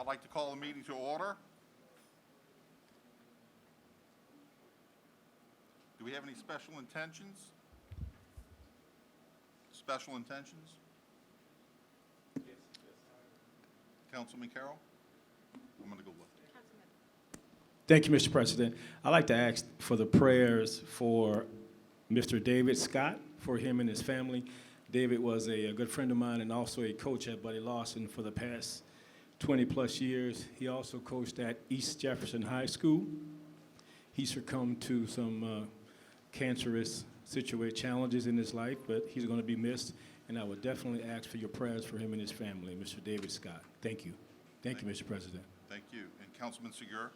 I'd like to call the meeting to order. Do we have any special intentions? Special intentions? Yes. Councilman Carroll? I'm going to go with it. Thank you, Mr. President. I'd like to ask for the prayers for Mr. David Scott, for him and his family. David was a good friend of mine and also a coach at Buddy Lawson for the past 20-plus years. He also coached at East Jefferson High School. He succumbed to some cancerous challenges in his life, but he's going to be missed, and I would definitely ask for your prayers for him and his family, Mr. David Scott. Thank you. Thank you, Mr. President. Thank you. And Councilman Segura?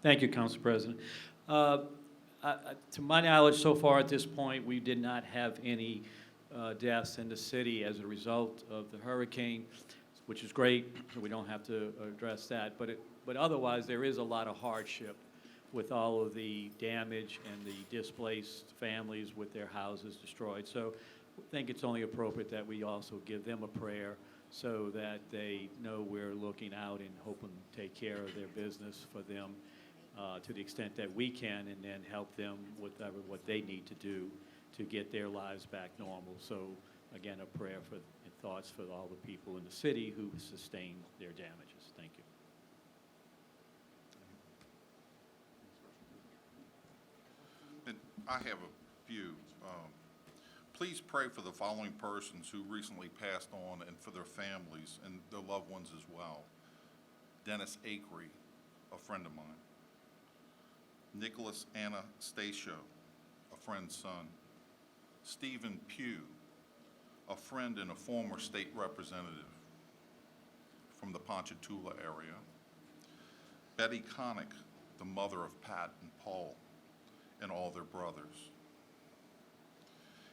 Thank you, Council President. To my knowledge, so far at this point, we did not have any deaths in the city as a result of the hurricane, which is great, so we don't have to address that. But otherwise, there is a lot of hardship with all of the damage and the displaced families with their houses destroyed. So I think it's only appropriate that we also give them a prayer so that they know we're looking out and hoping to take care of their business for them to the extent that we can, and then help them with what they need to do to get their lives back normal. So again, a prayer for and thoughts for all the people in the city who sustained their damages. Thank you. And I have a few. Please pray for the following persons who recently passed on and for their families and their loved ones as well. Dennis Acree, a friend of mine. Nicholas Anastasio, a friend's son. Stephen Pugh, a friend and a former state representative from the Ponchatoula area. Betty Connick, the mother of Pat and Paul and all their brothers.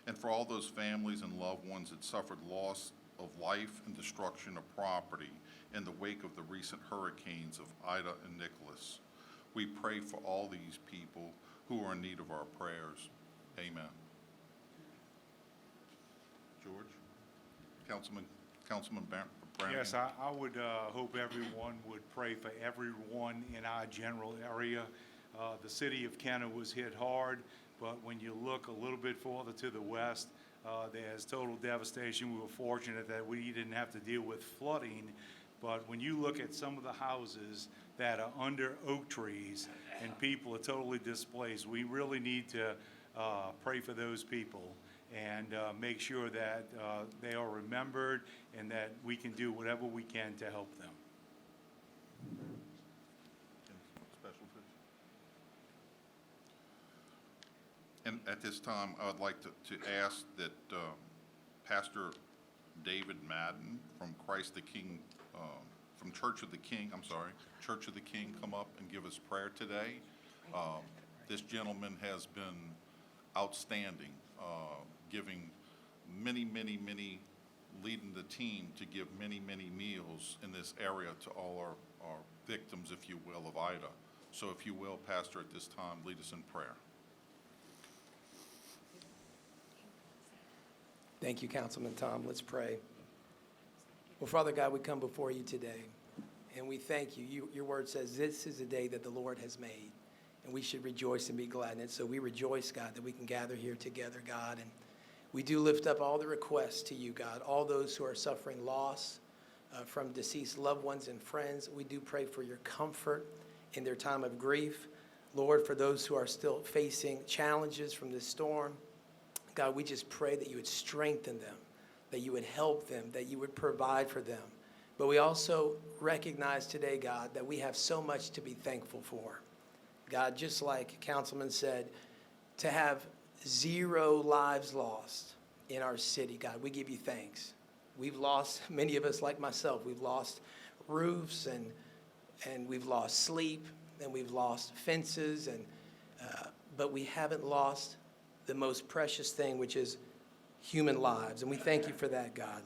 And for all those families and loved ones that suffered loss of life and destruction of property in the wake of the recent hurricanes of Ida and Nicholas. We pray for all these people who are in need of our prayers. Amen. George? Councilman Brown? Yes, I would hope everyone would pray for everyone in our general area. The city of Kenner was hit hard, but when you look a little bit further to the west, there's total devastation. We were fortunate that we didn't have to deal with flooding, but when you look at some of the houses that are under oak trees and people are totally displaced, we really need to pray for those people and make sure that they are remembered and that we can do whatever we can to help them. And at this time, I would like to ask that Pastor David Madden from Church of the King come up and give us prayer today. This gentleman has been outstanding, giving many, leading the team to give many meals in this area to all our victims, if you will, of Ida. So if you will, Pastor, at this time, lead us in prayer. Thank you, Councilman Tom. Let's pray. Well, Father God, we come before you today, and we thank you. Your word says this is a day that the Lord has made, and we should rejoice and be glad in it. So we rejoice, God, that we can gather here together, God, and we do lift up all the requests to you, God, all those who are suffering loss from deceased loved ones and friends. We do pray for your comfort in their time of grief. Lord, for those who are still facing challenges from this storm, God, we just pray that you would strengthen them, that you would help them, that you would provide for them. But we also recognize today, God, that we have so much to be thankful for. God, just like Councilman said, to have 0 lives lost in our city, God, we give you thanks. We've lost, many of us like myself, we've lost roofs and we've lost sleep and we've lost fences, but we haven't lost the most precious thing, which is human lives. And we thank you for that, God.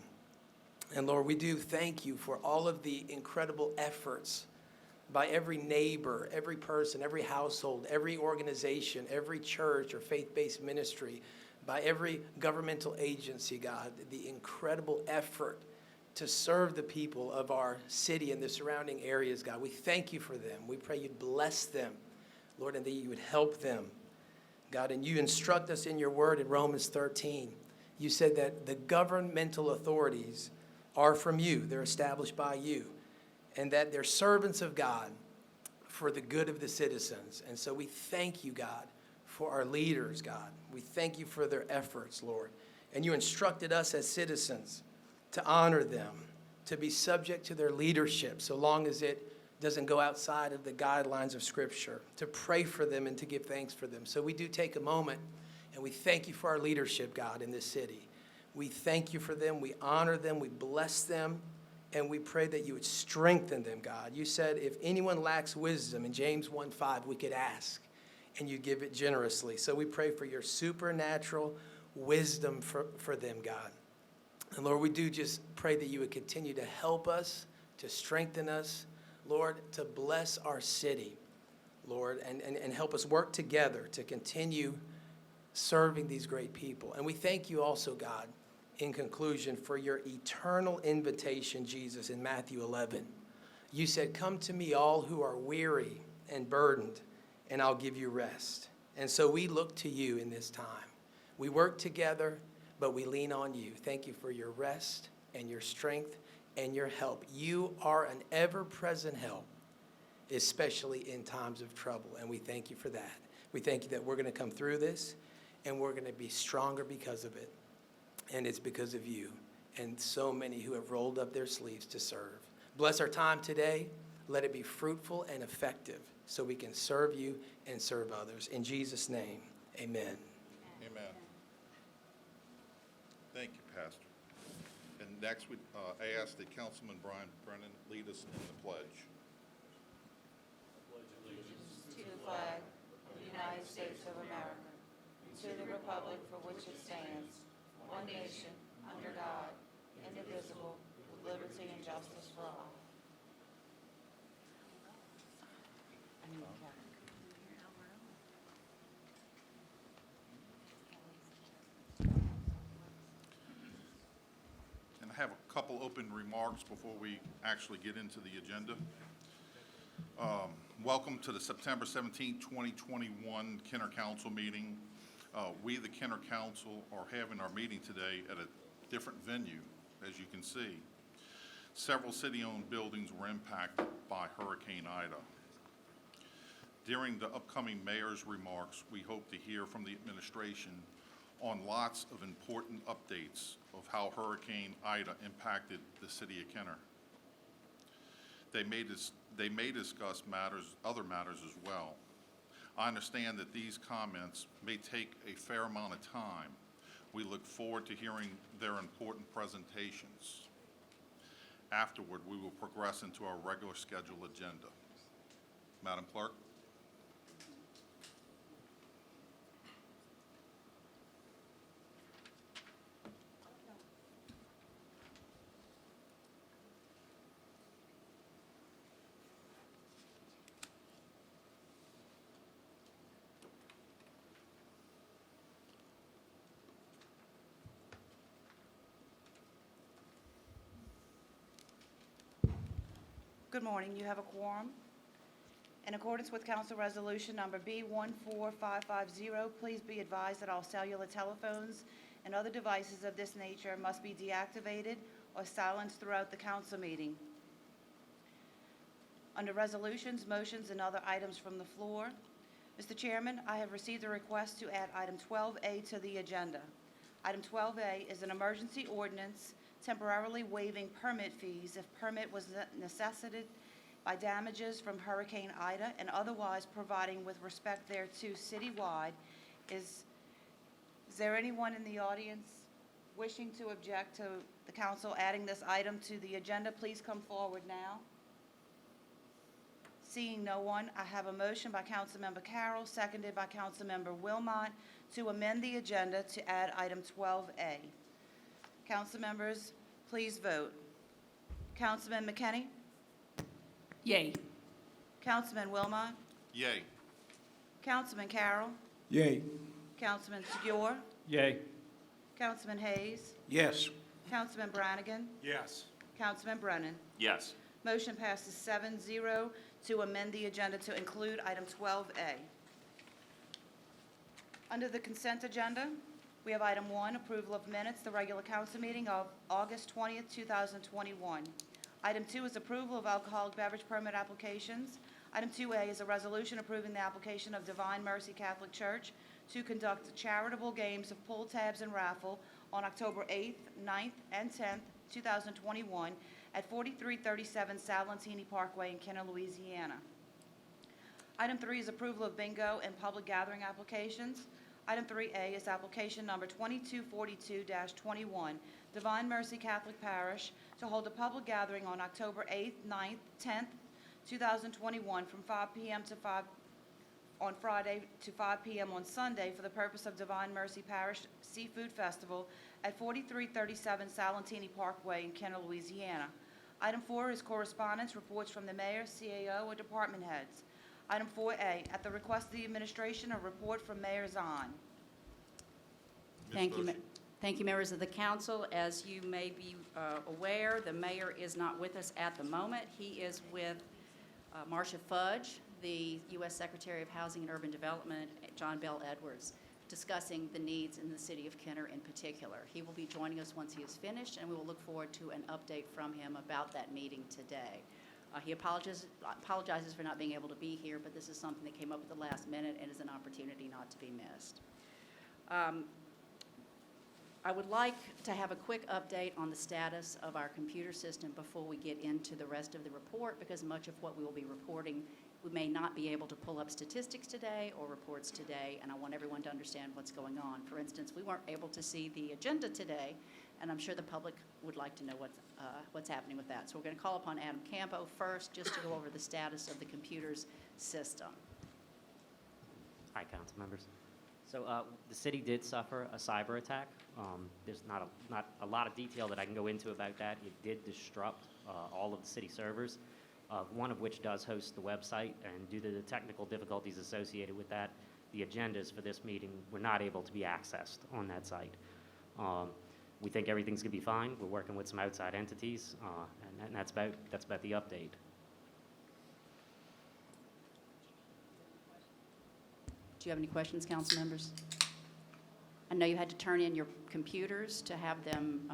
And Lord, we do thank you for all of the incredible efforts by every neighbor, every person, every household, every organization, every church or faith-based ministry, by every governmental agency, God, the incredible effort to serve the people of our city and the surrounding areas, God. We thank you for them. We pray you'd bless them, Lord, and that you would help them, God. And you instruct us in your word in Romans 13. You said that the governmental authorities are from you. They're established by you, and that they're servants of God for the good of the citizens. And so we thank you, God, for our leaders, God. We thank you for their efforts, Lord. And you instructed us as citizens to honor them, to be subject to their leadership, so long as it doesn't go outside of the guidelines of Scripture, to pray for them and to give thanks for them. So we do take a moment, and we thank you for our leadership, God, in this city. We thank you for them. We honor them. We bless them. And we pray that you would strengthen them, God. You said if anyone lacks wisdom, in James 1:5, we could ask, and you give it generously. So we pray for your supernatural wisdom for them, God. And Lord, we do just pray that you would continue to help us, to strengthen us, Lord, to bless our city, Lord, and help us work together to continue serving these great people. And we thank you also, God, in conclusion, for your eternal invitation, Jesus, in Matthew 11. You said, come to me all who are weary and burdened, and I'll give you rest. And so we look to you in this time. We work together, but we lean on you. Thank you for your rest and your strength and your help. You are an ever-present help, especially in times of trouble, and we thank you for that. We thank you that we're going to come through this, and we're going to be stronger because of it, and it's because of you and so many who have rolled up their sleeves to serve. Bless our time today. Let it be fruitful and effective so we can serve you and serve others. In Jesus' name, amen. Amen. Thank you, Pastor. And next, I ask that Councilman Brian Brennan lead us in the pledge. To the flag of the United States of America, to the republic for which it stands, one nation, under God, indivisible, with liberty and justice for all. And I have a couple open remarks before we actually get into the agenda. Welcome to the September 17, 2021 Kenner Council meeting. We, the Kenner Council, are having our meeting today at a different venue, as you can see. Several city-owned buildings were impacted by Hurricane Ida. During the upcoming mayor's remarks, we hope to hear from the administration on lots of important updates of how Hurricane Ida impacted the city of Kenner. They may discuss other matters as well. I understand that these comments may take a fair amount of time. We look forward to hearing their important presentations. Afterward, we will progress into our regular scheduled agenda. Madam Clerk? Good morning. You have a quorum. In accordance with Council Resolution Number B14550, please be advised that all cellular telephones and other devices of this nature must be deactivated or silenced throughout the council meeting. Under resolutions, motions, and other items from the floor, Mr. Chairman, I have received a request to add item 12A to the agenda. Item 12A is an emergency ordinance temporarily waiving permit fees if permit was necessitated by damages from Hurricane Ida and otherwise providing with respect thereto citywide. Is there anyone in the audience wishing to object to the council adding this item to the agenda? Please come forward now. Seeing no one, I have a motion by Councilmember Carroll, seconded by Councilmember Wilmot, to amend the agenda to add item 12A. Council members, please vote. Councilman McKinney? Yay. Councilman Wilmot? Yay. Councilman Carroll? Yay. Councilman Segura? Yay. Councilman Hayes? Yes. Councilman Brannigan? Yes. Councilman Brennan. Yes. Motion passes 7-0 to amend the agenda to include item 12A. Under the consent agenda, we have item 1, approval of minutes, the regular council meeting of August 20th, 2021. Item 2 is approval of alcoholic beverage permit applications. Item 2A is a resolution approving the application of Divine Mercy Catholic Church to conduct charitable games of pull tabs and raffle on October 8th, 9th, and 10th, 2021 at 4337 Salentini Parkway in Kenner, Louisiana. Item 3 is approval of bingo and public gathering applications. Item 3A is application number 2242-21, Divine Mercy Catholic Parish, to hold a public gathering on October 8th, 9th, 10th, 2021 from 5 p.m. to 5 on Friday to 5 p.m. on Sunday for the purpose of Divine Mercy Parish Seafood Festival at 4337 Salentini Parkway in Kenner, Louisiana. Item 4 is correspondence, reports from the mayor, CAO, or department heads. Item 4A, at the request of the administration, a report from Mayor Zahn. Ms. Thank you, Boccia. thank you, members of the council. As you may be aware, the mayor is not with us at the moment. He is with Marcia Fudge, the U.S. Secretary of Housing and Urban Development, John Bell Edwards, discussing the needs in the city of Kenner in particular. He will be joining us once he is finished, and we will look forward to an update from him about that meeting today. He apologizes for not being able to be here, but this is something that came up at the last minute and is an opportunity not to be missed. I would like to have a quick update on the status of our computer system before we get into the rest of the report, because much of what we will be reporting, we may not be able to pull up statistics today or reports today, and I want everyone to understand what's going on. For instance, we weren't able to see the agenda today, and I'm sure the public would like to know what's happening with that. So we're going to call upon Adam Campo first, just to go over the status of the computers system. Hi, council members. So the city did suffer a cyber attack. There's not a lot of detail that I can go into about that. It did disrupt all of the city servers, one of which does host the website, and due to the technical difficulties associated with that, the agendas for this meeting were not able to be accessed on that site. We think everything's going to be fine. We're working with some outside entities, and that's about the update. Do you have any questions, council members? I know you had to turn in your computers to have them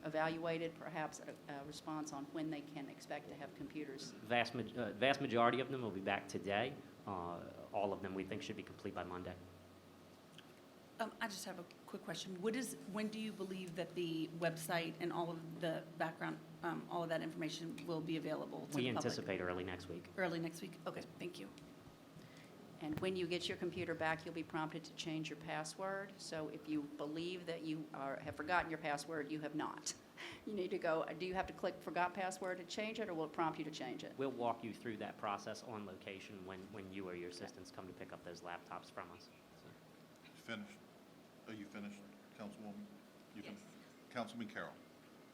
evaluated, perhaps a response on when they can expect to have computers. Vast majority of them will be back today. All of them we think should be complete by Monday. I just have a quick question. When do you believe that the website and all of the background, all of that information will be available to the We public? anticipate early next week. Early next week? Okay, thank you. And when you get your computer back, you'll be prompted to change your password. So if you believe that you have forgotten your password, you have not. You need to go, do you have to click forgot password to change it, or will it prompt you to change it? We'll walk you through that process on location when you or your assistants come to pick up those laptops from us. So. Finished? Are you finished, Councilwoman? You finished? Councilman Carroll.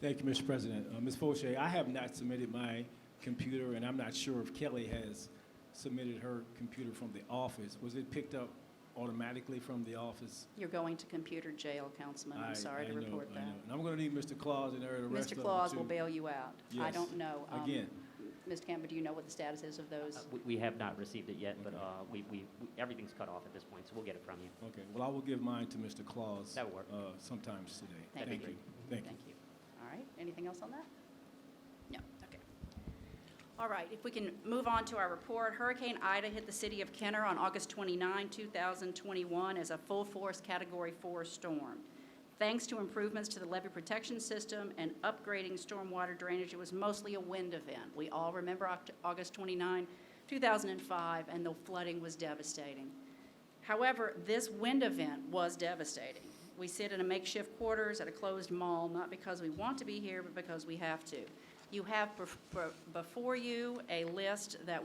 Thank you, Mr. President. Ms. Fauché, I have not submitted my computer, and I'm not sure if Kelly has submitted her computer from the office. Was it picked up automatically from the office? You're going to computer jail, Councilman. I'm sorry to report that. I know. And I'm going to need Mr. Claus and the rest of Mr. them, Claus too. will bail you out. I Yes. don't know. Again. Mr. Campbell, do you know what the status is of those? We have not received it yet, but everything's cut off at this point, so we'll get it from you. Okay, well, I will give mine to Mr. Claus That'll work. sometimes today. That'd be Thank you. great. Thank you. All right, anything else on that? No, okay. All right, if we can move on to our report. Hurricane Ida hit the city of Kenner on August 29, 2021 as a full-force Category 4 storm. Thanks to improvements to the levee protection system and upgrading stormwater drainage, it was mostly a wind event. We all remember August 29, 2005, and the flooding was devastating. However, this wind event was devastating. We sit in a makeshift quarters at a closed mall, not because we want to be here, but because we have to. You have before you a list that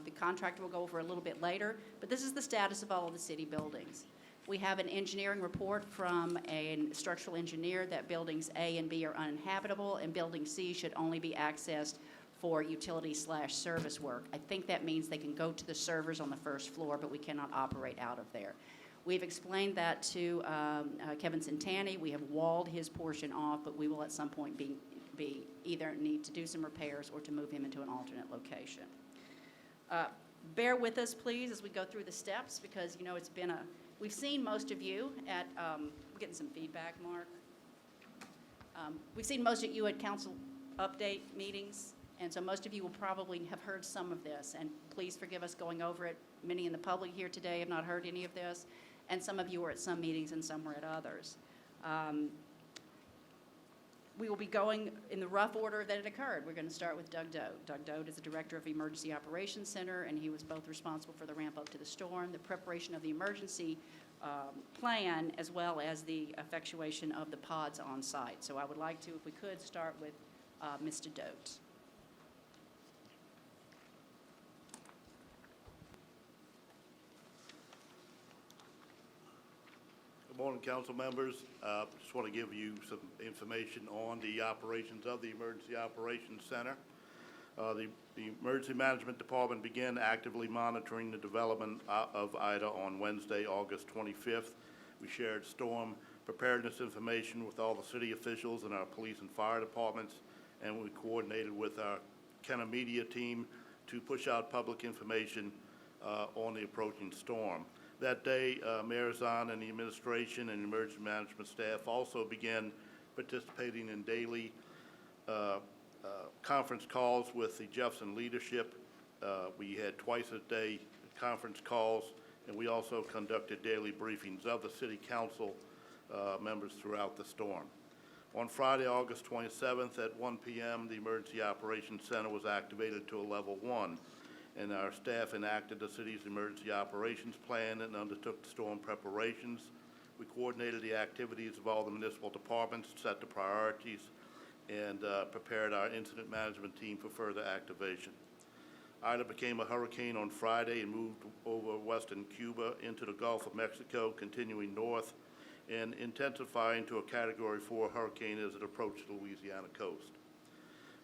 the contractor will go over a little bit later, but this is the status of all of the city buildings. We have an engineering report from a structural engineer that buildings A and B are uninhabitable, and building C should only be accessed for utility/service work. I think that means they can go to the servers on the first floor, but we cannot operate out of there. We've explained that to Kevin Santani. We have walled his portion off, but we will at some point be be either need to do some repairs or to move him into an alternate location. Bear with us, please, as we go through the steps, because, you know, it's been we've seen most of you at, we're getting some feedback, Mark. We've seen most of you at council update meetings, and so most of you will probably have heard some of this, and please forgive us going over it. Many in the public here today have not heard any of this, and some of you were at some meetings and some were at others. We will be going in the rough order that it occurred. We're going to start with Doug Dote. Doug Dote is the Director of the Emergency Operations Center, and he was both responsible for the ramp up to the storm, the preparation of the emergency plan, as well as the effectuation of the pods on site. So I would like to, if we could, start with Mr. Dote. Good morning, council members. Just want to give you some information on the operations of the Emergency Operations Center. The Emergency Management Department began actively monitoring the development of Ida on Wednesday, August 25th. We shared storm preparedness information with all the city officials and our police and fire departments, and we coordinated with our Kenner media team to push out public information on the approaching storm. That day, Mayor Zahn and the administration and emergency management staff also began participating in daily conference calls with the Jefferson leadership. We had twice-a-day conference calls, and we also conducted daily briefings of the city council members throughout the storm. On Friday, August 27th at 1 p.m., the Emergency Operations Center was activated to a level 1. And our staff enacted the city's emergency operations plan and undertook the storm preparations. We coordinated the activities of all the municipal departments, set the priorities, and prepared our incident management team for further activation. Ida became a hurricane on Friday and moved over western Cuba into the Gulf of Mexico, continuing north and intensifying to a Category 4 hurricane as it approached the Louisiana coast.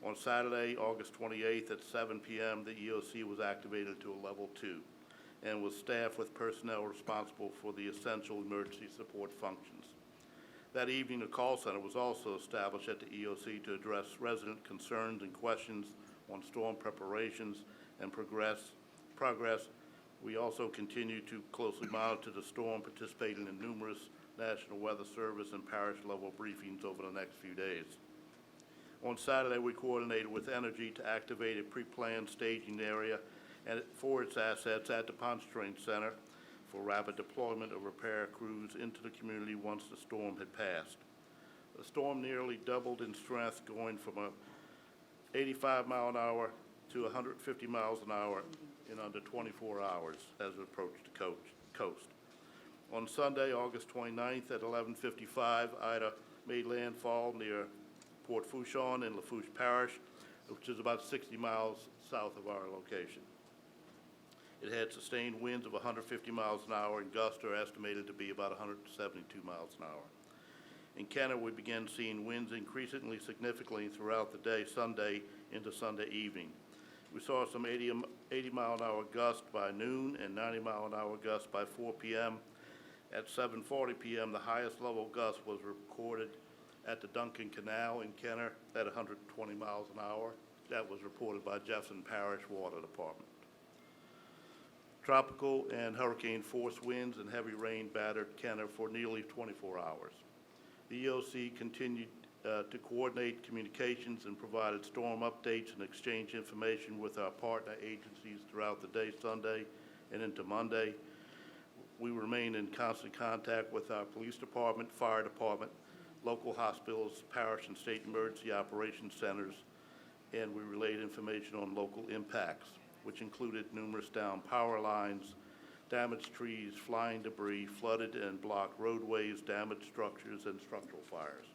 On Saturday, August 28th at 7 p.m., the EOC was activated to a level 2 and was staffed with personnel responsible for the essential emergency support functions. That evening, a call center was also established at the EOC to address resident concerns and questions on storm preparations and progress. We also continue to closely monitor the storm, participating in numerous National Weather Service and parish-level briefings over the next few days. On Saturday, we coordinated with Entergy to activate a pre-planned staging area for its assets at the Pontchartrain Center for rapid deployment of repair crews into the community once the storm had passed. The storm nearly doubled in strength, going from 85 mile an hour to 150 miles an hour in under 24 hours as it approached the coast. On Sunday, August 29th at 11:55, Ida made landfall near Port Fourchon in Lafourche Parish, which is about 60 miles south of our location. It had sustained winds of 150 miles an hour, and gusts are estimated to be about 172 miles an hour. In Kenner, we began seeing winds increasingly significantly throughout the day, Sunday into Sunday evening. We saw some 80 mile an hour gusts by noon and 90 mile an hour gusts by 4 p.m. At 7:40 p.m., the highest level gust was recorded at the Duncan Canal in Kenner at 120 miles an hour. That was reported by Jefferson Parish Water Department. Tropical and hurricane force winds and heavy rain battered Kenner for nearly 24 hours. The EOC continued to coordinate communications and provided storm updates and exchange information with our partner agencies throughout the day, Sunday and into Monday. We remain in constant contact with our police department, fire department, local hospitals, parish and state emergency operations centers, and we relayed information on local impacts, which included numerous downed power lines, damaged trees, flying debris, flooded and blocked roadways, damaged structures, and structural fires.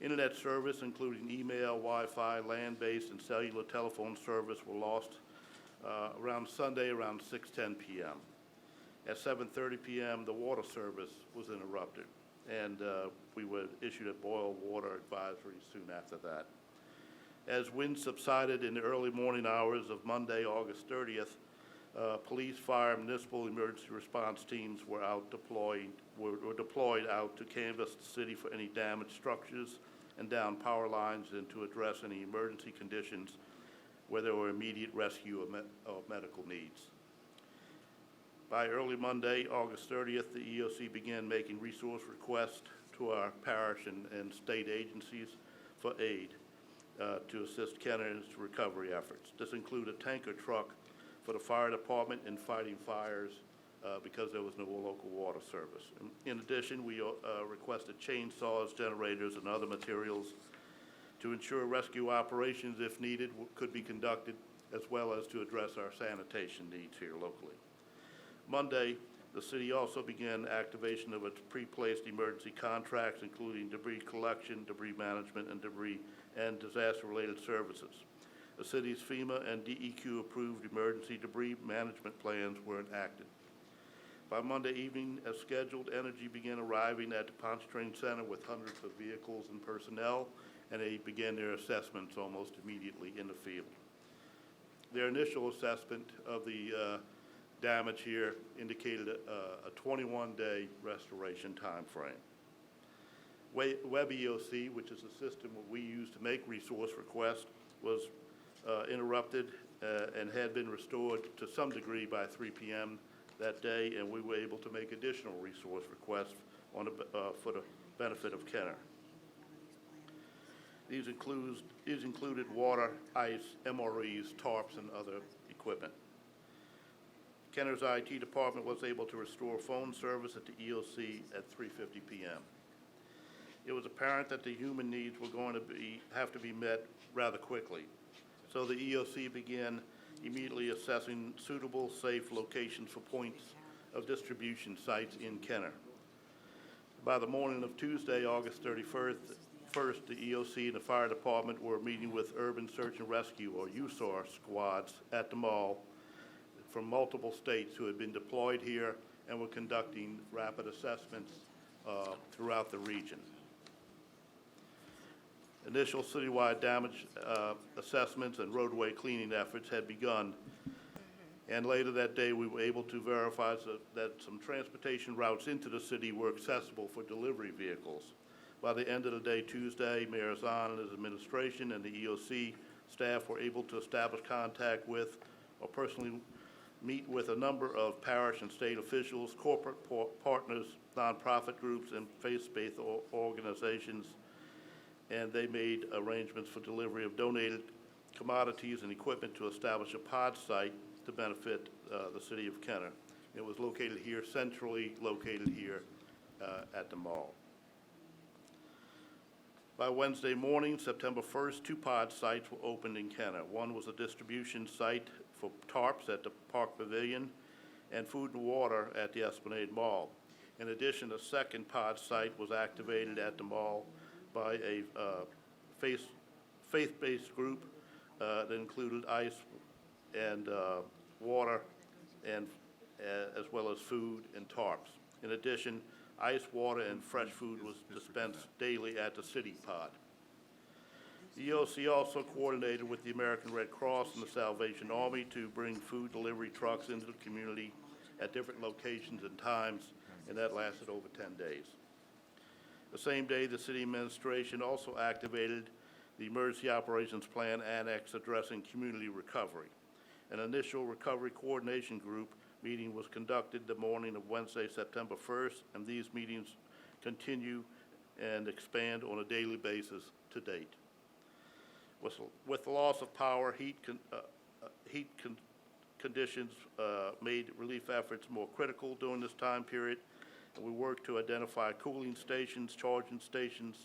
Internet service, including email, Wi-Fi, land-based, and cellular telephone service, were lost around Sunday around 6:10 p.m. At 7:30 p.m., the water service was interrupted, and we were issued a boil water advisory soon after that. As winds subsided in the early morning hours of Monday, August 30th, police, fire, municipal emergency response teams were deployed out to canvass the city for any damaged structures and down power lines and to address any emergency conditions where there were immediate rescue or medical needs. By early Monday, August 30th, the EOC began making resource requests to our parish and state agencies for aid to assist Kenner in its recovery efforts. This included a tanker truck for the fire department in fighting fires because there was no local water service. In addition, we requested chainsaws, generators, and other materials to ensure rescue operations, if needed, could be conducted, as well as to address our sanitation needs here locally. Monday, the city also began activation of its pre-placed emergency contracts, including debris collection, debris management, and disaster-related services. The city's FEMA and DEQ-approved emergency debris management plans were enacted. By Monday evening, as scheduled, Entergy began arriving at the Pontchartrain Center with hundreds of vehicles and personnel, and they began their assessments almost immediately in the field. Their initial assessment of the damage here indicated a 21-day restoration time frame. Web EOC, which is a system we use to make resource requests, was interrupted and had been restored to some degree by 3 p.m. that day, and we were able to make additional resource requests for the benefit of Kenner. These included water, ice, MREs, tarps, and other equipment. Kenner's IT department was able to restore phone service at the EOC at 3:50 p.m. It was apparent that the human needs were going to have to be met rather quickly, so the EOC began immediately assessing suitable, safe locations for points of distribution sites in Kenner. By the morning of Tuesday, August 31st, the EOC and the fire department were meeting with Urban Search and Rescue, or USAR, squads at the mall from multiple states who had been deployed here and were conducting rapid assessments throughout the region. Initial citywide damage assessments and roadway cleaning efforts had begun, and later that day we were able to verify that some transportation routes into the city were accessible for delivery vehicles. By the end of the day Tuesday, Mayor Zahn and his administration and the EOC staff were able to establish contact with or personally meet with a number of parish and state officials, corporate partners, nonprofit groups, and faith-based organizations, and they made arrangements for delivery of donated commodities and equipment to establish a pod site to benefit the city of Kenner. It was located here, centrally located here at the mall. By Wednesday morning, September 1st, 2 pod sites were opened in Kenner. One was a distribution site for tarps at the Park Pavilion and food and water at the Esplanade Mall. In addition, a second pod site was activated at the mall by a faith-based group that included ice and water, and as well as food and tarps. In addition, ice, water, and fresh food was dispensed daily at the city pod. The EOC also coordinated with the American Red Cross and the Salvation Army to bring food delivery trucks into the community at different locations and times, and that lasted over 10 days. The same day, the city administration also activated the Emergency Operations Plan Annex addressing community recovery. An initial recovery coordination group meeting was conducted the morning of Wednesday, September 1st, and these meetings continue and expand on a daily basis to date. With the loss of power, heat conditions made relief efforts more critical during this time period, and we worked to identify cooling stations, charging stations,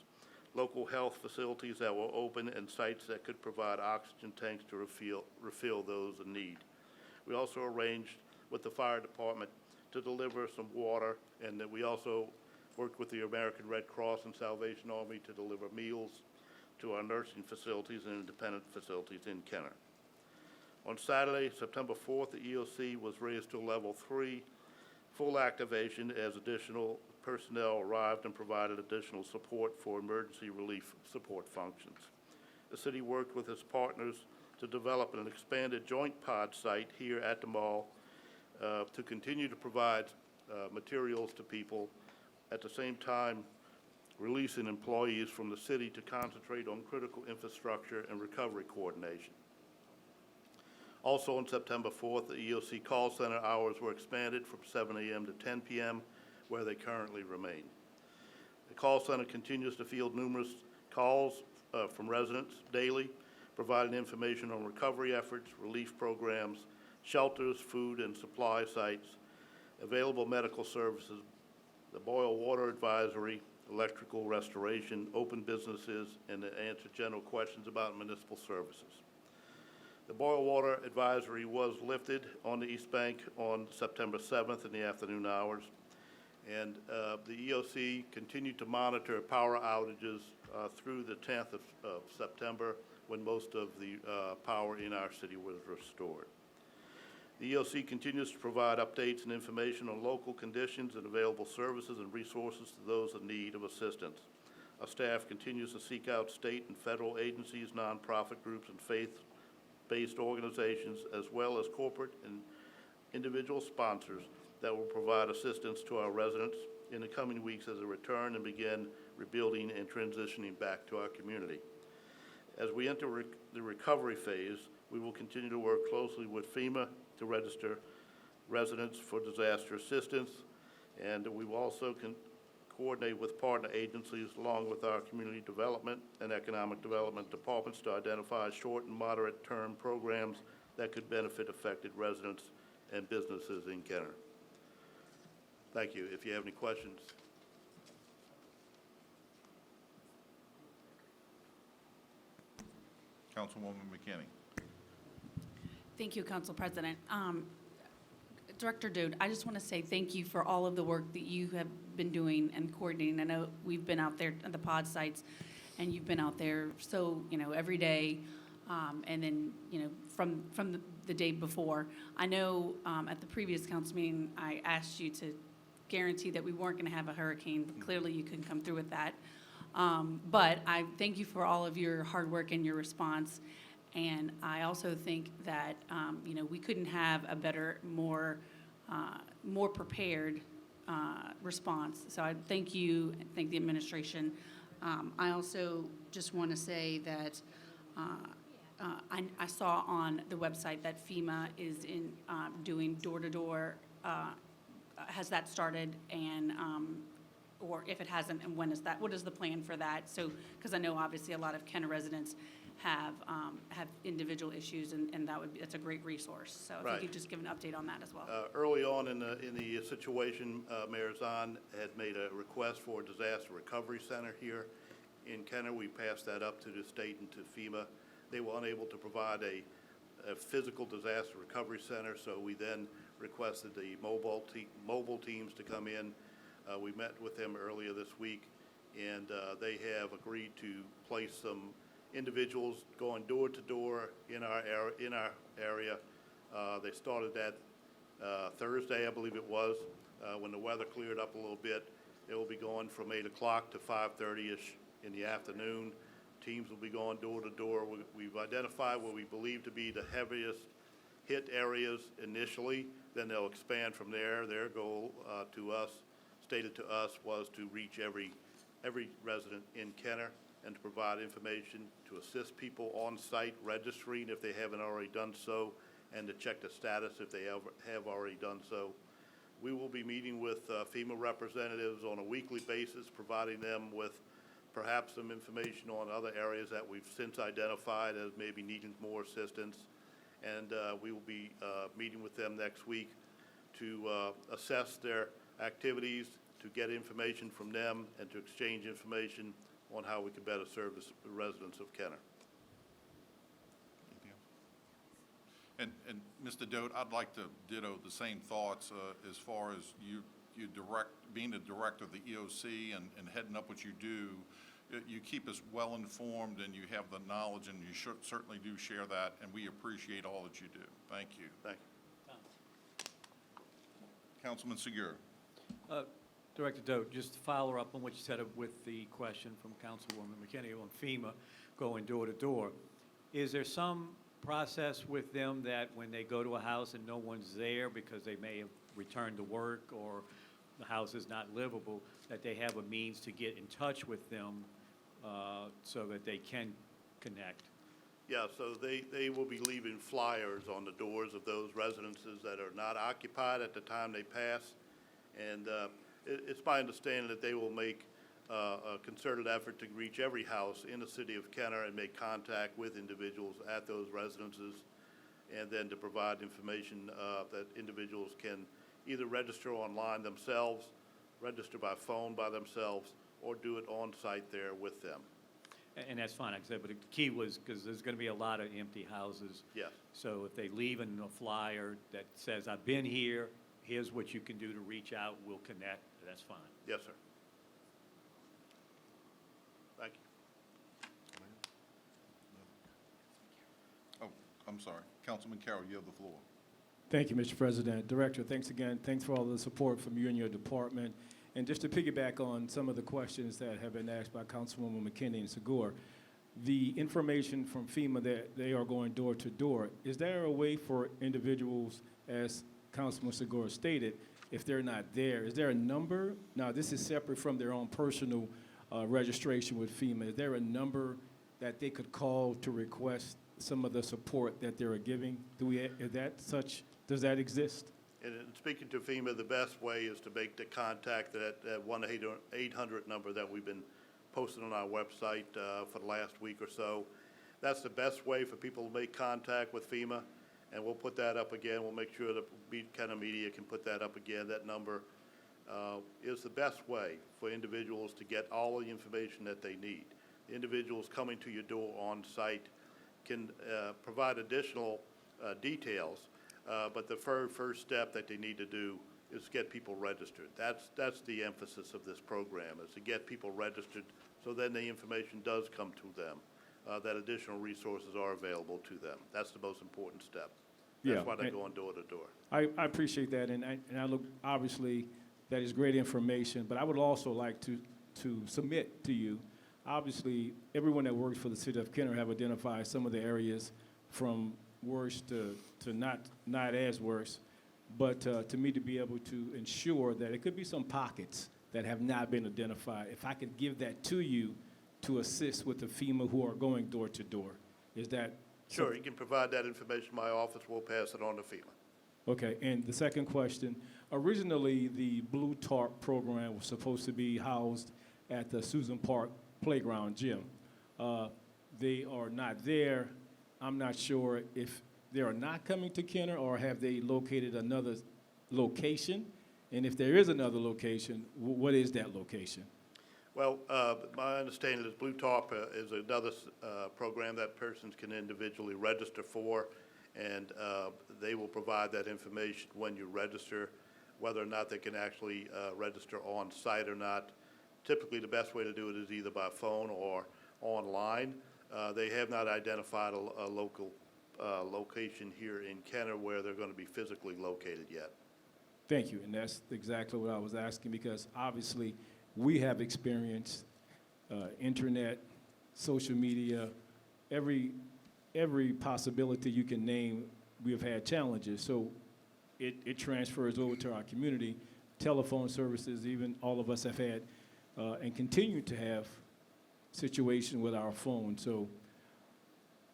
local health facilities that were open, and sites that could provide oxygen tanks to refill those in need. We also arranged with the fire department to deliver some water, and that we also worked with the American Red Cross and Salvation Army to deliver meals to our nursing facilities and independent facilities in Kenner. On Saturday, September 4th, the EOC was raised to level 3 full activation as additional personnel arrived and provided additional support for emergency relief support functions. The city worked with its partners to develop an expanded joint pod site here at the mall to continue to provide materials to people. At the same time, releasing employees from the city to concentrate on critical infrastructure and recovery coordination. Also on September 4th, the EOC call center hours were expanded from 7 a.m. to 10 p.m., where they currently remain. The call center continues to field numerous calls from residents daily, providing information on recovery efforts, relief programs, shelters, food and supply sites, available medical services, the boil water advisory, electrical restoration, open businesses, and to answer general questions about municipal services. The boil water advisory was lifted on the East Bank on September 7th in the afternoon hours, and the EOC continued to monitor power outages through the 10th of September, when most of the power in our city was restored. The EOC continues to provide updates and information on local conditions and available services and resources to those in need of assistance. Our staff continues to seek out state and federal agencies, nonprofit groups, and faith-based organizations, as well as corporate and individual sponsors that will provide assistance to our residents in the coming weeks as they return and begin rebuilding and transitioning back to our community. As we enter the recovery phase, we will continue to work closely with FEMA to register residents for disaster assistance, and we will also coordinate with partner agencies along with our community development and economic development departments to identify short and moderate term programs that could benefit affected residents and businesses in Kenner. Thank you. If you have any questions. Councilwoman McKinney. Thank you, Council President. Director Dude, I just want to say thank you for all of the work that you have been doing and coordinating. I know we've been out there at the pod sites, and you've been out there every day, and then from the day before. I know at the previous council meeting I asked you to guarantee that we weren't going to have a hurricane, but clearly you couldn't come through with that. But I thank you for all of your hard work and your response. And I also think that, we couldn't have a better, more prepared response. So I thank you, and thank the administration. I also just want to say that I saw on the website that FEMA is doing door-to-door. Has that started? And or if it hasn't, and when is that? What is the plan for that? So, because I know obviously a lot of Kenner residents have individual issues, and that's a great resource. So if Right. you could just give an update on that as well. Early on in the situation, Mayor Zahn had made a request for a disaster recovery center here in Kenner. We passed that up to the state and to FEMA. They were unable to provide a physical disaster recovery center, so we then requested the mobile teams to come in. We met with them earlier this week, and they have agreed to place some individuals going door to door in our area. They started that Thursday, I believe it was, when the weather cleared up a little bit. They will be going from 8 o'clock to 5:30ish in the afternoon. Teams will be going door to door. We've identified what we believe to be the heaviest hit areas initially. Then they'll expand from there. Their goal stated to us, was to reach every resident in Kenner and to provide information to assist people on site registering if they haven't already done so, and to check the status if they have already done so. We will be meeting with FEMA representatives on a weekly basis, providing them with perhaps some information on other areas that we've since identified as maybe needing more assistance. And we will be meeting with them next week to assess their activities, to get information from them, and to exchange information on how we can better service the residents of Kenner. And Mr. Dote, I'd like to ditto the same thoughts as far as you being the director of the EOC and heading up what you do. You keep us well informed, and you have the knowledge, and you certainly do share that, and we appreciate all that you do. Thank you. Thank you. Councilman Segura. Director Dote, just to follow up on what you said with the question from Councilwoman McKinney on FEMA going door to door. Is there some process with them that when they go to a house and no one's there because they may have returned to work or the house is not livable, that they have a means to get in touch with them so that they can connect. Yeah, so they will be leaving flyers on the doors of those residences that are not occupied at the time they pass. And it's my understanding that they will make a concerted effort to reach every house in the city of Kenner and make contact with individuals at those residences, and then to provide information that individuals can either register online themselves, register by phone by themselves, or do it on-site there with them. And that's fine, like I said, but the key was, because there's going to be a lot of empty houses. Yes. So if they leave in a flyer that says, I've been here, here's what you can do to reach out, we'll connect, that's fine. Yes, sir. Thank you. Oh, I'm sorry. Councilman Carroll, you have the floor. Thank you, Mr. President. Director, thanks again. Thanks for all the support from you and your department. And just to piggyback on some of the questions that have been asked by Councilwoman McKinney and Segura, the information from FEMA that they are going door to door, is there a way for individuals, as Councilman Segura stated, if they're not there, is there a number? Now, this is separate from their own personal registration with FEMA. Is there a number that they could call to request some of the support that they're giving? Does that exist? And in speaking to FEMA, the best way is to make the contact at that 1-800 number that we've been posting on our website for the last week or so. That's the best way for people to make contact with FEMA, and we'll put that up again. We'll make sure that Kenner Media can put that up again. That number is the best way for individuals to get all the information that they need. Individuals coming to your door on site can provide additional details, but the first step that they need to do is get people registered. That's the emphasis of this program, is to get people registered, so then the information does come to them, that additional resources are available to them. That's the most important step. That's why they're going door to door. I appreciate that, and I look, obviously, that is great information, but I would also like to submit to you, obviously, everyone that works for the city of Kenner have identified some of the areas from worse to not as worse, but to me to be able to ensure that it could be some pockets that have not been identified. If I could give that to you to assist with the FEMA who are going door to door, is that? Sure, you can provide that information to my office. We'll pass it on to FEMA. Okay, and the second question, originally the Blue Tarp program was supposed to be housed at the Susan Park Playground Gym. They are not there. I'm not sure if they are not coming to Kenner or have they located another location? And if there is another location, what is that location? Well, my understanding is Blue Tarp is another program that persons can individually register for, and they will provide that information when you register, whether or not they can actually register on site or not. Typically, the best way to do it is either by phone or online. They have not identified a local location here in Kenner where they're going to be physically located yet. Thank you, and that's exactly what I was asking, because obviously we have experienced internet, social media, every possibility you can name, we have had challenges. So it transfers over to our community. Telephone services, even all of us have had and continue to have situations with our phone. So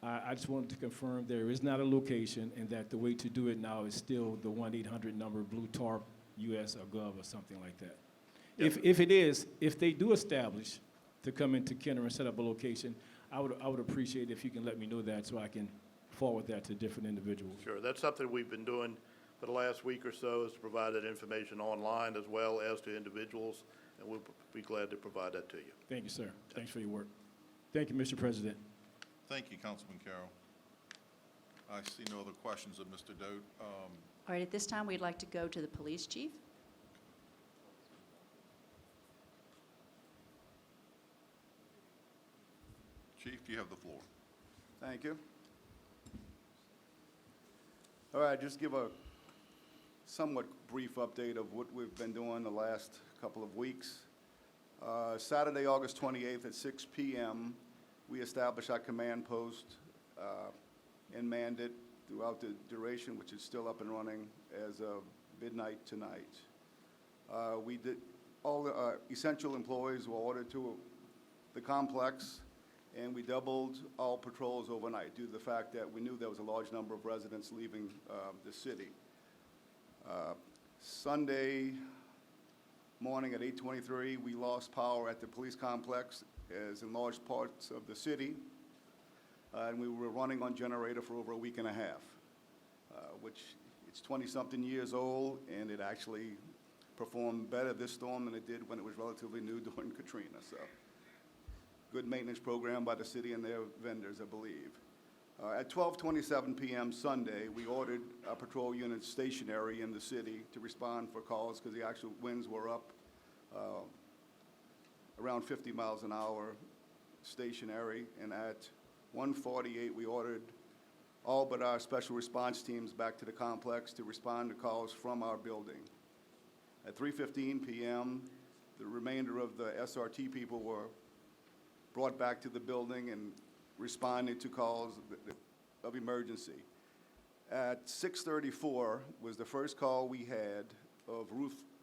I just wanted to confirm there is not a location, and that the way to do it now is still the 1-800 number, Blue Tarp US or Gov or something like that. Yes. If it is, if they do establish to come into Kenner and set up a location, I would appreciate if you can let me know that so I can forward that to different individuals. Sure, that's something we've been doing for the last week or so, is to provide that information online as well as to individuals, and we'll be glad to provide that to you. Thank you, sir. Thanks for your work. Thank you, Mr. President. Thank you, Councilman Carroll. I see no other questions of Mr. Doe. All right, at this time, we'd like to go to the police chief. Chief, you have the floor. Thank you. All right, just give a somewhat brief update of what we've been doing the last couple of weeks. Saturday, August 28th at 6 p.m., we established our command post and manned it throughout the duration, which is still up and running as of midnight tonight. All the essential employees were ordered to the complex, and we doubled all patrols overnight due to the fact that we knew there was a large number of residents leaving the city. Sunday morning at 8:23, we lost power at the police complex, as in large parts of the city, and we were running on generator for over a week and a half, which it's 20-something years old, and it actually performed better this storm than it did when it was relatively new during Katrina. So, good maintenance program by the city and their vendors, I believe. At 12:27 p.m. Sunday, we ordered our patrol units stationary in the city to respond for calls because the actual winds were up around 50 miles an hour stationary. And at 1:48, we ordered all but our special response teams back to the complex to respond to calls from our building. At 3:15 p.m., the remainder of the SRT people were brought back to the building and responded to calls of emergency. At 6:34 was the first call we had of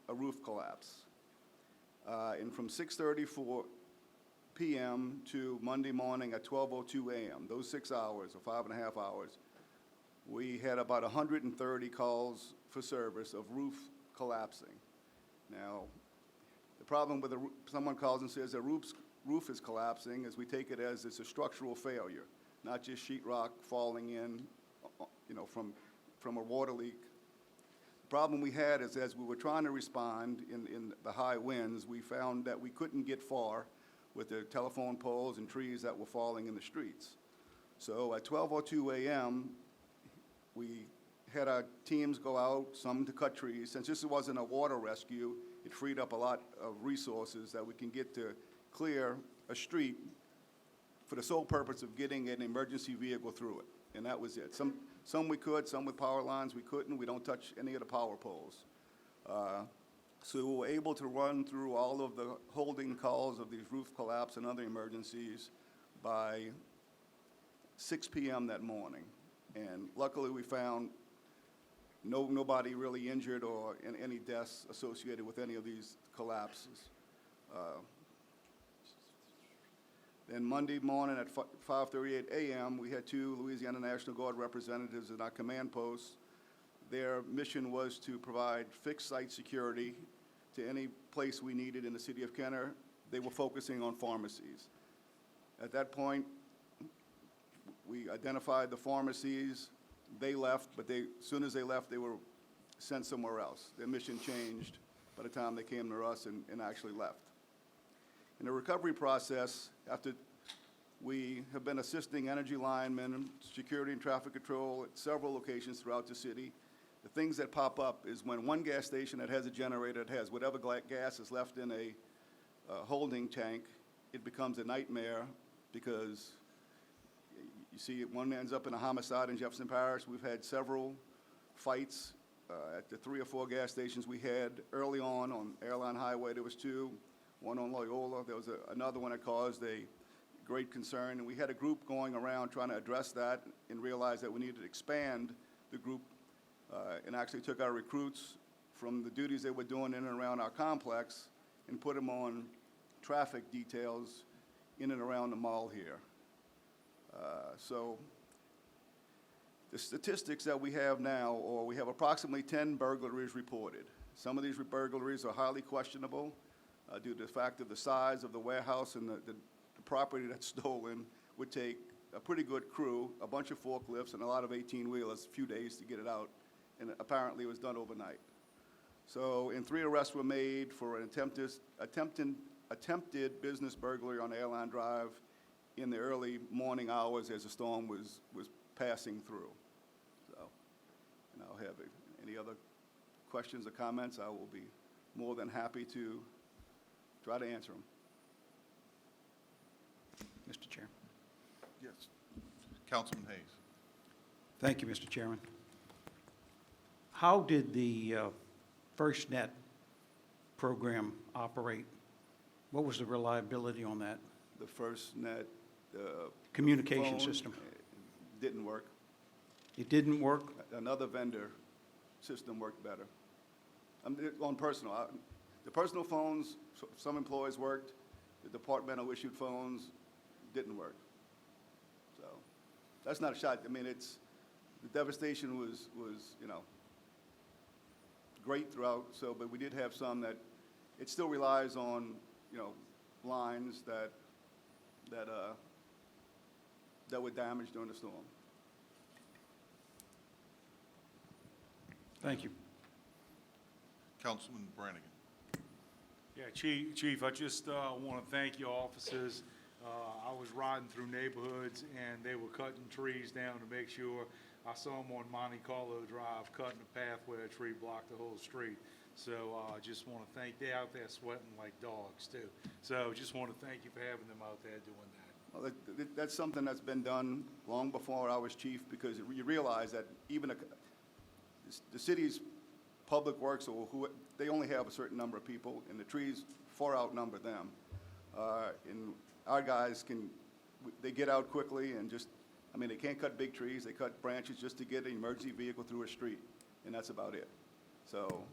a roof collapse. And from 6:34 p.m. to Monday morning at 12:02 a.m., those 6 hours or 5.5 hours, we had about 130 calls for service of roof collapsing. Now, the problem with someone calls and says the roof is collapsing is we take it as it's a structural failure, not just sheetrock falling in, from a water leak. The problem we had is as we were trying to respond in the high winds, we found that we couldn't get far with the telephone poles and trees that were falling in the streets. So at 12:02 a.m., we had our teams go out, some to cut trees. Since this wasn't a water rescue, it freed up a lot of resources that we can get to clear a street for the sole purpose of getting an emergency vehicle through it. And that was it. Some we could, some with power lines we couldn't. We don't touch any of the power poles. So we were able to run through all of the holding calls of these roof collapse and other emergencies by 6 p.m. that morning. And luckily we found nobody really injured or any deaths associated with any of these collapses. Then Monday morning at 5:38 a.m., we had 2 Louisiana National Guard representatives in our command posts. Their mission was to provide fixed site security to any place we needed in the city of Kenner. They were focusing on pharmacies. At that point, we identified the pharmacies. They left, but as soon as they left, they were sent somewhere else. Their mission changed by the time they came to us and actually left. In the recovery process, after we have been assisting energy linemen, security and traffic control at several locations throughout the city, the things that pop up is when one gas station that has a generator that has whatever gas is left in a holding tank, it becomes a nightmare because you see one ends up in a homicide in Jefferson Parish. We've had several fights at the 3 or 4 gas stations we had early on Airline Highway. There was 2. One on Loyola. There was another one that caused a great concern, and we had a group going around trying to address that and realized that we needed to expand the group and actually took our recruits from the duties they were doing in and around our complex and put them on traffic details in and around the mall here. So the statistics that we have now, or we have approximately 10 burglaries reported. Some of these burglaries are highly questionable. Due to the fact of the size of the warehouse and the property that's stolen, would take a pretty good crew, a bunch of forklifts, and a lot of 18-wheelers, a few days to get it out, and apparently it was done overnight. So, 3 arrests were made for an attempted business burglary on Airline Drive in the early morning hours as the storm was passing through. So, and I'll have any other questions or comments, I will be more than happy to try to answer them. Mr. Chair. Yes. Councilman Hayes. Thank you, Mr. Chairman. How did the Firstnet program operate? What was the reliability on that The Firstnet communication phone system? didn't work. It didn't work? Another vendor system worked better. On personal. The personal phones, some employees worked. The departmental issued phones didn't work. So that's not a shot. I mean, the devastation was, you know, great throughout, so, but we did have some that, it still relies on, you know, lines that were damaged during the storm. Thank you. Councilman Brannigan. Yeah, Chief, I just want to thank your officers. I was riding through neighborhoods, and they were cutting trees down to make sure. I saw them on Monte Carlo Drive, cutting a path where a tree blocked the whole street. So I just want to thank, they're out there sweating like dogs, too. So just want to thank you for having them out there doing that. Well, that's something that's been done long before I was chief, because you realize that even the city's public works, or they only have a certain number of people, and the trees far outnumber them. And our guys they get out quickly and just, I mean, they can't cut big trees, they cut branches just to get an emergency vehicle through a street, and that's about it. So,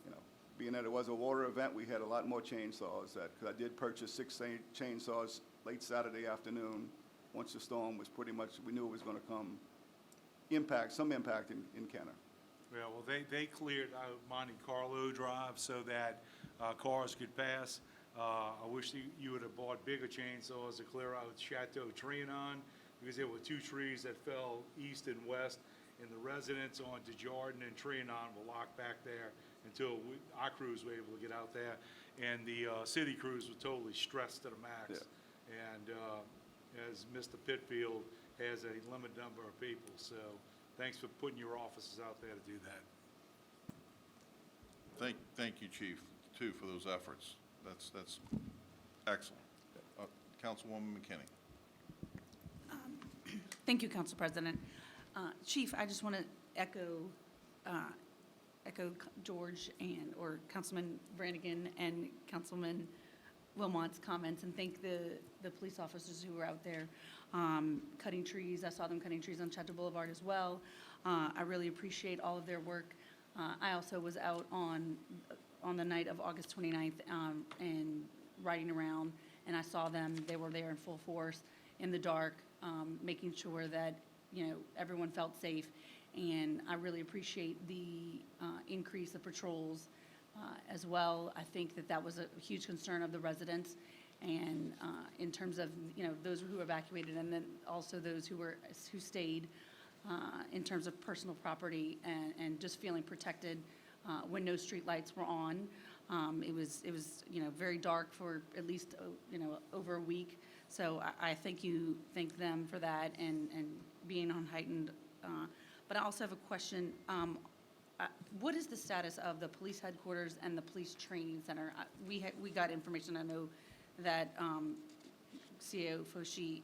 you know, being that it was a water event, we had a lot more chainsaws because I did purchase 6 chainsaws late Saturday afternoon, once the storm was pretty much, we knew it was going to come, some impact in Kenner. Well, they cleared out Monte Carlo Drive so that cars could pass. I wish you would have bought bigger chainsaws to clear out Chateau Trianon, because there were 2 trees that fell east and west, and the residents on DeJarden and Trianon were locked back there until our crews were able to get out there. And the city crews were totally stressed to the max. Yeah. And as Mr. Pitfield has a limited number of people, so thanks for putting your officers out there to do that. Thank you, Chief, too, for those efforts. That's excellent. Councilwoman McKinney. Thank you, Council President. Chief, I just want to echo George or Councilman Brannigan and Councilman Wilmot's comments, and thank the police officers who were out there cutting trees. I saw them cutting trees on Chateau Boulevard as well. I really appreciate all of their work. I also was out on the night of August 29th and riding around, and I saw them. They were there in full force in the dark, making sure that, you know, everyone felt safe. And I really appreciate the increase of patrols as well. I think that was a huge concern of the residents, and in terms of, you know, those who evacuated, and then also those who stayed, in terms of personal property and just feeling protected when no street lights were on. It was you know, very dark for at least you know, over a week. So I thank them for that and being on heightened. But I also have a question. What is the status of the police headquarters and the police training center? We got information. I know that CEO Foshi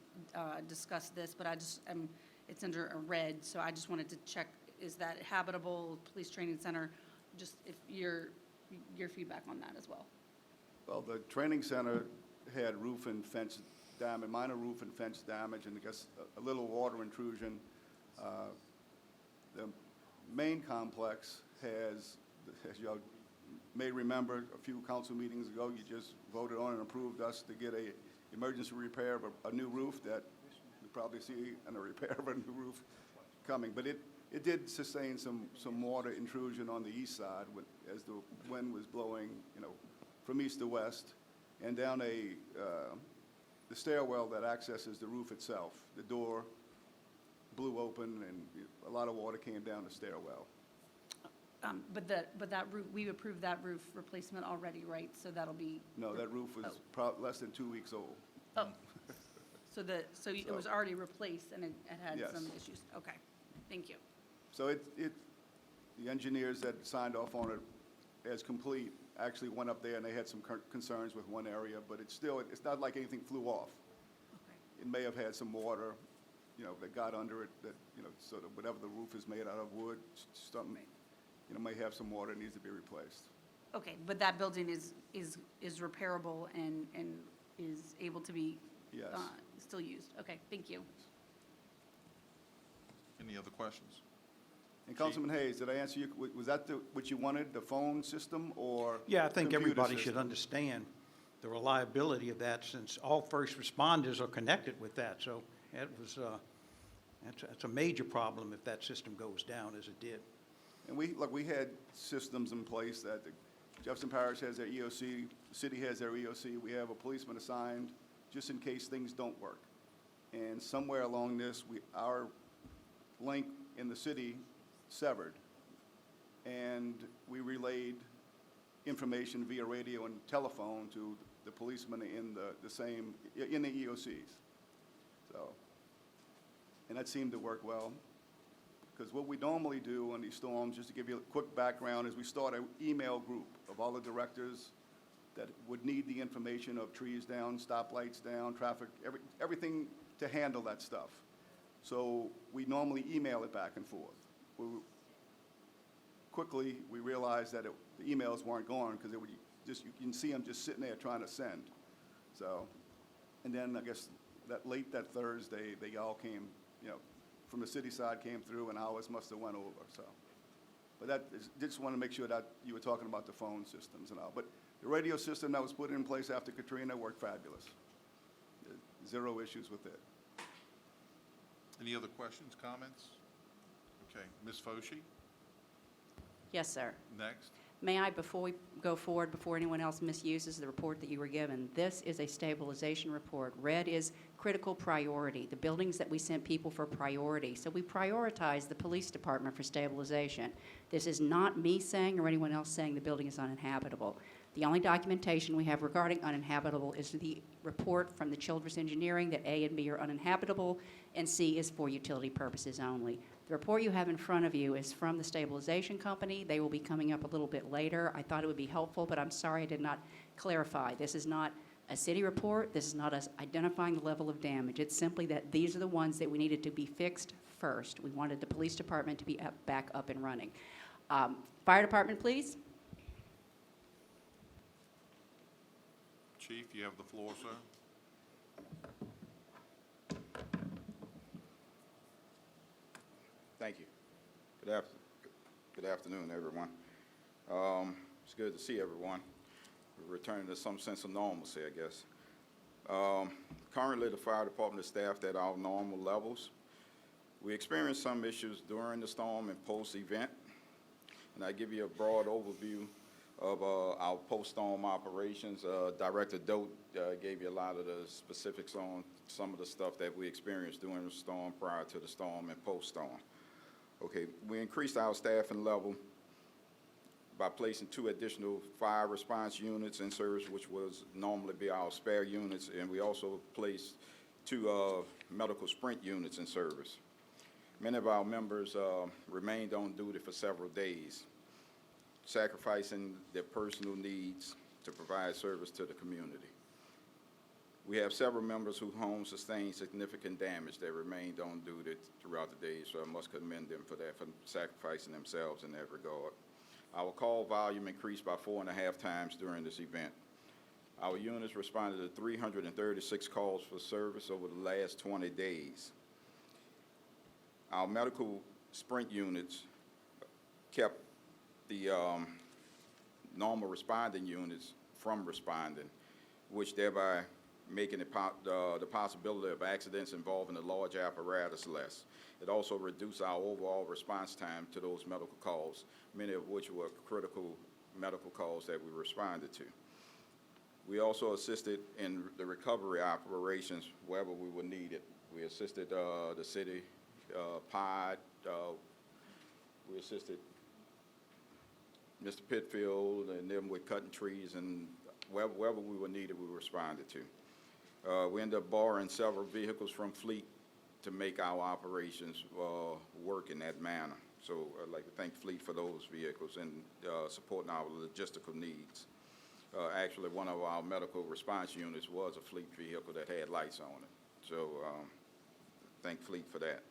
discussed this, but it's under a red, so I just wanted to check, is that habitable police training center? Just if your feedback on that as well. Well, the training center had roof and fence damage, minor roof and fence damage, and I guess a little water intrusion. The main complex has, as you may remember, a few council meetings ago, you just voted on and approved us to get a emergency repair of a new roof that you probably see, and a repair of a new roof coming. But it did sustain some water intrusion on the east side as the wind was blowing, you know, from east to west, and down the stairwell that accesses the roof itself. The door blew open, and a lot of water came down the stairwell. But that roof, we approved that roof replacement already, right? So that'll be. No, that roof was less than 2 weeks old. Oh, so it was already replaced and it had Yes. some issues. Okay, thank you. So the engineers that signed off on it as complete actually went up there, and they had some concerns with one area, but it's not like anything flew off. Okay. It may have had some water, you know, that got under it, that, you know, so that whatever the roof is made out of, wood, something, you know, may have some water, needs to be replaced. Okay, but that building is repairable and is able to be Yes. still used. Okay, thank you. Any other questions? And Councilman Hayes, did I answer you, was that what you wanted, the phone system or Yeah, I think computer everybody should system? understand the reliability of that, since all first responders are connected with that. So it was, that's a major problem if that system goes down as it did. And we had systems in place that Jefferson Parish has their EOC, the city has their EOC, we have a policeman assigned just in case things don't work. And somewhere along this, our link in the city severed, and we relayed information via radio and telephone to the policemen in in the EOCs. So, and that seemed to work well. Because what we normally do on these storms, just to give you a quick background, is we start an email group of all the directors that would need the information of trees down, stoplights down, traffic, everything to handle that stuff. So we normally email it back and forth. Quickly, we realized that the emails weren't going because you can see them just sitting there trying to send. So, and then I guess late that Thursday, they all came, from the city side came through, and ours must have went over, so. But just want to make sure that you were talking about the phone systems and all. But the radio system that was put in place after Katrina worked fabulous. Zero issues with it. Any other questions, comments? Okay, Ms. Foshee, Yes, sir. next. May I, before we go forward, before anyone else misuses the report that you were given, this is a stabilization report. Red is critical priority, the buildings that we sent people for priority. So we prioritize the police department for stabilization. This is not me saying or anyone else saying the building is uninhabitable. The only documentation we have regarding uninhabitable is the report from the Childress Engineering that A and B are uninhabitable and C is for utility purposes only. The report you have in front of you is from the stabilization company. They will be coming up a little bit later. I thought it would be helpful, but I'm sorry I did not clarify. This is not a city report. This is not us identifying the level of damage. It's simply that these are the ones that we needed to be fixed first. We wanted the police department to be back up and running. Fire department, please. Chief, you have the floor, sir. Thank you. Good afternoon, everyone. It's good to see everyone. We're returning to some sense of normalcy, I guess. Currently, the fire department is staffed at our normal levels. We experienced some issues during the storm and post-event, and I give you a broad overview of our post-storm operations. Director Dote gave you a lot of the specifics on some of the stuff that we experienced during the storm, prior to the storm, and post-storm. Okay, we increased our staffing level by placing 2 additional fire response units in service, which was normally be our spare units, and we also placed 2 medical sprint units in service. Many of our members remained on duty for several days, sacrificing their personal needs to provide service to the community. We have several members whose homes sustained significant damage that remained on duty throughout the day, so I must commend them for that, for sacrificing themselves in that regard. Our call volume increased by 4.5 times during this event. Our units responded to 336 calls for service over the last 20 days. Our medical sprint units kept the normal responding units from responding, which thereby making the possibility of accidents involving a large apparatus less. It also reduced our overall response time to those medical calls, many of which were critical medical calls that we responded to. We also assisted in the recovery operations wherever we were needed. We assisted the city pod, we assisted Mr. Pitfield and them with cutting trees, and wherever we were needed, we responded to. We ended up borrowing several vehicles from Fleet to make our operations work in that manner. So I'd like to thank Fleet for those vehicles and supporting our logistical needs. Actually, one of our medical response units was a Fleet vehicle that had lights on it. So thank Fleet for that.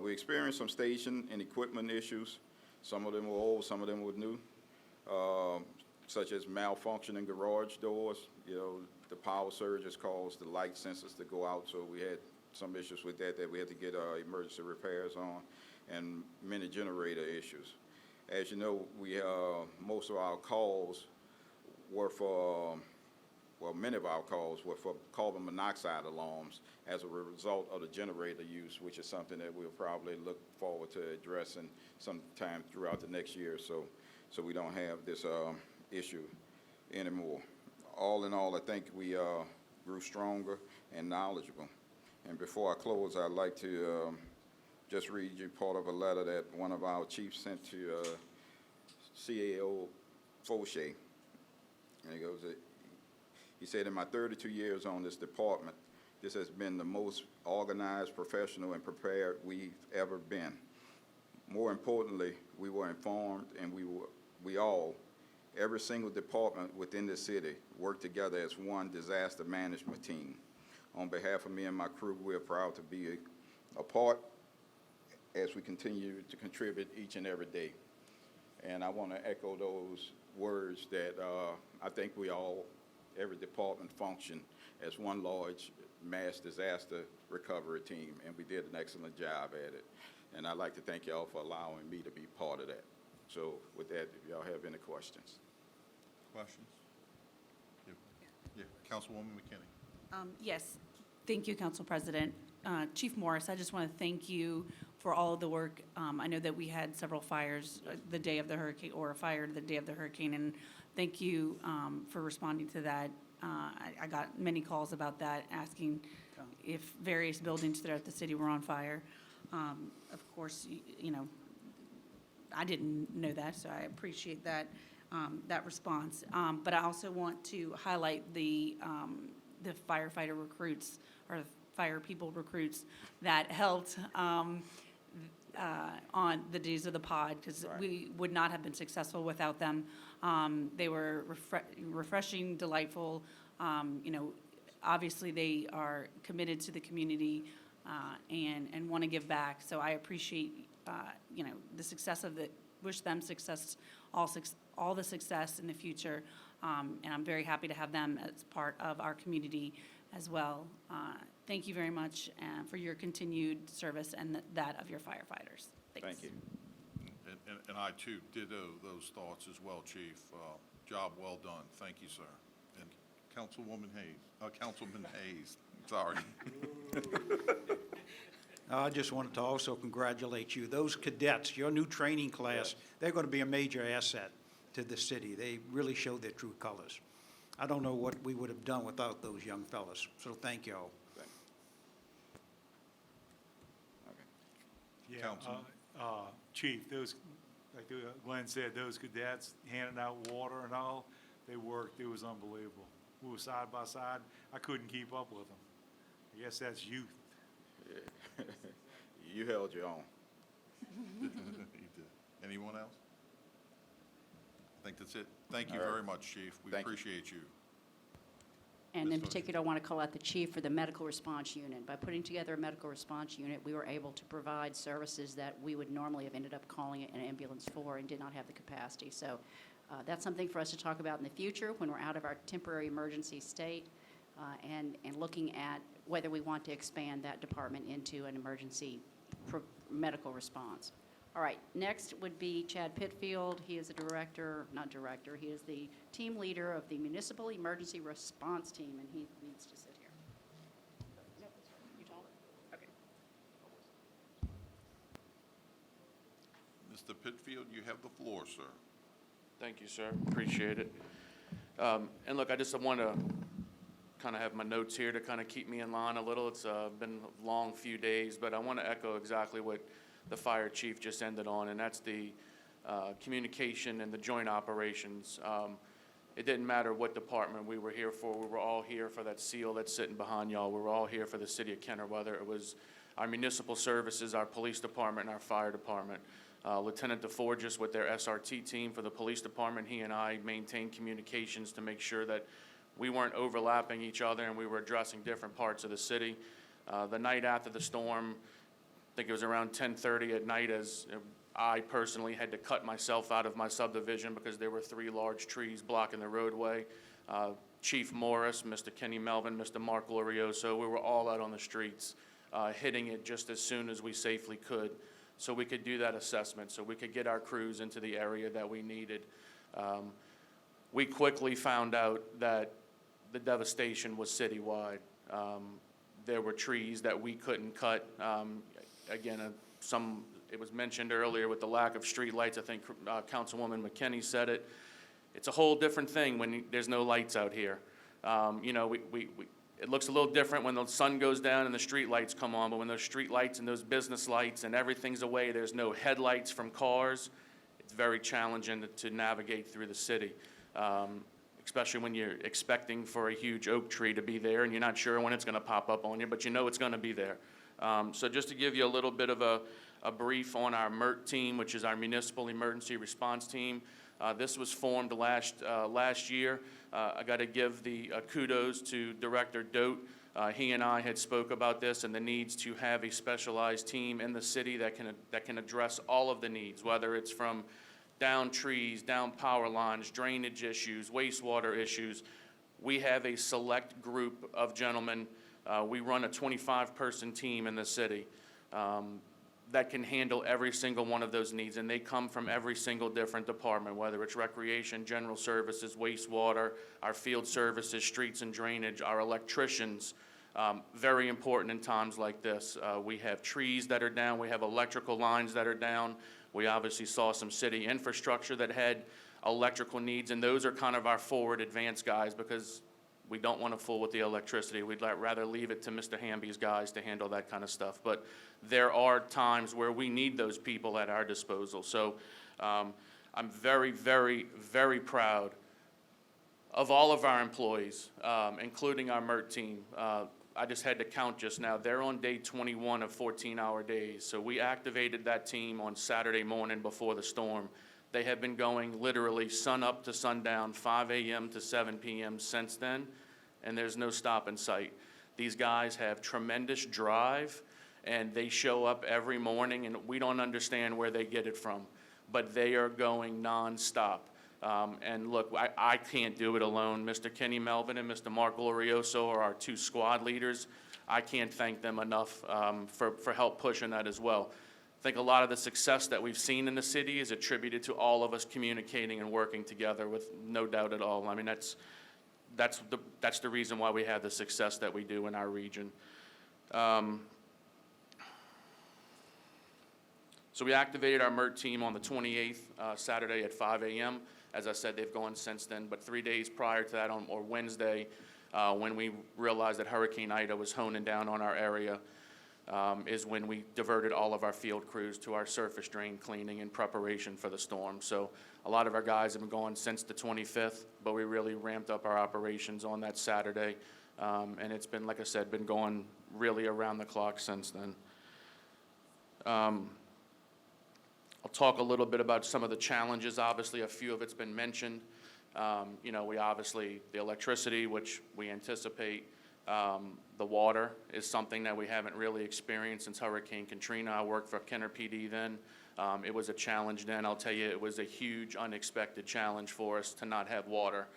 We experienced some station and equipment issues. Some of them were old, some of them were new, such as malfunctioning garage doors. The power surges caused the light sensors to go out, so we had some issues with that we had to get emergency repairs on. and many generator issues. As you know, most of our calls were for, many of our calls were for carbon monoxide alarms as a result of the generator use, which is something that we'll probably look forward to addressing sometime throughout the next year or so we don't have this issue anymore. All in all, I think we grew stronger and knowledgeable. And before I close, I'd like to just read you part of a letter that one of our chiefs sent to CAO Fauché. And he said, in my 32 years on this department, this has been the most organized, professional, and prepared we've ever been. More importantly, we were informed, and we all, every single department within the city, worked together as one disaster management team. On behalf of me and my crew, we're proud to be a part as we continue to contribute each and every day. And I want to echo those words that I think we all, every department, function as one large mass disaster recovery team, and we did an excellent job at it. And I'd like to thank y'all for allowing me to be part of that. So with that, if y'all have any questions. Questions? Yeah, Councilwoman McKinney. Yes, thank you, Council President. Chief Morris, I just want to thank you for all of the work. I know that we had several fires the day of the hurricane, or a fire the day of the hurricane, and thank you for responding to that. I got many calls about that, asking if various buildings throughout the city were on fire. Of course, you know, I didn't know that, so I appreciate that that response. But I also want to highlight the firefighter recruits, or fire people recruits that helped on the days of the pod, because we would not have been successful without them. They were refreshing, delightful. You know, obviously they are committed to the community and want to give back. So I appreciate you know, the success of it. Wish them success, all the success in the future. And I'm very happy to have them as part of our community as well. Thank you very much for your continued service and that of your firefighters. Thanks. Thank you. And I, too, ditto those thoughts as well, Chief. Job well done. Thank you, sir. And Councilman Hayes, sorry. I just wanted to also congratulate you. Those cadets, your new training class, they're going to be a major asset to the city. They really showed their true colors. I don't know what we would have done without those young fellas, so thank you all. Yeah, Councilman. Chief, those, like Glenn said, those cadets handing out water and all, they worked, it was unbelievable. We were side by side, I couldn't keep up with them. I guess that's youth. Yeah. You held your own. He did. Anyone else? I think that's it. Thank you All right. very much, Chief. We Thank you. appreciate you. And in Ms. particular, I want to call out the chief for the medical response unit. By putting together a medical response unit, we were able to provide services that we would normally have ended up calling an ambulance for and did not have the capacity. So that's something for us to talk about in the future when we're out of our temporary emergency state and looking at whether we want to expand that department into an emergency medical response. All right, next would be Chad Pitfield. He is a he is the team leader of the Municipal Emergency Response Team, and he needs to sit here. You told him? Okay. Mr. Pitfield, you have the floor, sir. Thank you, sir. Appreciate it. And look, I just want to kind of have my notes here to kind of keep me in line a little. It's been a long few days, but I want to echo exactly what the fire chief just ended on, and that's the communication and the joint operations. It didn't matter what department we were here for. We were all here for that seal that's sitting behind y'all. We were all here for the city of Kenner, whether it was our municipal services, our police department, and our fire department. Lieutenant DeForges with their SRT team for the police department, he and I maintained communications to make sure that we weren't overlapping each other and we were addressing different parts of the city. The night after the storm, I think it was around 10:30 at night, as I personally had to cut myself out of my subdivision because there were 3 large trees blocking the roadway. Chief Morris, Mr. Kenny Melvin, Mr. Mark Glorioso, we were all out on the streets hitting it just as soon as we safely could. so we could do that assessment, so we could get our crews into the area that we needed. We quickly found out that the devastation was citywide. There were trees that we couldn't cut. Again, it was mentioned earlier with the lack of street lights. I think Councilwoman McKinney said it. It's a whole different thing when there's no lights out here. You know, it looks a little different when the sun goes down and the street lights come on, but when those street lights and those business lights and everything's away, there's no headlights from cars, it's very challenging to navigate through the city. Especially when you're expecting for a huge oak tree to be there and you're not sure when it's going to pop up on you, but you know it's going to be there. So just to give you a little bit of a brief on our MERT team, which is our Municipal Emergency Response Team. This was formed last year. I got to give the kudos to Director Dote. He and I had spoke about this and the needs to have a specialized team in the city that can address all of the needs, whether it's from down trees, down power lines, drainage issues, wastewater issues. We have a select group of gentlemen. We run a 25-person team in the city that can handle every single one of those needs, and they come from every single different department, whether it's recreation, general services, wastewater, our field services, streets and drainage, our electricians. Very important in times like this. We have trees that are down, we have electrical lines that are down. We obviously saw some city infrastructure that had electrical needs, and those are kind of our forward advanced guys because we don't want to fool with the electricity. We'd rather leave it to Mr. Hamby's guys to handle that kind of stuff. But there are times where we need those people at our disposal. So I'm very, very, very proud of all of our employees, including our MERT team. I just had to count just now. They're on day 21 of 14-hour days. So we activated that team on Saturday morning before the storm. They have been going literally sun up to sundown, 5 a.m. to 7 p.m. since then, and there's no stop in sight. These guys have tremendous drive, and they show up every morning, and we don't understand where they get it from, but they are going nonstop. And look, I can't do it alone. Mr. Kenny Melvin and Mr. Mark Glorioso are our two squad leaders. I can't thank them enough for help pushing that as well. I think a lot of the success that we've seen in the city is attributed to all of us communicating and working together, with no doubt at all. I mean, that's the reason why we have the success that we do in our region. So we activated our MERT team on the 28th, Saturday at 5 a.m. As I said, they've gone since then, but 3 days prior to that, or Wednesday, when we realized that Hurricane Ida was honing down on our area, is when we diverted all of our field crews to our surface drain cleaning in preparation for the storm. So a lot of our guys have been going since the 25th, but we really ramped up our operations on that Saturday. And it's been, like I said, been going really around the clock since then. I'll talk a little bit about some of the challenges. Obviously, a few of it's been mentioned. You know, the electricity, which we anticipate. The water is something that we haven't really experienced since Hurricane Katrina. I worked for Kenner PD then. It was a challenge then. I'll tell you, it was a huge, unexpected challenge for us to not have water.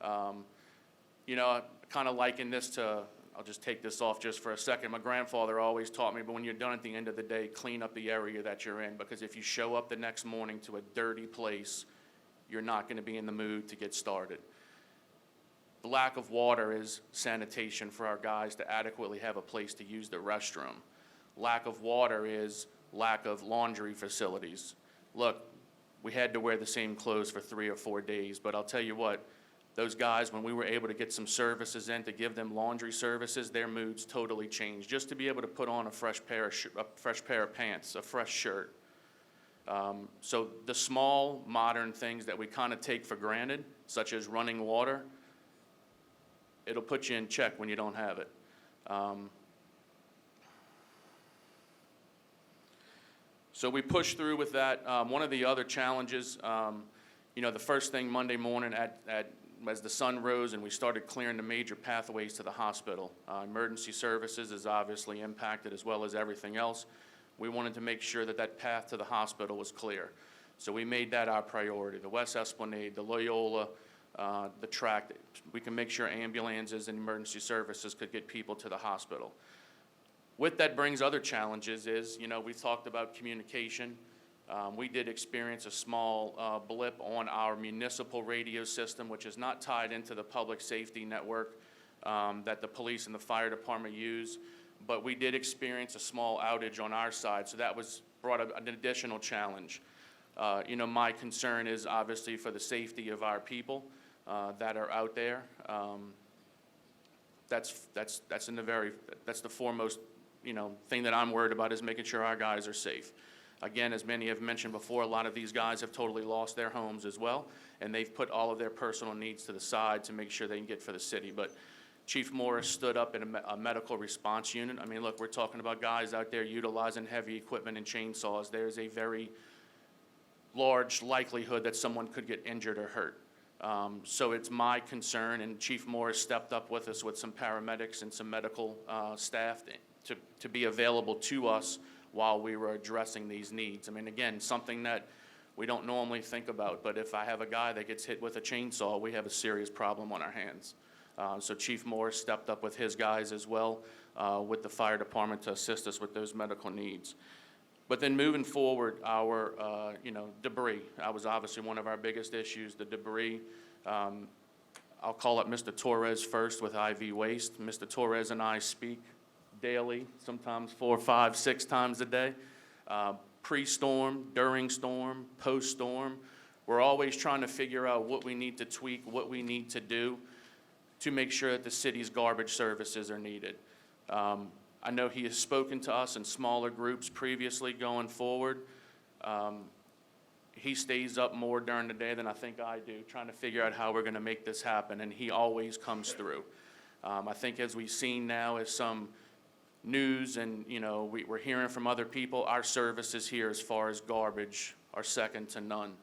You know, I kind of liken this to, I'll just take this off just for a second. My grandfather always taught me, but when you're done at the end of the day, clean up the area that you're in, because if you show up the next morning to a dirty place, you're not going to be in the mood to get started. The lack of water is sanitation for our guys to adequately have a place to use the restroom. Lack of water is lack of laundry facilities. Look, we had to wear the same clothes for 3 or 4 days, but I'll tell you what, those guys, when we were able to get some services in to give them laundry services, their moods totally changed. Just to be able to put on a fresh pair of pants, a fresh shirt. So the small, modern things that we kind of take for granted, such as running water, it'll put you in check when you don't have it. So we pushed through with that. One of the other challenges, you know, the first thing Monday morning as the sun rose and we started clearing the major pathways to the hospital. Emergency services is obviously impacted as well as everything else. We wanted to make sure that that path to the hospital was clear. So we made that our priority. The West Esplanade, the Loyola, the track, we can make sure ambulances and emergency services could get people to the hospital. With that brings other challenges is, we've talked about communication. We did experience a small blip on our municipal radio system, which is not tied into the public safety network that the police and the fire department use. But we did experience a small outage on our side, so that brought an additional challenge. My concern is obviously for the safety of our people that are out there. That's the foremost, thing that I'm worried about, is making sure our guys are safe. Again, as many have mentioned before, a lot of these guys have totally lost their homes as well, and they've put all of their personal needs to the side to make sure they can get for the city. But Chief Morris stood up in a medical response unit. I mean, look, we're talking about guys out there utilizing heavy equipment and chainsaws. There's a very large likelihood that someone could get injured or hurt. So it's my concern, and Chief Morris stepped up with us with some paramedics and some medical staff to be available to us while we were addressing these needs. I mean, again, something that we don't normally think about, but if I have a guy that gets hit with a chainsaw, we have a serious problem on our hands. So Chief Morris stepped up with his guys as well, with the fire department, to assist us with those medical needs. But then moving forward, our, debris. That was obviously one of our biggest issues, the debris. I'll call up Mr. Torres first with IV Waste. Mr. Torres and I speak daily, sometimes 4, 5, 6 times a day. Pre-storm, during storm, post-storm. We're always trying to figure out what we need to tweak, what we need to do to make sure that the city's garbage services are needed. I know he has spoken to us in smaller groups previously going forward. He stays up more during the day than I think I do, trying to figure out how we're going to make this happen, and he always comes through. I think as we've seen now, as some news and, we're hearing from other people, our services here as far as garbage are second to none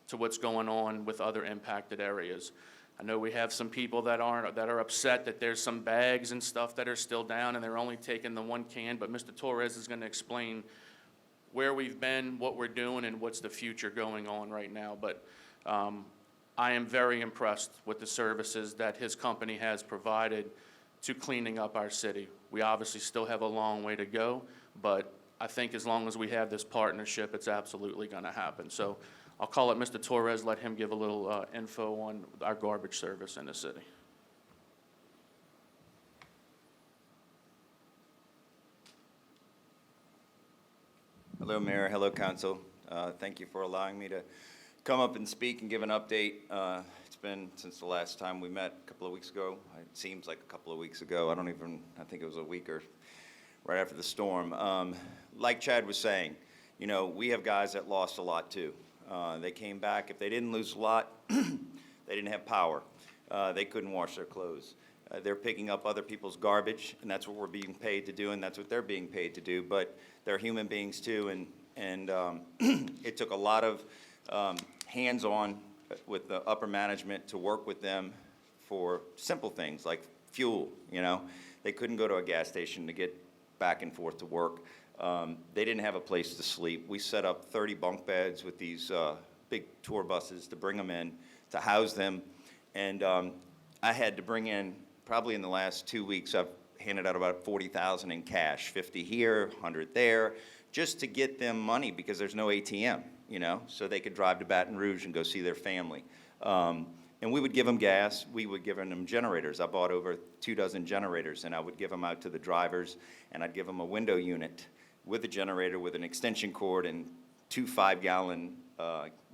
to what's going on with other impacted areas. I know we have some people that are upset that there's some bags and stuff that are still down and they're only taking the 1 can, but Mr. Torres is going to explain where we've been, what we're doing, and what's the future going on right now. But I am very impressed with the services that his company has provided to cleaning up our city. We obviously still have a long way to go, but I think as long as we have this partnership, it's absolutely going to happen. So I'll call up Mr. Torres, let him give a little info on our garbage service in the city. Hello, Mayor. Hello, Council. Thank you for allowing me to come up and speak and give an update. It's been since the last time we met a couple of weeks ago. It seems like a couple of weeks ago. I think it was a week or right after the storm. Like Chad was saying, we have guys that lost a lot too. They came back. If they didn't lose a lot, they didn't have power. They couldn't wash their clothes. They're picking up other people's garbage, and that's what we're being paid to do, and that's what they're being paid to do. But they're human beings too, and it took a lot of hands-on with the upper management to work with them for simple things like fuel. They couldn't go to a gas station to get back and forth to work. They didn't have a place to sleep. We set up 30 bunk beds with these big tour buses to bring them in, to house them. And I had to bring in, probably in the last 2 weeks, I've handed out about $40,000 in cash, 50 here, 100 there, just to get them money because there's no ATM, so they could drive to Baton Rouge and go see their family. And we would give them gas. We would give them generators. I bought over 24 generators, and I would give them out to the drivers, and I'd give them a window unit with a generator with an extension cord and 2 5-gallon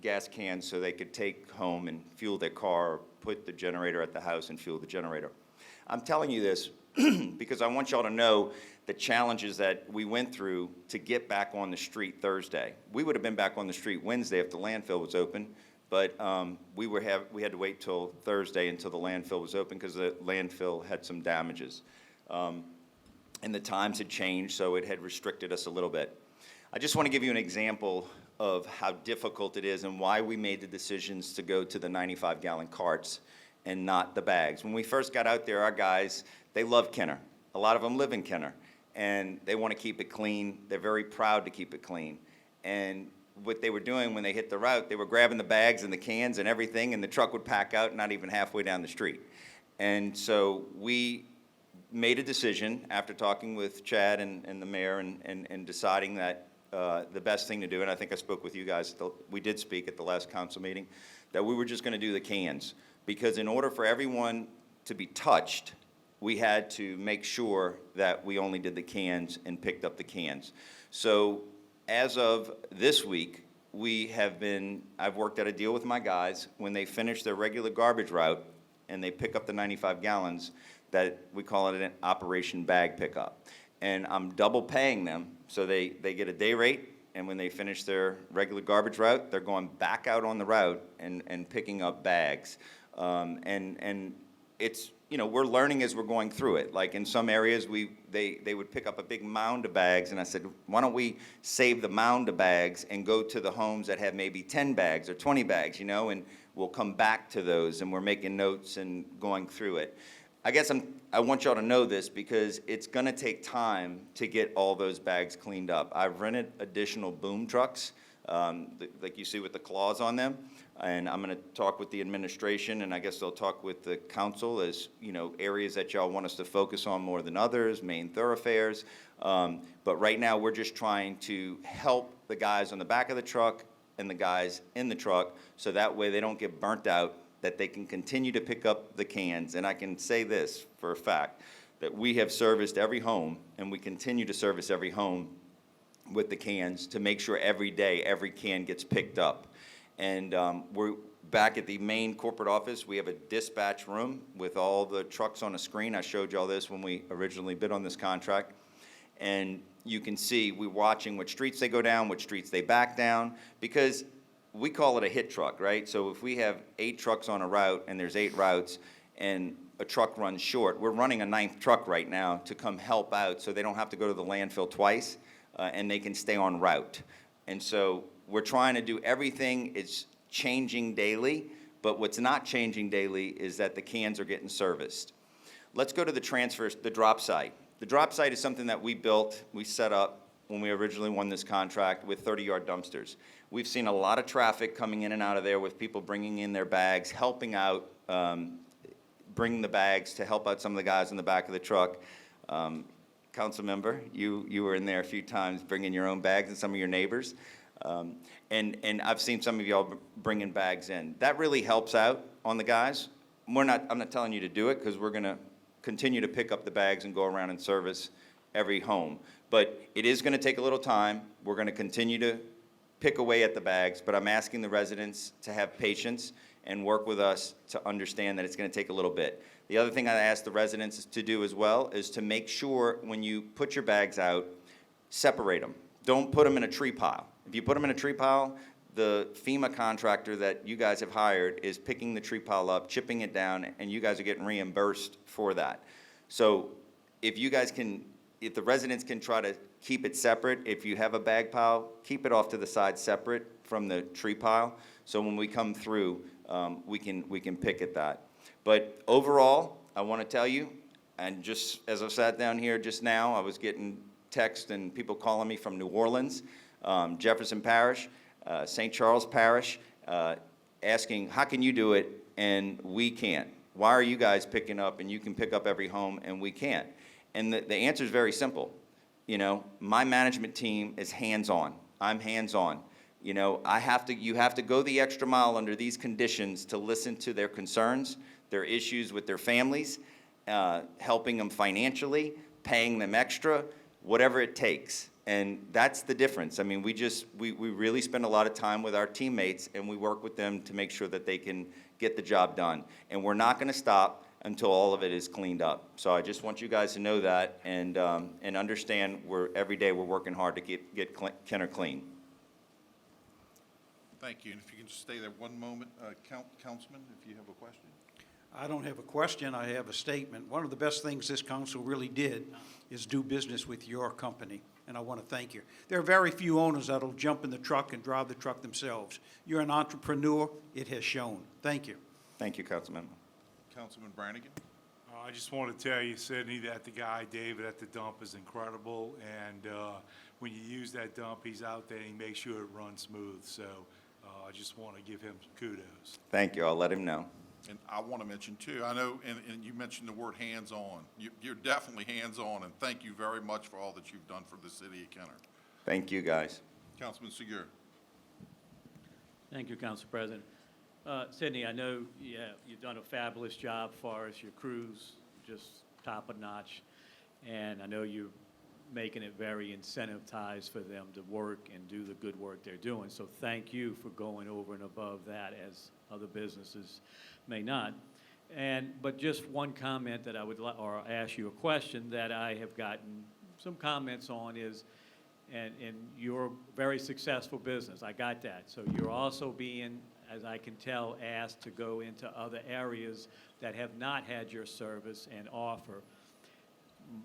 gas cans so they could take home and fuel their car, or put the generator at the house and fuel the generator. I'm telling you this because I want y'all to know the challenges that we went through to get back on the street Thursday. We would have been back on the street Wednesday if the landfill was open, but we had to wait till Thursday until the landfill was open because the landfill had some damages. And the times had changed, so it had restricted us a little bit. I just want to give you an example of how difficult it is and why we made the decisions to go to the 95-gallon carts and not the bags. When we first got out there, our guys, they love Kenner. A lot of them live in Kenner, and they want to keep it clean. They're very proud to keep it clean. And what they were doing when they hit the route, they were grabbing the bags and the cans and everything, and the truck would pack out not even halfway down the street. And so we made a decision after talking with Chad and the mayor and deciding that the best thing to do, and I think I spoke with you guys, we did speak at the last council meeting, that we were just going to do the cans. Because in order for everyone to be touched, we had to make sure that we only did the cans and picked up the cans. So as of this week, I've worked out a deal with my guys, when they finish their regular garbage route and they pick up the 95 gallons, that we call it an operation bag pickup. And I'm double paying them, so they get a day rate, and when they finish their regular garbage route, they're going back out on the route and picking up bags. And it's, you know, we're learning as we're going through it. Like in some areas, they would pick up a big mound of bags, and I said, why don't we save the mound of bags and go to the homes that have maybe 10 bags or 20 bags, you know, and we'll come back to those, and we're making notes and going through it. I guess I want y'all to know this because it's gonna take time to get all those bags cleaned up. I've rented additional boom trucks, like you see with the claws on them, and I'm gonna talk with the administration, and I guess they'll talk with the council as, you know, areas that y'all want us to focus on more than others, main thoroughfares. But right now, we're just trying to help the guys on the back of the truck and the guys in the truck, so that way they don't get burnt out, that they can continue to pick up the cans. And I can say this for a fact, that we have serviced every home, and we continue to service every home with the cans to make sure every day, every can gets picked up. And we're back at the main corporate office. We have a dispatch room with all the trucks on a screen. I showed you all this when we originally bid on this contract. And you can see, we're watching which streets they go down, which streets they back down, because we call it a hit truck, right? So if we have 8 trucks on a route and there's 8 routes and a truck runs short, we're running a 9th truck right now to come help out so they don't have to go to the landfill twice and they can stay on route. And so we're trying to do everything. It's changing daily, but what's not changing daily is that the cans are getting serviced. Let's go to the transfers, the drop site. The drop site is something that we built, we set up when we originally won this contract with 30-yard dumpsters. We've seen a lot of traffic coming in and out of there with people bringing in their bags, helping out, bringing the bags to help out some of the guys in the back of the truck. Council member, you were in there a few times bringing your own bags and some of your neighbors. And I've seen some of y'all bringing bags in. That really helps out on the guys. I'm not telling you to do it because we're going to continue to pick up the bags and go around and service every home. But it is going to take a little time. We're going to continue to pick away at the bags, but I'm asking the residents to have patience and work with us to understand that it's going to take a little bit. The other thing I ask the residents to do as well is to make sure when you put your bags out, separate them. Don't put them in a tree pile. If you put them in a tree pile, the FEMA contractor that you guys have hired is picking the tree pile up, chipping it down, and you guys are getting reimbursed for that. So if you guys can, if the residents can try to keep it separate, if you have a bag pile, keep it off to the side separate from the tree pile. So when we come through, we can pick at that. But overall, I want to tell you, and just as I sat down here just now, I was getting texts and people calling me from New Orleans, Jefferson Parish, St. Charles Parish, asking, how can you do it and we can't? Why are you guys picking up and you can pick up every home and we can't? And the answer is very simple. You know, my management team is hands-on. I'm hands-on. You know, you have to go the extra mile under these conditions to listen to their concerns, their issues with their families, helping them financially, paying them extra, whatever it takes. And that's the difference. I mean, we really spend a lot of time with our teammates, and we work with them to make sure that they can get the job done. And we're not going to stop until all of it is cleaned up. So I just want you guys to know that and understand every day we're working hard to get Kenner clean. Thank you. And if you can just stay there one moment, Councilman, if you have a question. I don't have a question, I have a statement. One of the best things this council really did is do business with your company, and I want to thank you. There are very few owners that'll jump in the truck and drive the truck themselves. You're an entrepreneur, it has shown. Thank you. Thank you, Councilman. Councilman Brannigan. I just want to tell you, Sidney, that the guy, David, at the dump is incredible, and when you use that dump, he's out there and he makes sure it runs smooth. So I just want to give him some kudos. Thank you. I'll let him know. And I want to mention too, I know, and you mentioned the word hands-on. You're definitely hands-on, and thank you very much for all that you've done for the city of Kenner. Thank you, guys. Councilman Segur. Thank you, Council President. Sydney, I know you've done a fabulous job for us. Your crew's just top of notch. And I know you're making it very incentivized for them to work and do the good work they're doing. So thank you for going over and above that, as other businesses may not. But just one comment that I would or ask you a question that I have gotten some comments on is, and you're a very successful business, I got that. So you're also being, as I can tell, asked to go into other areas that have not had your service and offer.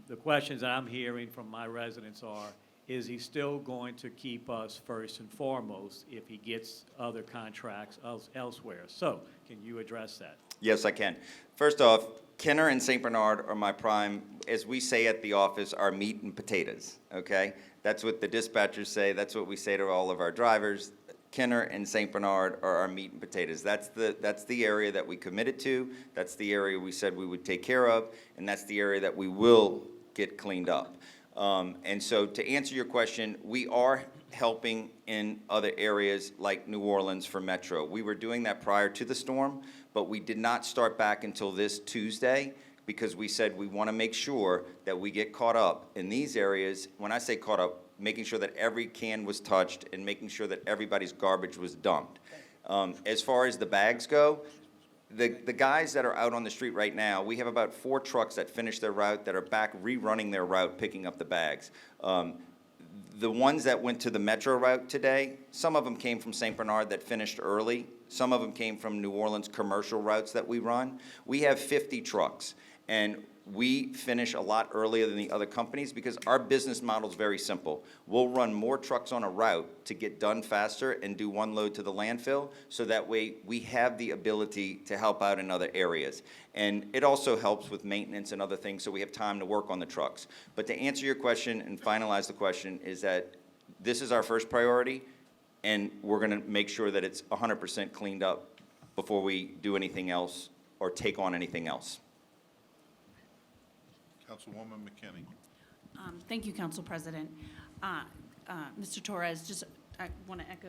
The questions I'm hearing from my residents are, is he still going to keep us first and foremost if he gets other contracts elsewhere? So can you address that? Yes, I can. First off, Kenner and St. Bernard are my prime, as we say at the office, our meat and potatoes, okay? That's what the dispatchers say. That's what we say to all of our drivers. Kenner and St. Bernard are our meat and potatoes. That's the area that we committed to. That's the area we said we would take care of, and that's the area that we will get cleaned up. And so to answer your question, we are helping in other areas like New Orleans for Metro. We were doing that prior to the storm, but we did not start back until this Tuesday because we said we want to make sure that we get caught up in these areas. When I say caught up, making sure that every can was touched and making sure that everybody's garbage was dumped. As far as the bags go, the guys that are out on the street right now, we have about 4 trucks that finished their route that are back rerunning their route, picking up the bags. The ones that went to the Metro route today, some of them came from St. Bernard that finished early. Some of them came from New Orleans commercial routes that we run. We have 50 trucks, and we finish a lot earlier than the other companies because our business model is very simple. We'll run more trucks on a route to get done faster and do one load to the landfill, so that way we have the ability to help out in other areas. And it also helps with maintenance and other things, so we have time to work on the trucks. But to answer your question and finalize the question is that this is our first priority, and we're going to make sure that it's 100% cleaned up before we do anything else or take on anything else. Councilwoman McKinney. Thank you, Council President. Mr. Torres, I want to echo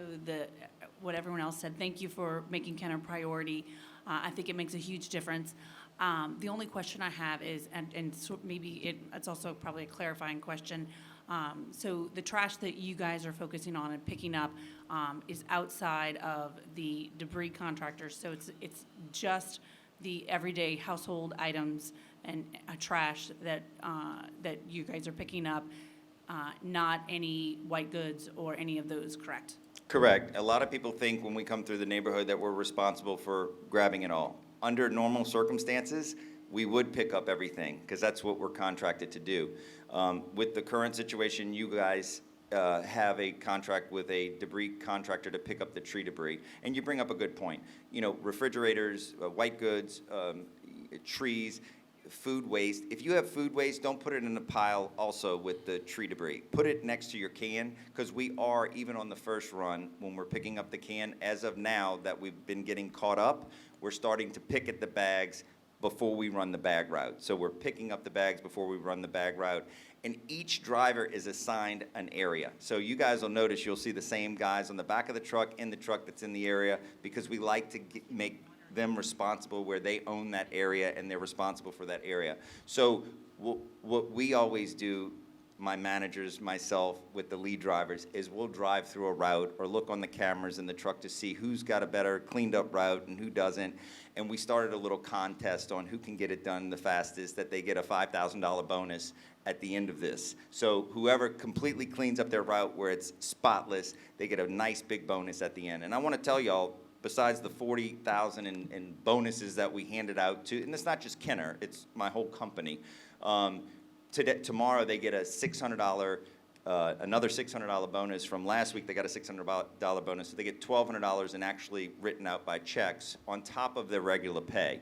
what everyone else said. Thank you for making Kenner a priority. I think it makes a huge difference. The only question I have is, and so maybe it's also probably a clarifying question. So the trash that you guys are focusing on and picking up is outside of the debris contractors. So it's just the everyday household items and trash that you guys are picking up, not any white goods or any of those, correct? Correct. A lot of people think when we come through the neighborhood that we're responsible for grabbing it all. Under normal circumstances, we would pick up everything because that's what we're contracted to do. With the current situation, you guys have a contract with a debris contractor to pick up the tree debris. And you bring up a good point. You know, refrigerators, white goods, trees, food waste. If you have food waste, don't put it in a pile also with the tree debris. Put it next to your can, because we are, even on the first run, when we're picking up the can, as of now that we've been getting caught up, we're starting to pick at the bags before we run the bag route. So we're picking up the bags before we run the bag route. And each driver is assigned an area. So you guys will notice you'll see the same guys on the back of the truck, in the truck that's in the area, because we like to make them responsible where they own that area and they're responsible for that area. So what we always do, my managers, myself, with the lead drivers, is we'll drive through a route or look on the cameras in the truck to see who's got a better cleaned up route and who doesn't. And we started a little contest on who can get it done the fastest, that they get a $5,000 bonus at the end of this. So whoever completely cleans up their route where it's spotless, they get a nice big bonus at the end. And I want to tell y'all, besides the $40,000 in bonuses that we handed out to, and it's not just Kenner, it's my whole company. Tomorrow they get a $600, another $600 bonus from last week. They got a $600 bonus, so they get $1,200 and actually written out by checks on top of their regular pay.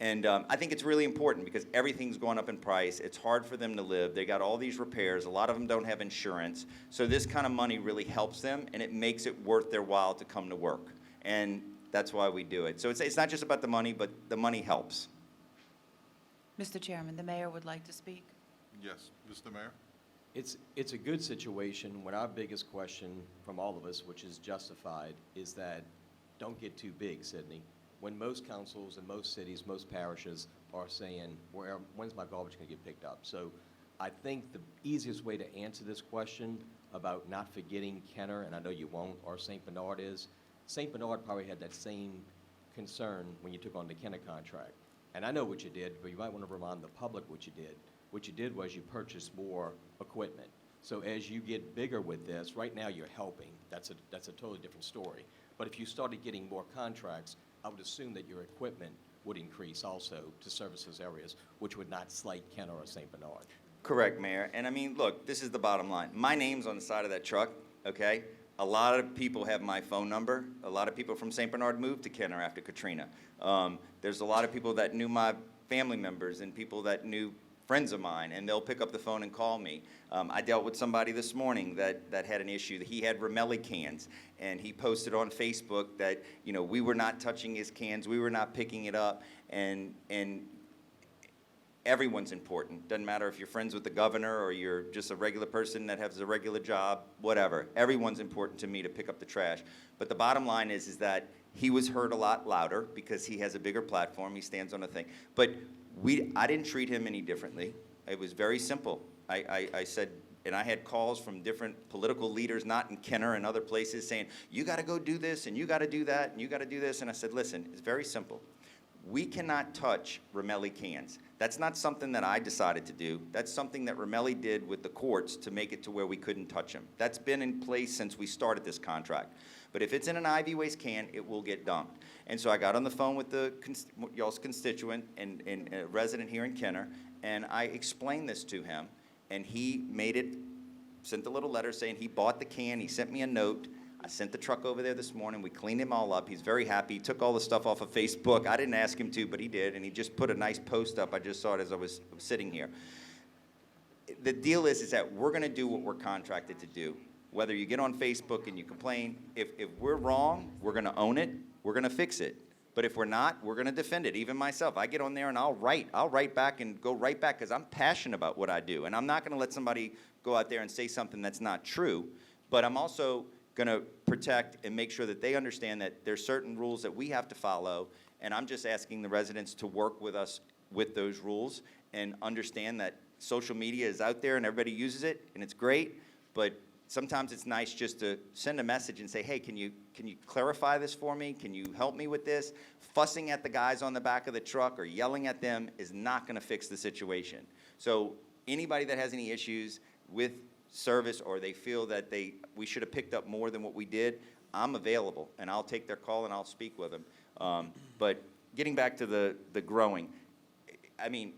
And I think it's really important because everything's going up in price. It's hard for them to live. They got all these repairs. A lot of them don't have insurance. So this kind of money really helps them, and it makes it worth their while to come to work. And That's why we do it. So it's not just about the money, but the money helps. Mr. Chairman, the mayor would like to speak. Yes, Mr. Mayor? It's a good situation when our biggest question from all of us, which is justified, is that don't get too big, Sydney. When most councils and most cities, most parishes are saying, when's my garbage going to get picked up? So I think the easiest way to answer this question about not forgetting Kenner, and I know you won't, or St. Bernard is, St. Bernard probably had that same concern when you took on the Kenner contract. And I know what you did, but you might want to remind the public what you did. What you did was you purchased more equipment. So as you get bigger with this, right now you're helping. That's a totally different story. But if you started getting more contracts, I would assume that your equipment would increase also to service those areas, which would not slight Kenner or St. Bernard. Correct, Mayor. And I mean, look, this is the bottom line. My name's on the side of that truck, okay? A lot of people have my phone number. A lot of people from St. Bernard moved to Kenner after Katrina. There's a lot of people that knew my family members and people that knew friends of mine, and they'll pick up the phone and call me. I dealt with somebody this morning that had an issue. He had Ramelli cans, and he posted on Facebook that, you know, we were not touching his cans, we were not picking it up, and everyone's important. Doesn't matter if you're friends with the governor or you're just a regular person that has a regular job, whatever. Everyone's important to me to pick up the trash. But the bottom line is that he was heard a lot louder because he has a bigger platform. He stands on a thing. But I didn't treat him any differently. It was very simple. I said, and I had calls from different political leaders, not in Kenner and other places, saying, you got to go do this, and you got to do that, and you got to do this. And I said, listen, it's very simple. We cannot touch Ramelli cans. That's not something that I decided to do. That's something that Ramelli did with the courts to make it to where we couldn't touch them. That's been in place since we started this contract. But if it's in an IV waste can, it will get dumped. And so I got on the phone with y'all's constituent and a resident here in Kenner, and I explained this to him, and he sent a little letter saying he bought the can. He sent me a note. I sent the truck over there this morning. We cleaned him all up. He's very happy. He took all the stuff off of Facebook. I didn't ask him to, but he did, and he just put a nice post up. I just saw it as I was sitting here. The deal is that we're going to do what we're contracted to do. Whether you get on Facebook and you complain, if we're wrong, we're going to own it. We're going to fix it. But if we're not, we're going to defend it. Even myself, I get on there and I'll write back and go right back because I'm passionate about what I do. And I'm not going to let somebody go out there and say something that's not true. But I'm also going to protect and make sure that they understand that there's certain rules that we have to follow. And I'm just asking the residents to work with us with those rules and understand that social media is out there and everybody uses it and it's great. But sometimes it's nice just to send a message and say, hey, can you clarify this for me? Can you help me with this? Fussing at the guys on the back of the truck or yelling at them is not going to fix the situation. So anybody that has any issues with service or they feel that we should have picked up more than what we did, I'm available, and I'll take their call and I'll speak with them. But getting back to the growing, I mean,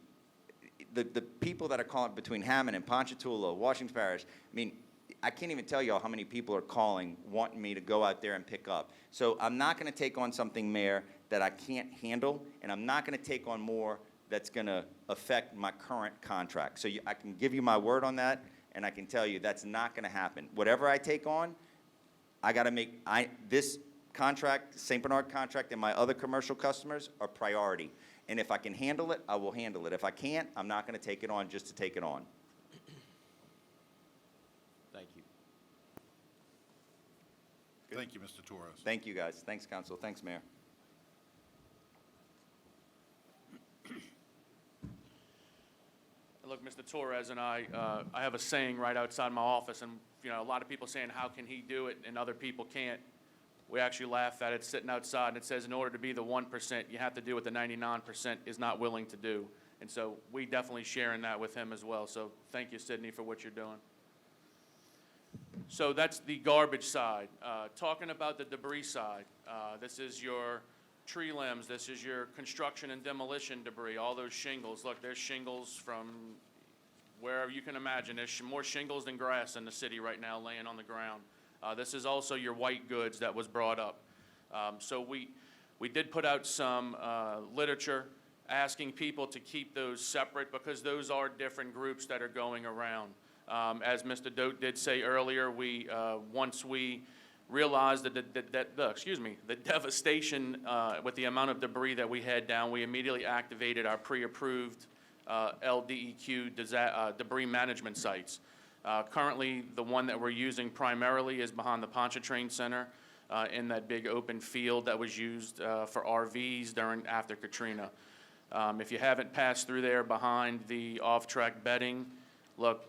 the people that are calling between Hammond and Ponchatoula, Washington Parish, I mean, I can't even tell y'all how many people are calling wanting me to go out there and pick up. So I'm not going to take on something, Mayor, that I can't handle, and I'm not going to take on more that's going to affect my current contract. So I can give you my word on that, and I can tell you that's not going to happen. Whatever I take on, I got to make this contract, St. Bernard contract, and my other commercial customers are priority. And if I can handle it, I will handle it. If I can't, I'm not going to take it on just to take it on. Thank you. Thank you, Mr. Torres. Thank you, guys. Thanks, Council. Thanks, Mayor. Look, Mr. Torres and I have a saying right outside my office, and you know, a lot of people saying, how can he do it and other people can't? We actually laugh at it sitting outside, and it says in order to be the 1%, you have to do what the 99% is not willing to do. And so we definitely sharing that with him as well. So thank you, Sydney, for what you're doing. So that's the garbage side. Talking about the debris side, this is your tree limbs, this is your construction and demolition debris, all those shingles. Look, there's shingles from wherever you can imagine. There's more shingles than grass in the city right now laying on the ground. This is also your white goods that was brought up. So we did put out some literature asking people to keep those separate because those are different groups that are going around. As Mr. Dote did say earlier, once we realized the devastation with the amount of debris that we had down, we immediately activated our pre-approved LDEQ debris management sites. Currently, the one that we're using primarily is behind the Pontchartrain Center in that big open field that was used for RVs after Katrina. If you haven't passed through there behind the off-track bedding, look,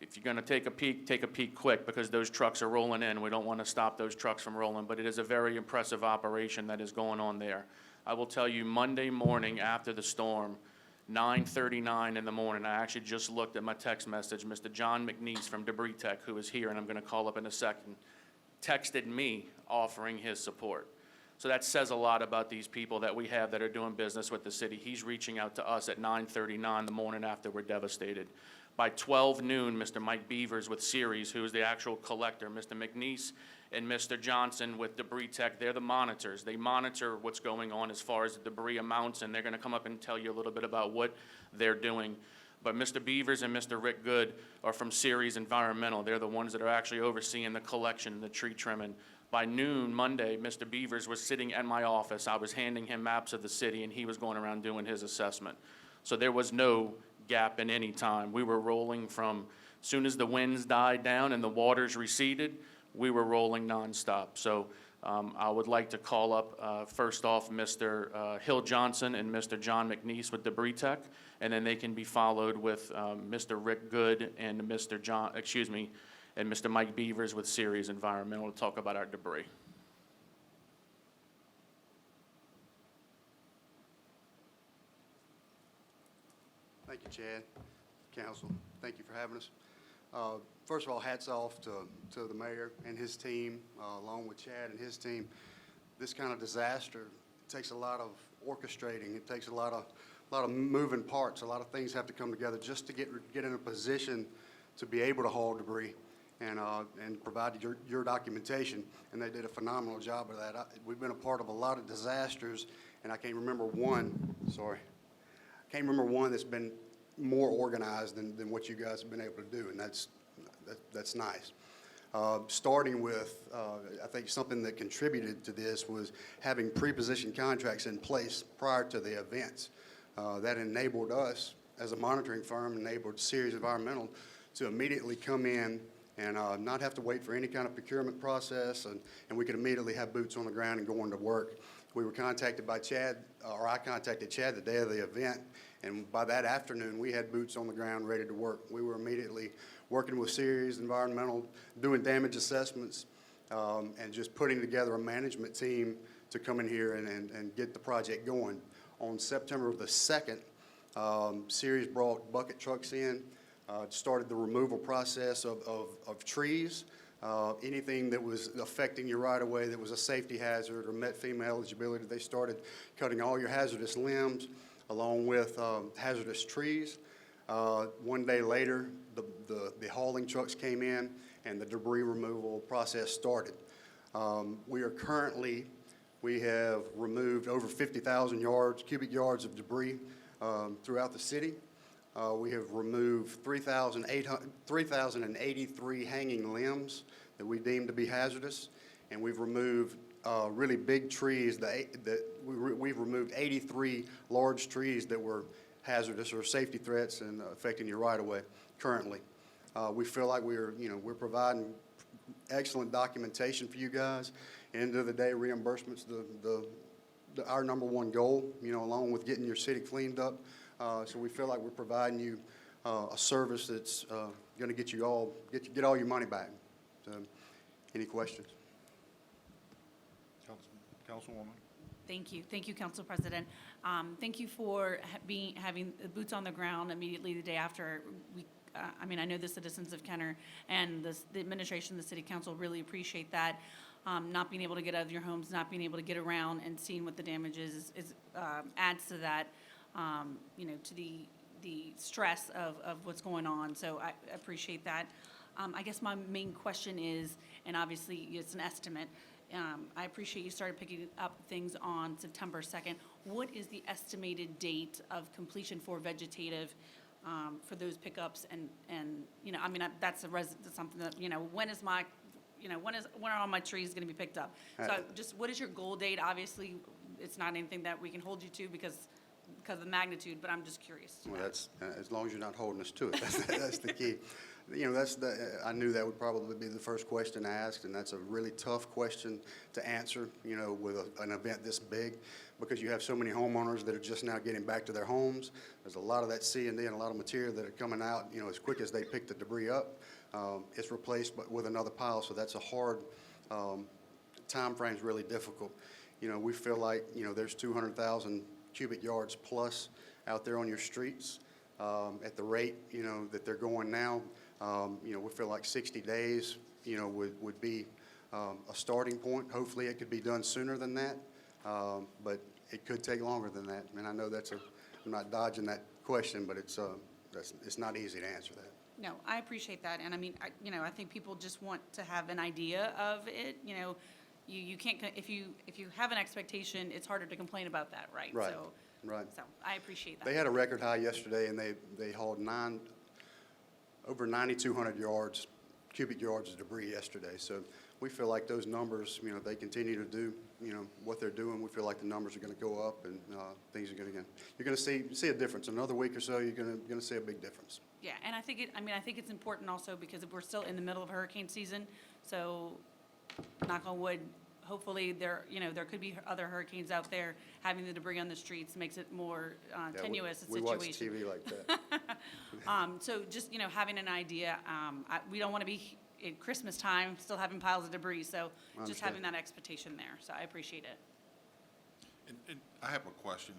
if you're going to take a peek quick, because those trucks are rolling in. We don't want to stop those trucks from rolling, but it is a very impressive operation that is going on there. I will tell you, Monday morning after the storm, 9:39 in the morning, I actually just looked at my text message. Mr. John McNeese from Debris Tech, who is here, and I'm going to call up in a second, texted me offering his support. So that says a lot about these people that we have that are doing business with the city. He's reaching out to us at 9:39 the morning after we're devastated. By 12 noon, Mr. Mike Beavers with Ceres, who is the actual collector, Mr. McNeese and Mr. Johnson with Debris Tech, they're the monitors. They monitor what's going on as far as the debris amounts, and they're going to come up and tell you a little bit about what they're doing. But Mr. Beavers and Mr. Rick Good are from Ceres Environmental. They're the ones that are actually overseeing the collection and the tree trimming. By noon Monday, Mr. Beavers was sitting at my office. I was handing him maps of the city, and he was going around doing his assessment. So there was no gap in any time. We were rolling from as soon as the winds died down and the waters receded, we were rolling nonstop. So I would like to call up first off Mr. Hill Johnson and Mr. John McNeese with Debris Tech, and then they can be followed with Mr. Rick Good and and Mr. Mike Beavers with Ceres Environmental to talk about our debris. Thank you, Chad. Council, thank you for having us. First of all, hats off to the mayor and his team, along with Chad and his team. This kind of disaster takes a lot of orchestrating. It takes a lot of moving parts. A lot of things have to come together just to get in a position to be able to haul debris and provide your documentation. And they did a phenomenal job of that. We've been a part of a lot of disasters, and I can't remember one. Sorry. I can't remember one that's been more organized than what you guys have been able to do, and that's nice. Starting with, I think something that contributed to this was having pre-positioned contracts in place prior to the events. That enabled us, as a monitoring firm, enabled Ceres Environmental to immediately come in and not have to wait for any kind of procurement process, and we could immediately have boots on the ground and go into work. We were contacted by Chad, or I contacted Chad the day of the event, and by that afternoon, we had boots on the ground ready to work. We were immediately working with Ceres Environmental, doing damage assessments, and just putting together a management team to come in here and get the project going. On September the 2nd, Ceres brought bucket trucks in, started the removal process of trees. Anything that was affecting your right-of-way that was a safety hazard or met FEMA eligibility, they started cutting all your hazardous limbs along with hazardous trees. One day later, the hauling trucks came in and the debris removal process started. We have removed over 50,000 cubic yards of debris throughout the city. We have removed 3,083 hanging limbs that we deem to be hazardous, and we've removed really big trees. We've removed 83 large trees that were hazardous or safety threats and affecting your right-of-way currently. We feel like we're providing excellent documentation for you guys. End of the day, reimbursement's our number one goal, along with getting your city cleaned up. So we feel like we're providing you a service that's going to get all your money back. So, any questions? Councilwoman. Thank you, Council President. Thank you for having the boots on the ground immediately the day after. I know the citizens of Kenner and the administration, the City Council really appreciate that. Not being able to get out of your homes, not being able to get around and seeing what the damage is adds to that. To the stress of what's going on. So I appreciate that. I guess my main question is, and obviously it's an estimate, I appreciate you started picking up things on September 2nd. What is the estimated date of completion for vegetative for those pickups? And that's something that, when is my when are all my trees going to be picked up? So just, what is your goal date? Obviously, it's not anything that we can hold you to because of the magnitude, but I'm just curious. Well, that's, as long as you're not holding us to it, that's the key. I knew that would probably be the first question asked, and that's a really tough question to answer, with an event this big, because you have so many homeowners that are just now getting back to their homes. There's a lot of that C&D and a lot of material that are coming out, as quick as they pick the debris up. It's replaced with another pile, so that's a hard, time frame's really difficult. We feel like, there's 200,000 cubic yards plus out there on your streets. At the rate, that they're going now, we feel like 60 days, would be a starting point. Hopefully, it could be done sooner than that, but it could take longer than that. And I know I'm not dodging that question, but it's not easy to answer that. No, I appreciate that, and I mean, I think people just want to have an idea of it. You can't, if you have an expectation, it's harder to complain about that, right? Right. So, Right. So I appreciate that. They had a record high yesterday, and they hauled over 9,200 cubic yards of debris yesterday. So we feel like those numbers, they continue to do, what they're doing. We feel like the numbers are going to go up, and things are going to you're going to see a difference. In another week or so, you're going to see a big difference. Yeah, and I think it's important also because we're still in the middle of hurricane season. So, knock on wood, hopefully there could be other hurricanes out there. Having the debris on the streets makes it more tenuous a we situation. watch TV like that. So just, having an idea, we don't want to be at Christmas time still having piles of debris, so just having that expectation there. So I appreciate it. And I have a question.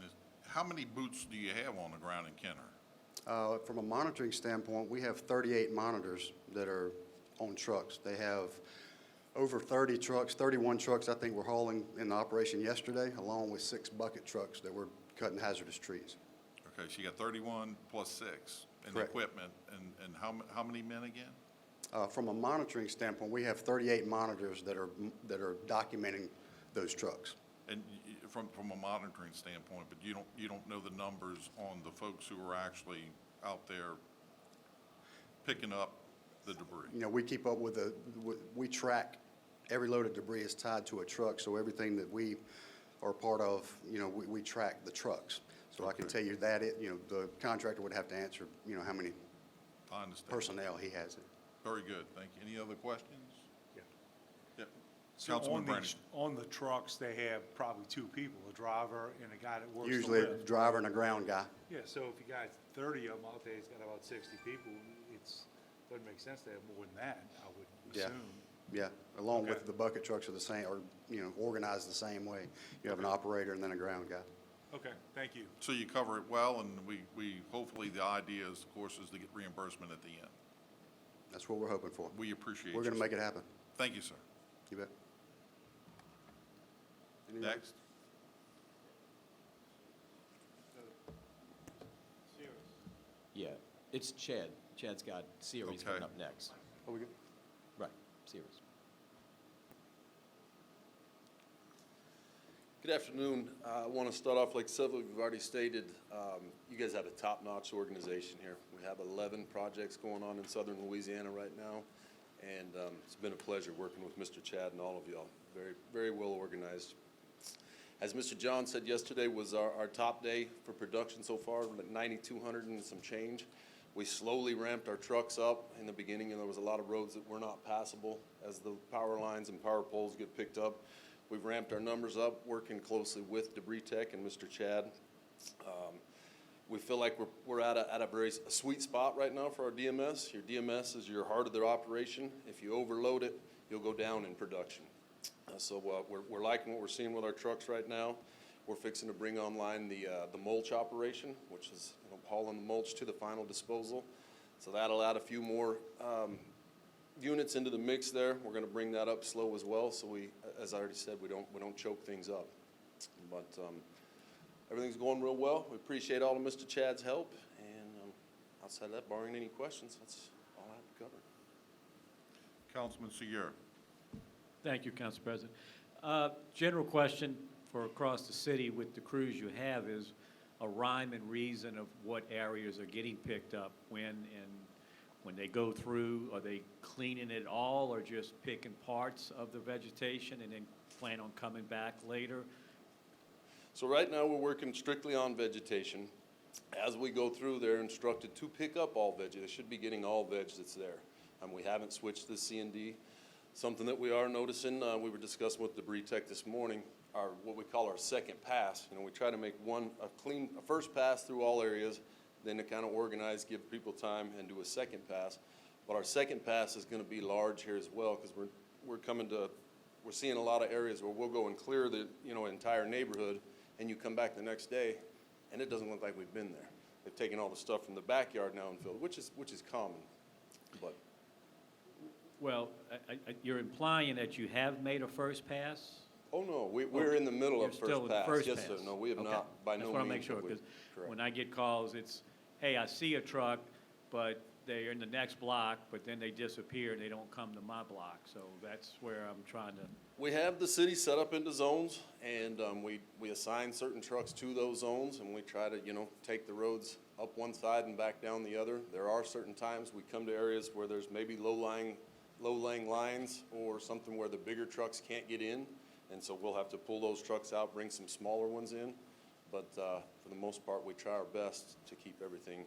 How many boots do you have on the ground in Kenner? From a monitoring standpoint, we have 38 monitors that are on trucks. They have over 30 trucks, 31 trucks I think were hauling in the operation yesterday, along with 6 bucket trucks that were cutting hazardous trees. Okay, so you got 31 plus 6 in Correct. equipment, and how many men again? From a monitoring standpoint, we have 38 monitors that are documenting those trucks. And from a monitoring standpoint, but you don't know the numbers on the folks who are actually out there picking up the debris? We keep up with we track every load of debris is tied to a truck, so everything that we are part of, we track the trucks. So I can tell you that the contractor would have to answer, how many personnel he has. Very good, thank you. Any other questions? Yeah. Yep. So Councilman Brandy. on the trucks, they have probably 2 people, a driver and a guy that works the Usually a lift. driver and a ground guy. Yeah, so if you got 30 of them out there, he's got about 60 people. Doesn't make sense to have more than that, I would assume. Yeah, along Okay. with the bucket trucks are the same, or, organized the same way. You have an operator and then a ground guy. Okay, thank you. So you cover it well, and we hopefully the idea is, of course, is to get reimbursement at the end. That's what we're hoping for. We appreciate We're you, going to make it happen. Thank you, sir. You bet. Next. Yeah, it's Chad. Chad's got series Okay. coming up next. Are we good? Right, series. Good afternoon. I want to start off, like several of you have already stated, you guys have a top-notch organization here. We have 11 projects going on in southern Louisiana right now, and it's been a pleasure working with Mr. Chad and all of y'all. Very, very well organized. As Mr. John said, yesterday was our top day for production so far, like 9,200 and some change. We slowly ramped our trucks up in the beginning, and there was a lot of roads that were not passable as the power lines and power poles get picked up. We've ramped our numbers up, working closely with Debris Tech and Mr. Chad. We feel like we're at a very sweet spot right now for our DMS. Your DMS is your heart of their operation. If you overload it, you'll go down in production. So we're liking what we're seeing with our trucks right now. We're fixing to bring online the mulch operation, which is hauling the mulch to the final disposal. So that'll add a few more units into the mix there. We're going to bring that up slow as well, so we, as I already said, we don't choke things up. But everything's going real well. We appreciate all of Mr. Chad's help, and outside of that, barring any questions, that's all I have to cover. Councilman Segur. Thank you, Council President. General question for across the city with the crews you have is a rhyme and reason of what areas are getting picked up when, and When they go through, are they cleaning it all or just picking parts of the vegetation and then plan on coming back later? So right now, we're working strictly on vegetation. As we go through, they're instructed to pick up all veg. They should be getting all veg that's there. We haven't switched to C&D. Something that we are noticing, we were discussing with Debris Tech this morning, our what we call our second pass. We try to make a first pass through all areas, then to kind of organize, give people time, and do a second pass. But our second pass is going to be large here as well, because we're seeing a lot of areas where we'll go and clear the entire neighborhood, and you come back the next day, and it doesn't look like we've been there. They've taken all the stuff from the backyard now and filled, which is common. But Well, you're implying that you have made a first pass? oh no, we're in the middle You're of still first in pass. first Yes, pass. sir. No, we have Okay. not by no Just want to make means sure, have we- because correct. when I get calls, it's, hey, I see a truck, but they're in the next block, but then they disappear and they don't come to my block. So that's where I'm trying to, We have the city set up into zones, and we assign certain trucks to those zones, and we try to, take the roads up one side and back down the other. There are certain times we come to areas where there's maybe low-lying lines or something where the bigger trucks can't get in, and so we'll have to pull those trucks out, bring some smaller ones in. But for the most part, we try our best to keep everything,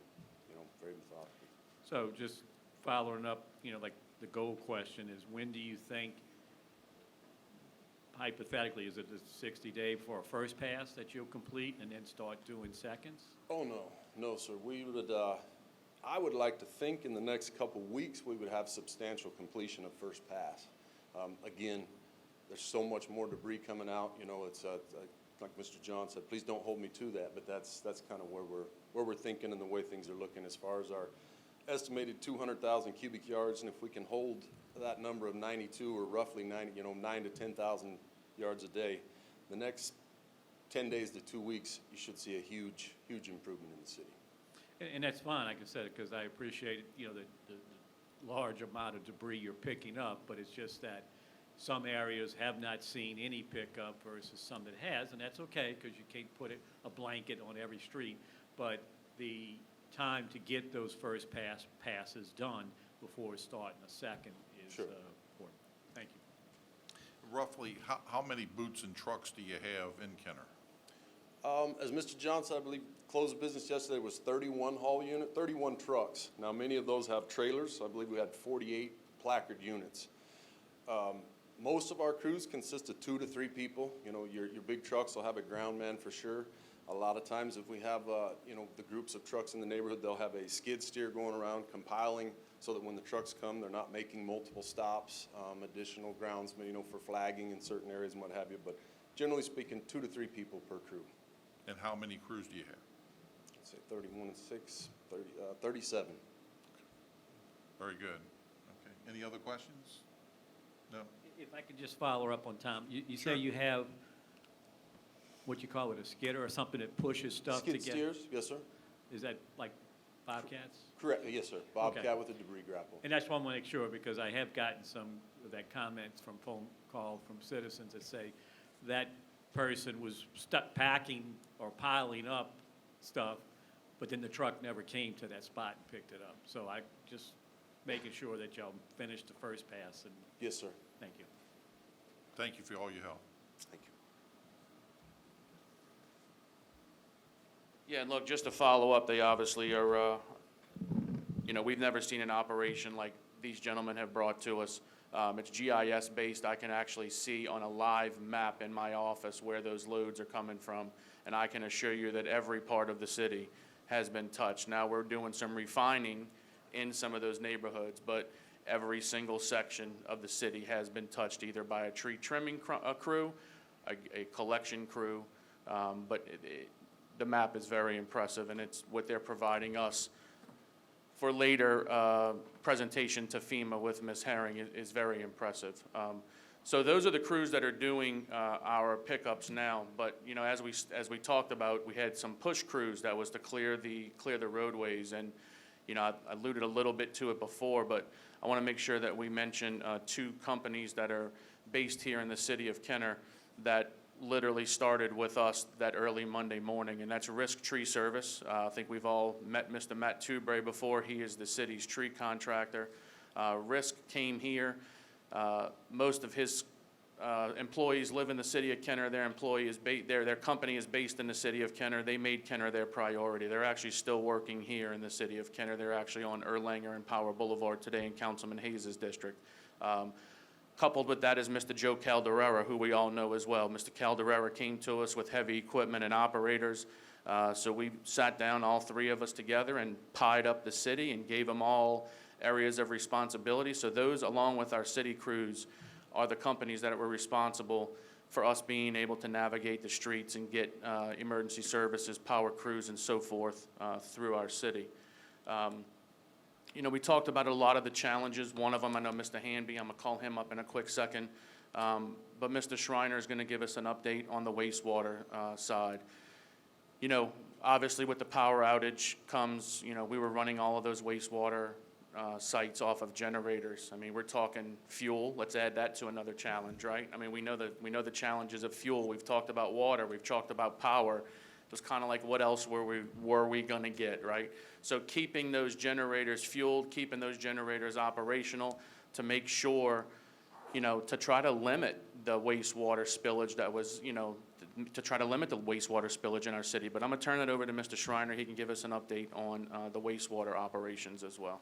very methodical. so just following up, like the goal question is, when do you think, hypothetically, is it a 60-day for a first pass that you'll complete and then start doing seconds? Oh, no, sir. We would, I would like to think in the next couple weeks, we would have substantial completion of first pass. Again, there's so much more debris coming out, it's, like Mr. John said, please don't hold me to that, but that's kind of where we're thinking and the way things are looking as far as our estimated 200,000 cubic yards, and if we can hold that number of 92 or roughly 9 to 10,000 yards a day, the next 10 days to 2 weeks, you should see a huge improvement in the city. And that's fine, like I said, because I appreciate, the large amount of debris you're picking up, but it's just that some areas have not seen any pickup versus some that has, and that's okay, because you can't put a blanket on every street. But the time to get those first passes done before starting a second is Sure. important. Thank you. Roughly, how many boots and trucks do you have in Kenner? As Mr. Johnson, I believe, closed of business yesterday was 31 trucks. Now, many of those have trailers. I believe we had 48 placard units. Most of our crews consist of 2 to 3 people. Your big trucks will have a ground man for sure. A lot of times if we have, the groups of trucks in the neighborhood, they'll have a skid steer going around compiling so that when the trucks come, they're not making multiple stops, additional groundsmen, for flagging in certain areas and what have you. But generally speaking, 2 to 3 people per crew. And how many crews do you have? Let's say 31 and 6, 37. Very good. Okay. Any other questions? No? If I could just follow up on Tom, you Sure. say you have, what you call it, a skidder or something that pushes stuff to Skid get? steers, yes, sir. Is that like Bobcats? Correct, yes, sir. Bobcat with a debris grapple. And that's what I want to make sure, because I have gotten some of that comments from phone call from citizens that say that person was stuck packing or piling up stuff, but then the truck never came to that spot and picked it up. So I just making sure that y'all finished the first pass, and Yes, sir. thank you. Thank you for all your help. Thank you. Yeah, and look, just to follow up, they obviously are, we've never seen an operation like these gentlemen have brought to us. It's GIS-based. I can actually see on a live map in my office where those loads are coming from, and I can assure you that every part of the city has been touched. Now, we're doing some refining in some of those neighborhoods, but every single section of the city has been touched either by a tree trimming crew, a collection crew, but the map is very impressive, and it's what they're providing us for later presentation to FEMA with Ms. Herring is very impressive. So those are the crews that are doing our pickups now. But as we talked about, we had some push crews that was to clear the roadways, and I alluded a little bit to it before, but I want to make sure that we mention 2 companies that are based here in the city of Kenner that literally started with us that early Monday morning, and that's Risk Tree Service. I think we've all met Mr. Matt Tubray before. He is the city's tree contractor. Risk came here. Most of his employees live in the city of Kenner. Their their company is based in the city of Kenner. They made Kenner their priority. They're actually still working here in the city of Kenner. They're actually on Erlanger and Power Boulevard today in Councilman Hayes' district. Coupled with that is Mr. Joe Calderera, who we all know as well. Mr. Calderera came to us with heavy equipment and operators. So we sat down, all three of us together, and pied up the city and gave them all areas of responsibility. So those, along with our city crews, are the companies that were responsible for us being able to navigate the streets and get emergency services, power crews, and so forth through our city. You know, we talked about a lot of the challenges. One of them, I know Mr. Hanby, I'm going to call him up in a quick second. But Mr. Schreiner is going to give us an update on the wastewater side. You know, obviously with the power outage comes, you know, we were running all of those wastewater sites off of generators. I mean, we're talking fuel. Let's add that to another challenge, right? I mean, we know the challenges of fuel. We've talked about water. We've talked about power. It was kind of like, what else were we going to get, right? So keeping those generators fueled, keeping those generators operational to make sure, you know, to try to limit the wastewater spillage that was, you know, to try to limit the wastewater spillage in our city. But I'm going to turn it over to Mr. Schreiner. He can give us an update on the wastewater operations as well.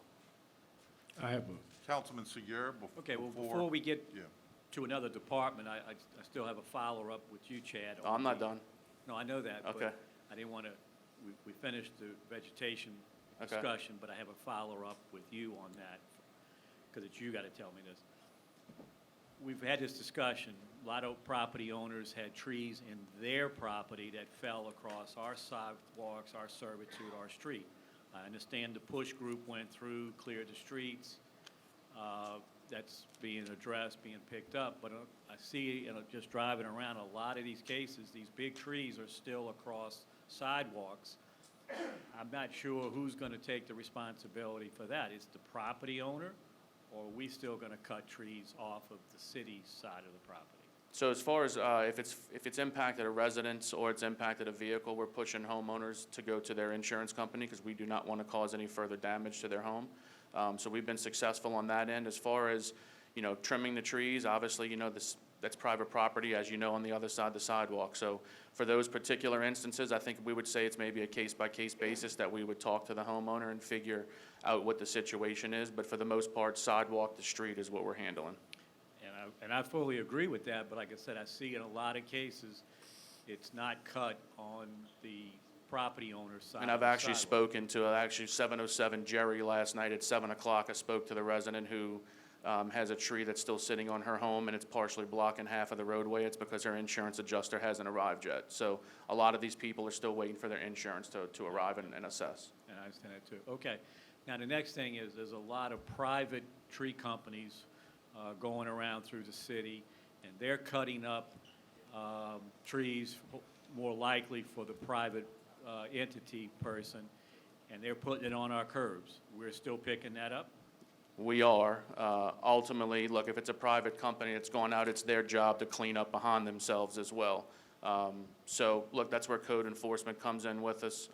I have a Councilman Segur, Okay, well, before we get to another department, I still have a follow-up with you, Chad. Oh, I'm not done. No, I know that. Okay. But I didn't want to, we finished the vegetation discussion, but I have a follow-up with you on that, because it's you got to tell me this. We've had this discussion. A lot of property owners had trees in their property that fell across our sidewalks, our servitude, our street. I understand the push group went through, cleared the streets. That's being addressed, being picked up. But I see, you know, just driving around, a lot of these cases, these big trees are still across sidewalks. I'm not sure who's going to take the responsibility for that. Is the property owner, or are we still going to cut trees off of the city side of the property? So as far as if it's impacted a residence or it's impacted a vehicle, we're pushing homeowners to go to their insurance company because we do not want to cause any further damage to their home. So we've been successful on that end. As far as, you know, trimming the trees, obviously, you know, that's private property, as you know, on the other side of the sidewalk. So for those particular instances, I think we would say it's maybe a case-by-case basis that we would talk to the homeowner and figure out what the situation is. But for the most part, sidewalk to street is what we're handling. And I fully agree with that, but like I said, I see in a lot of cases, it's not cut on the property owner's side. And I've actually spoken to, 707 Jerry last night at 7 o'clock. I spoke to the resident who has a tree that's still sitting on her home and it's partially blocking half of the roadway. It's because her insurance adjuster hasn't arrived yet. So a lot of these people are still waiting for their insurance to arrive and assess. And I understand that too. Okay. Now, the next thing is there's a lot of private tree companies going around through the city, and they're cutting up trees more likely for the private entity person, and they're putting it on our curbs. We're still picking that up? We are. Ultimately, look, if it's a private company that's going out, it's their job to clean up behind themselves as well. So, look, that's where code enforcement comes in with us.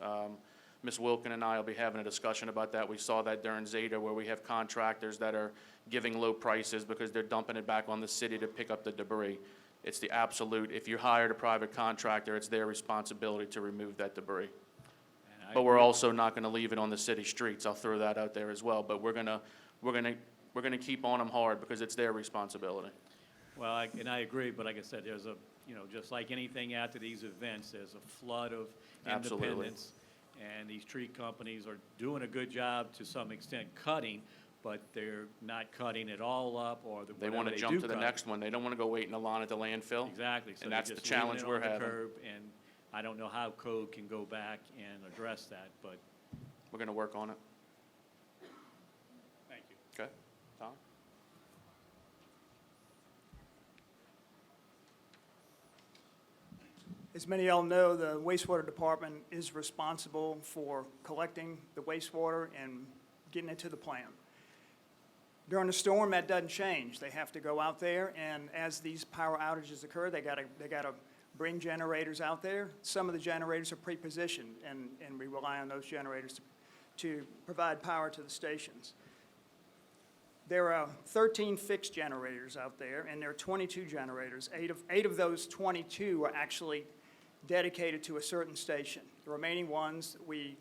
Ms. Wilkin and I will be having a discussion about that. We saw that during Zeta, where we have contractors that are giving low prices because they're dumping it back on the city to pick up the debris. It's the absolute, if you hired a private contractor, it's their responsibility to remove that debris. But we're also not going to leave it on the city streets. I'll throw that out there as well. But we're gonna keep on them hard because it's their responsibility. Well, I agree, but like I said, there's a, you know, just like anything after these events, there's a flood of Absolutely. independents. And these tree companies are doing a good job to some extent cutting, but they're not cutting it all up, or They want to jump to the next one. They don't want to go wait in the line at the landfill. Exactly. So And they're that's the just leaving challenge it we're on the having. curb, and I don't know how code can go back and address that, but We're going to work on it. thank you. Okay? Tom? As many of y'all know, the wastewater department is responsible for collecting the wastewater and getting it to the plant. During a storm, that doesn't change. They have to go out there, and as these power outages occur, they gotta bring generators out there. Some of the generators are pre-positioned, and we rely on those generators to provide power to the stations. There are 13 fixed generators out there, and there are 22 generators. Eight of those 22 are actually dedicated to a certain station. The remaining ones, we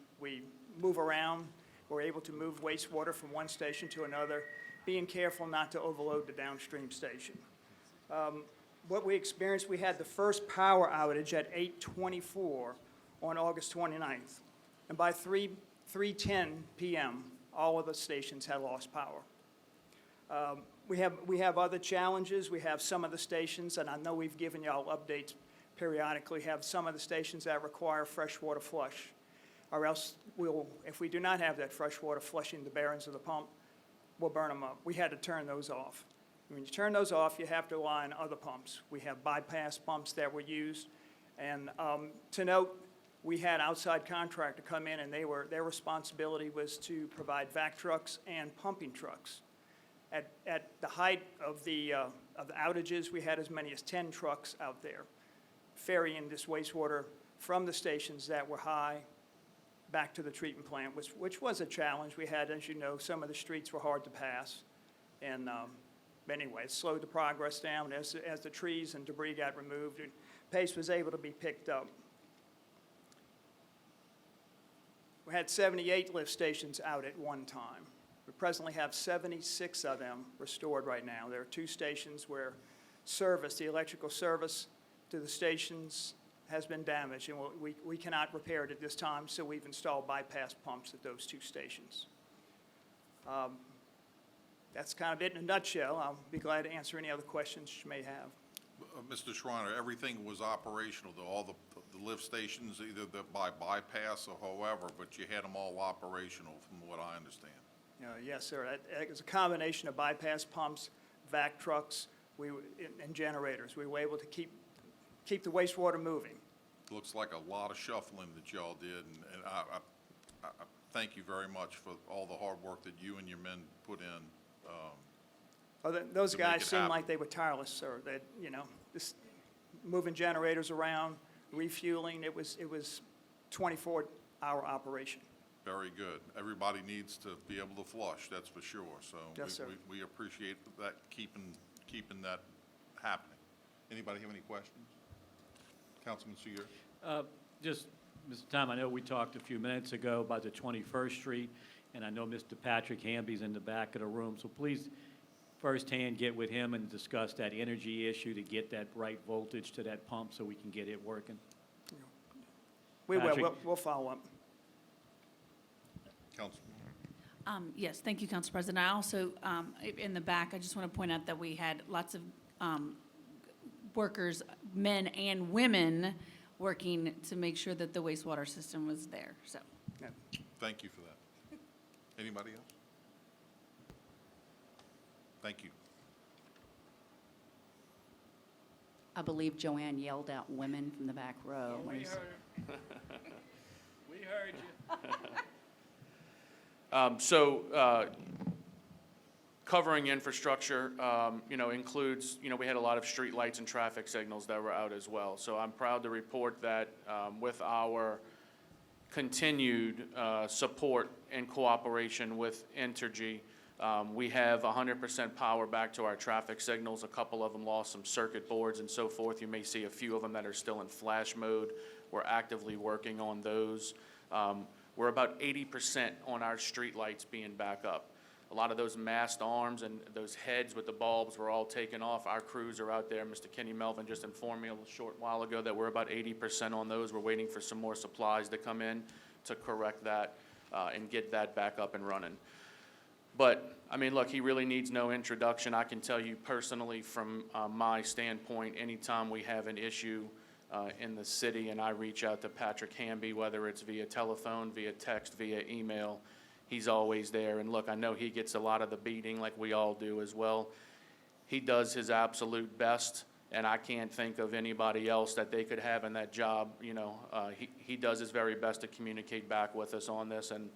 move around. We're able to move wastewater from one station to another, being careful not to overload the downstream station. What we experienced, we had the first power outage at 8:24 on August 29th. And by 3:10 p.m., all of the stations had lost power. We have other challenges. We have some of the stations, and I know we've given y'all updates periodically, have some of the stations that require freshwater flush. Or else if we do not have that freshwater flushing the bearings of the pump, we'll burn them up. We had to turn those off. When you turn those off, you have to rely on other pumps. We have bypass pumps that were used. And to note, we had outside contractor come in, and their responsibility was to provide vac trucks and pumping trucks. At the height of the outages, we had as many as 10 trucks out there ferrying this wastewater from the stations that were high back to the treatment plant, which was a challenge. We had, as you know, some of the streets were hard to pass. And anyway, it slowed the progress down. As the trees and debris got removed, pace was able to be picked up. We had 78 lift stations out at one time. We presently have 76 of them restored right now. There are 2 stations where the electrical service to the stations has been damaged, and we cannot repair it at this time, so we've installed bypass pumps at those 2 stations. That's kind of it in a nutshell. I'll be glad to answer any other questions you may have. Mr. Schreiner, everything was operational, all the lift stations, either by bypass or however, but you had them all operational from what I understand. Yes, sir. It was a combination of bypass pumps, vac trucks, and generators. We were able to keep the wastewater moving. Looks like a lot of shuffling that y'all did, and I thank you very much for all the hard work that you and your men put in. Those to make guys it seemed happen. like they were tireless, sir. That just moving generators around, refueling. It was 24-hour operation. Very good. Everybody needs to be able to flush, that's for sure. So Yes, sir. we appreciate that, keeping that happening. Anybody have any questions? Councilman Seer? Just, Mr. Tom, I know we talked a few minutes ago about the 21st Street, and I know Mr. Patrick Hamby's in the back of the room, so please firsthand get with him and discuss that energy issue to get that right voltage to that pump so we can get it working. We will. Patrick? We'll follow up. Councilman? Yes, thank you, Council President. I also, in the back, I just want to point out that we had lots of workers, men and women, working to make sure that the wastewater system was there, so. Thank you for that. Anybody else? Thank you. I believe Joanne yelled out women from the back row. We heard her. We heard you. Covering infrastructure, includes, we had a lot of street lights and traffic signals that were out as well. So I'm proud to report that with our continued support and cooperation with Entergy, we have 100% power back to our traffic signals. A couple of them lost some circuit boards and so forth. You may see a few of them that are still in flash mode. We're actively working on those. We're about 80% on our street lights being back up. A lot of those mast arms and those heads with the bulbs were all taken off. Our crews are out there. Mr. Kenny Melvin just informed me a short while ago that we're about 80% on those. We're waiting for some more supplies to come in to correct that and get that back up and running. But, look, he really needs no introduction. I can tell you personally from my standpoint, anytime we have an issue in the city and I reach out to Patrick Hamby, whether it's via telephone, via text, via email, he's always there. And look, I know he gets a lot of the beating like we all do as well. He does his absolute best, and I can't think of anybody else that they could have in that job. He does his very best to communicate back with us on this, and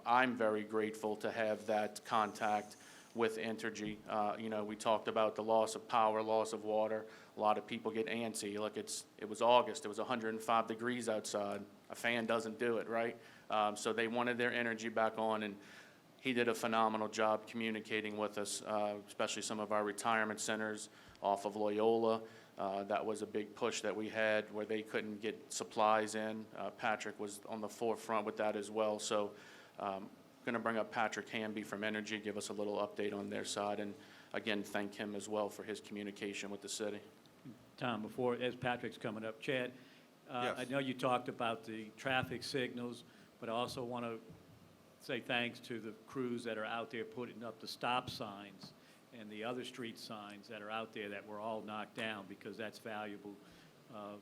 I'm very grateful to have that contact with Entergy. You know, we talked about the loss of power, loss of water. A lot of people get antsy. Look, it was August. It was 105 degrees outside. A fan doesn't do it, right? So they wanted their energy back on, and he did a phenomenal job communicating with us, especially some of our retirement centers off of Loyola. That was a big push that we had where they couldn't get supplies in. Patrick was on the forefront with that as well. So going to bring up Patrick Hamby from Entergy, give us a little update on their side, and again, thank him as well for his communication with the city. Tom, as Patrick's coming up, Chad, Yes. I know you talked about the traffic signals, but I also want to say thanks to the crews that are out there putting up the stop signs and the other street signs that are out there that were all knocked down, because that's valuable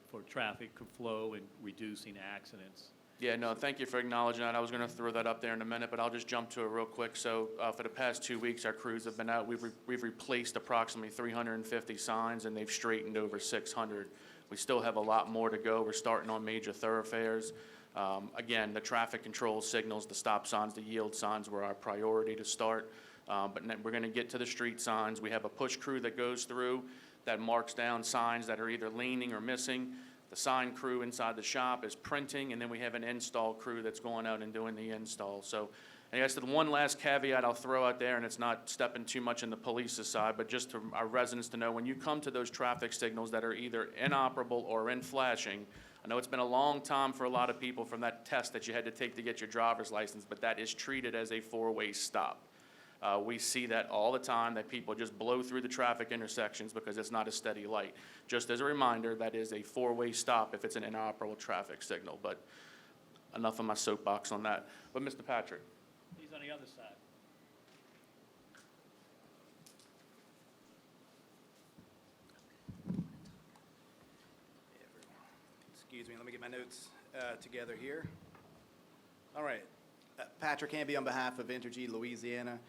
for traffic flow and reducing accidents. Yeah, no, thank you for acknowledging that. I was going to throw that up there in a minute, but I'll just jump to it real quick. So for the past 2 weeks, our crews have been out. We've replaced approximately 350 signs, and they've straightened over 600. We still have a lot more to go. We're starting on major thoroughfares. Again, the traffic control signals, the stop signs, the yield signs were our priority to start. But then we're going to get to the street signs. We have a push crew that goes through that marks down signs that are either leaning or missing. The sign crew inside the shop is printing, and then we have an install crew that's going out and doing the install. So I guess the one last caveat I'll throw out there, and it's not stepping too much in the police's side, but just to our residents to know, when you come to those traffic signals that are either inoperable or in flashing, I know it's been a long time for a lot of people from that test that you had to take to get your driver's license, but that is treated as a four-way stop. We see that all the time, that people just blow through the traffic intersections because it's not a steady light. Just as a reminder, that is a four-way stop if it's an inoperable traffic signal. But enough of my soapbox on that. But Mr. Patrick. He's on the other side. Excuse me, let me get my notes together here. All right. Patrick Hamby on behalf of Entergy Louisiana.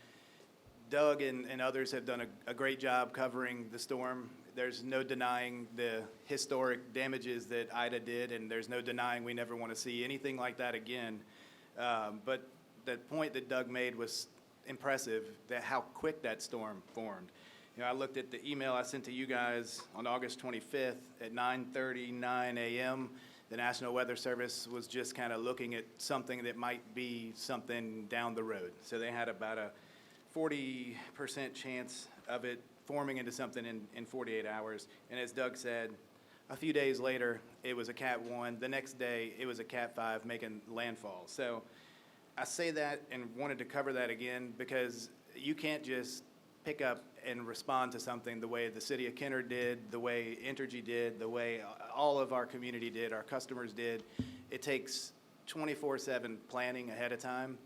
Doug and others have done a great job covering the storm. There's no denying the historic damages that Ida did, and there's no denying we never want to see anything like that again. But the point that Doug made was impressive, that how quick that storm formed. You know, I looked at the email I sent to you guys on August 25th at 9:39 a.m. The National Weather Service was just kind of looking at something that might be something down the road. So they had about a 40% chance of it forming into something in 48 hours. And as Doug said, a few days later, it was a Cat 1. The next day, it was a Cat 5 making landfall. So I say that and wanted to cover that again because you can't just pick up and respond to something the way the city of Kenner did, the way Entergy did, the way all of our community did, our customers did. It takes 24/7 planning ahead of time.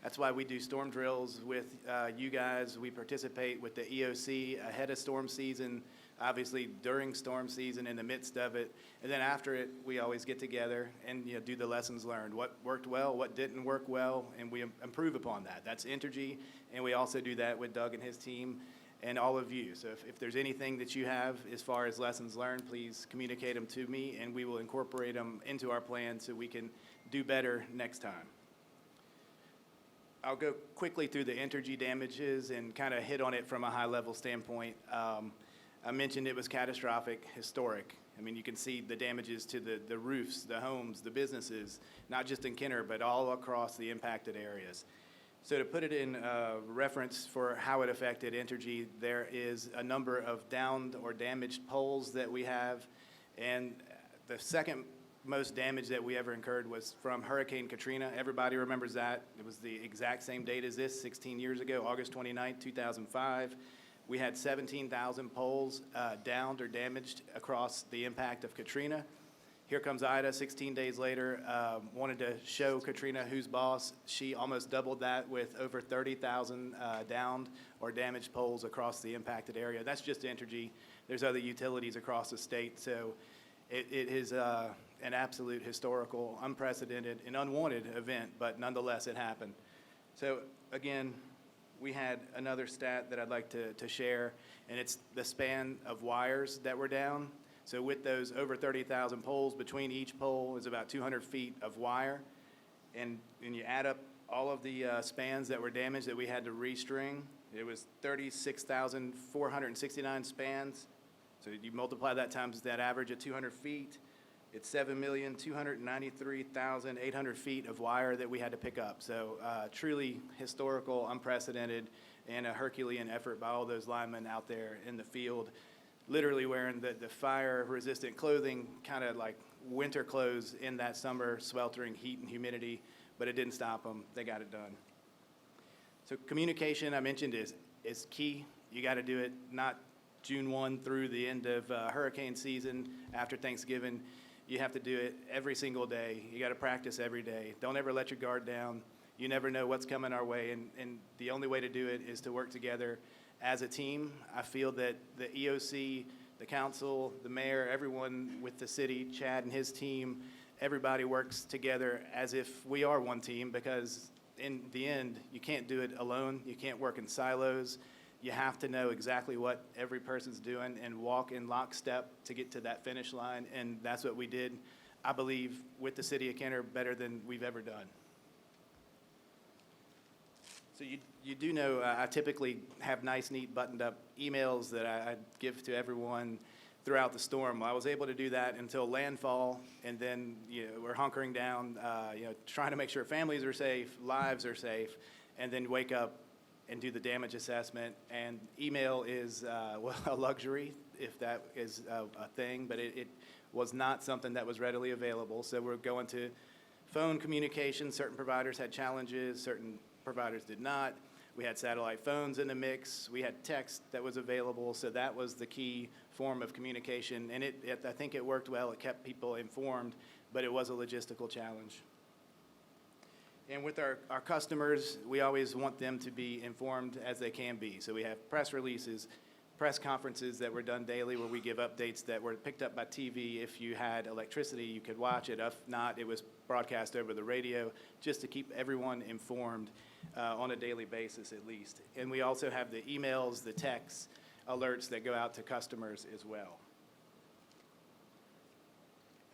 That's why we do storm drills with you guys. We participate with the EOC ahead of storm season, obviously during storm season, in the midst of it. And then after it, we always get together and do the lessons learned. What worked well, what didn't work well, and we improve upon that. That's Entergy, and we also do that with Doug and his team and all of you. So if there's anything that you have as far as lessons learned, please communicate them to me, and we will incorporate them into our plan so we can do better next time. I'll go quickly through the Entergy damages and kind of hit on it from a high-level standpoint. I mentioned it was catastrophic, historic. I mean, you can see the damages to the roofs, the homes, the businesses, not just in Kenner, but all across the impacted areas. So to put it in reference for how it affected Entergy, there is a number of downed or damaged poles that we have, and the second most damage that we ever incurred was from Hurricane Katrina. Everybody remembers that. It was the exact same date as this, 16 years ago, August 29, 2005. We had 17,000 poles downed or damaged across the impact of Katrina. Here comes Ida 16 days later, wanted to show Katrina who's boss. She almost doubled that with over 30,000 downed or damaged poles across the impacted area. That's just Entergy. There's other utilities across the state. So it is an absolute historical, unprecedented, and unwanted event, but nonetheless it happened. So again, we had another stat that I'd like to share, and it's the span of wires that were down. So with those over 30,000 poles, between each pole is about 200 feet of wire. And when you add up all of the spans that were damaged that we had to restring, It was 36,469 spans. So you multiply that times that average of 200 feet, it's 7,293,800 feet of wire that we had to pick up. So truly historical, unprecedented, and a Herculean effort by all those linemen out there in the field, literally wearing the fire-resistant clothing, kind of like winter clothes in that summer sweltering heat and humidity, but it didn't stop them. They got it done. So communication, I mentioned, is key. You got to do it not June 1 through the end of hurricane season after Thanksgiving. You have to do it every single day. You got to practice every day. Don't ever let your guard down. You never know what's coming our way, and the only way to do it is to work together as a team. I feel that the EOC, the council, the mayor, everyone with the city, Chad and his team, everybody works together as if we are one team, because in the end, you can't do it alone. You can't work in silos. You have to know exactly what every person's doing and walk in lockstep to get to that finish line, and that's what we did, I believe, with the city of Kenner better than we've ever done. So you do know I typically have nice, neat, buttoned-up emails that I give to everyone throughout the storm. I was able to do that until landfall, and then we're hunkering down, trying to make sure families are safe, lives are safe, and then wake up and do the damage assessment. And email is a luxury, if that is a thing, but it was not something that was readily available. So we're going to phone communication. Certain providers had challenges, certain providers did not. We had satellite phones in the mix. We had text that was available, so that was the key form of communication. And I think it worked well. It kept people informed, but it was a logistical challenge. And with our customers, we always want them to be informed as they can be. So we have press releases, press conferences that were done daily where we give updates that were picked up by TV. If you had electricity, you could watch it. If not, it was broadcast over the radio, just to keep everyone informed on a daily basis at least. And we also have the emails, the texts, alerts that go out to customers as well.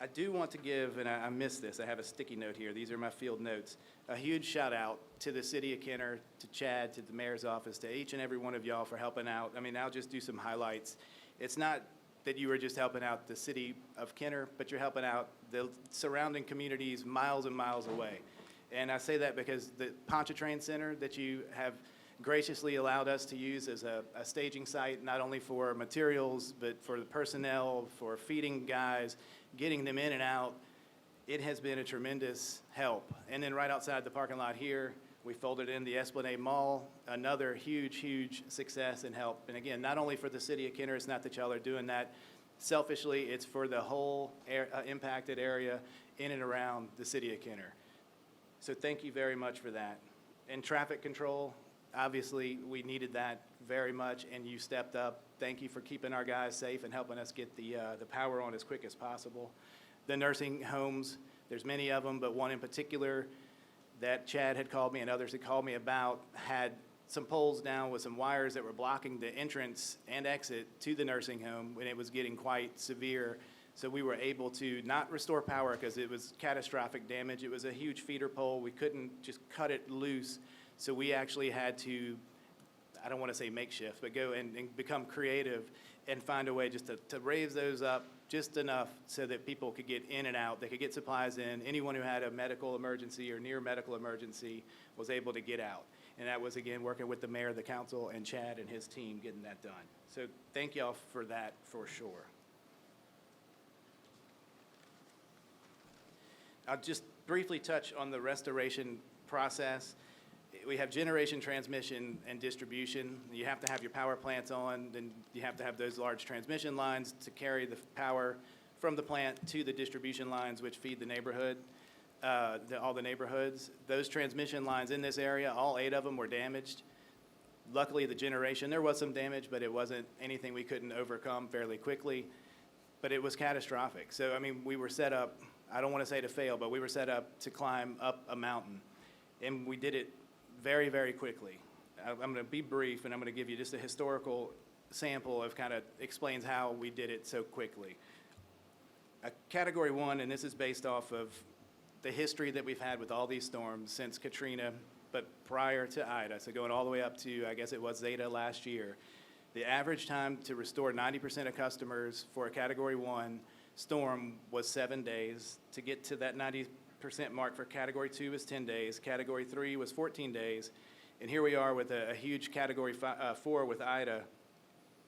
I do want to give, and I missed this, I have a sticky note here. These are my field notes. A huge shout out to the city of Kenner, to Chad, to the mayor's office, to each and every one of y'all for helping out. I mean, I'll just do some highlights. It's not that you were just helping out the city of Kenner, but you're helping out the surrounding communities miles and miles away. And I say that because the Pontchartrain Center that you have graciously allowed us to use as a staging site, not only for materials, but for the personnel, for feeding guys, getting them in and out, it has been a tremendous help. And then right outside the parking lot here, we folded in the Esplanade Mall, another huge, huge success and help. And again, not only for the city of Kenner, it's not that y'all are doing that selfishly, it's for the whole impacted area in and around the city of Kenner. So thank you very much for that. And traffic control, obviously, we needed that very much, and you stepped up. Thank you for keeping our guys safe and helping us get the power on as quick as possible. The nursing homes, there's many of them, but one in particular that Chad had called me and others had called me about had some poles down with some wires that were blocking the entrance and exit to the nursing home when it was getting quite severe. So we were able to not restore power because it was catastrophic damage. It was a huge feeder pole. We couldn't just cut it loose. So we actually had to, I don't want to say makeshift, but go and become creative and find a way just to raise those up just enough so that people could get in and out. They could get supplies in. Anyone who had a medical emergency or near medical emergency was able to get out. And that was, again, working with the mayor, the council, and Chad and his team getting that done. So thank y'all for that for sure. I'll just briefly touch on the restoration process. We have generation, transmission, and distribution. You have to have your power plants on, then you have to have those large transmission lines to carry the power from the plant to the distribution lines, which feed the neighborhood, all the neighborhoods. Those transmission lines in this area, all 8 of them were damaged. Luckily, the generation, there was some damage, but it wasn't anything we couldn't overcome fairly quickly. But it was catastrophic. So, I mean, we were set up, I don't want to say to fail, but we were set up to climb up a mountain. And we did it very, very quickly. I'm going to be brief, and I'm going to give you just a historical sample of kind of explains how we did it so quickly. Category 1, and this is based off of the history that we've had with all these storms since Katrina, but prior to Ida, so going all the way up to, I guess it was Zeta last year, the average time to restore 90% of customers for a Category 1 storm was 7 days. To get to that 90% mark for Category 2 was 10 days. Category 3 was 14 days. And here we are with a huge Category 4 with Ida.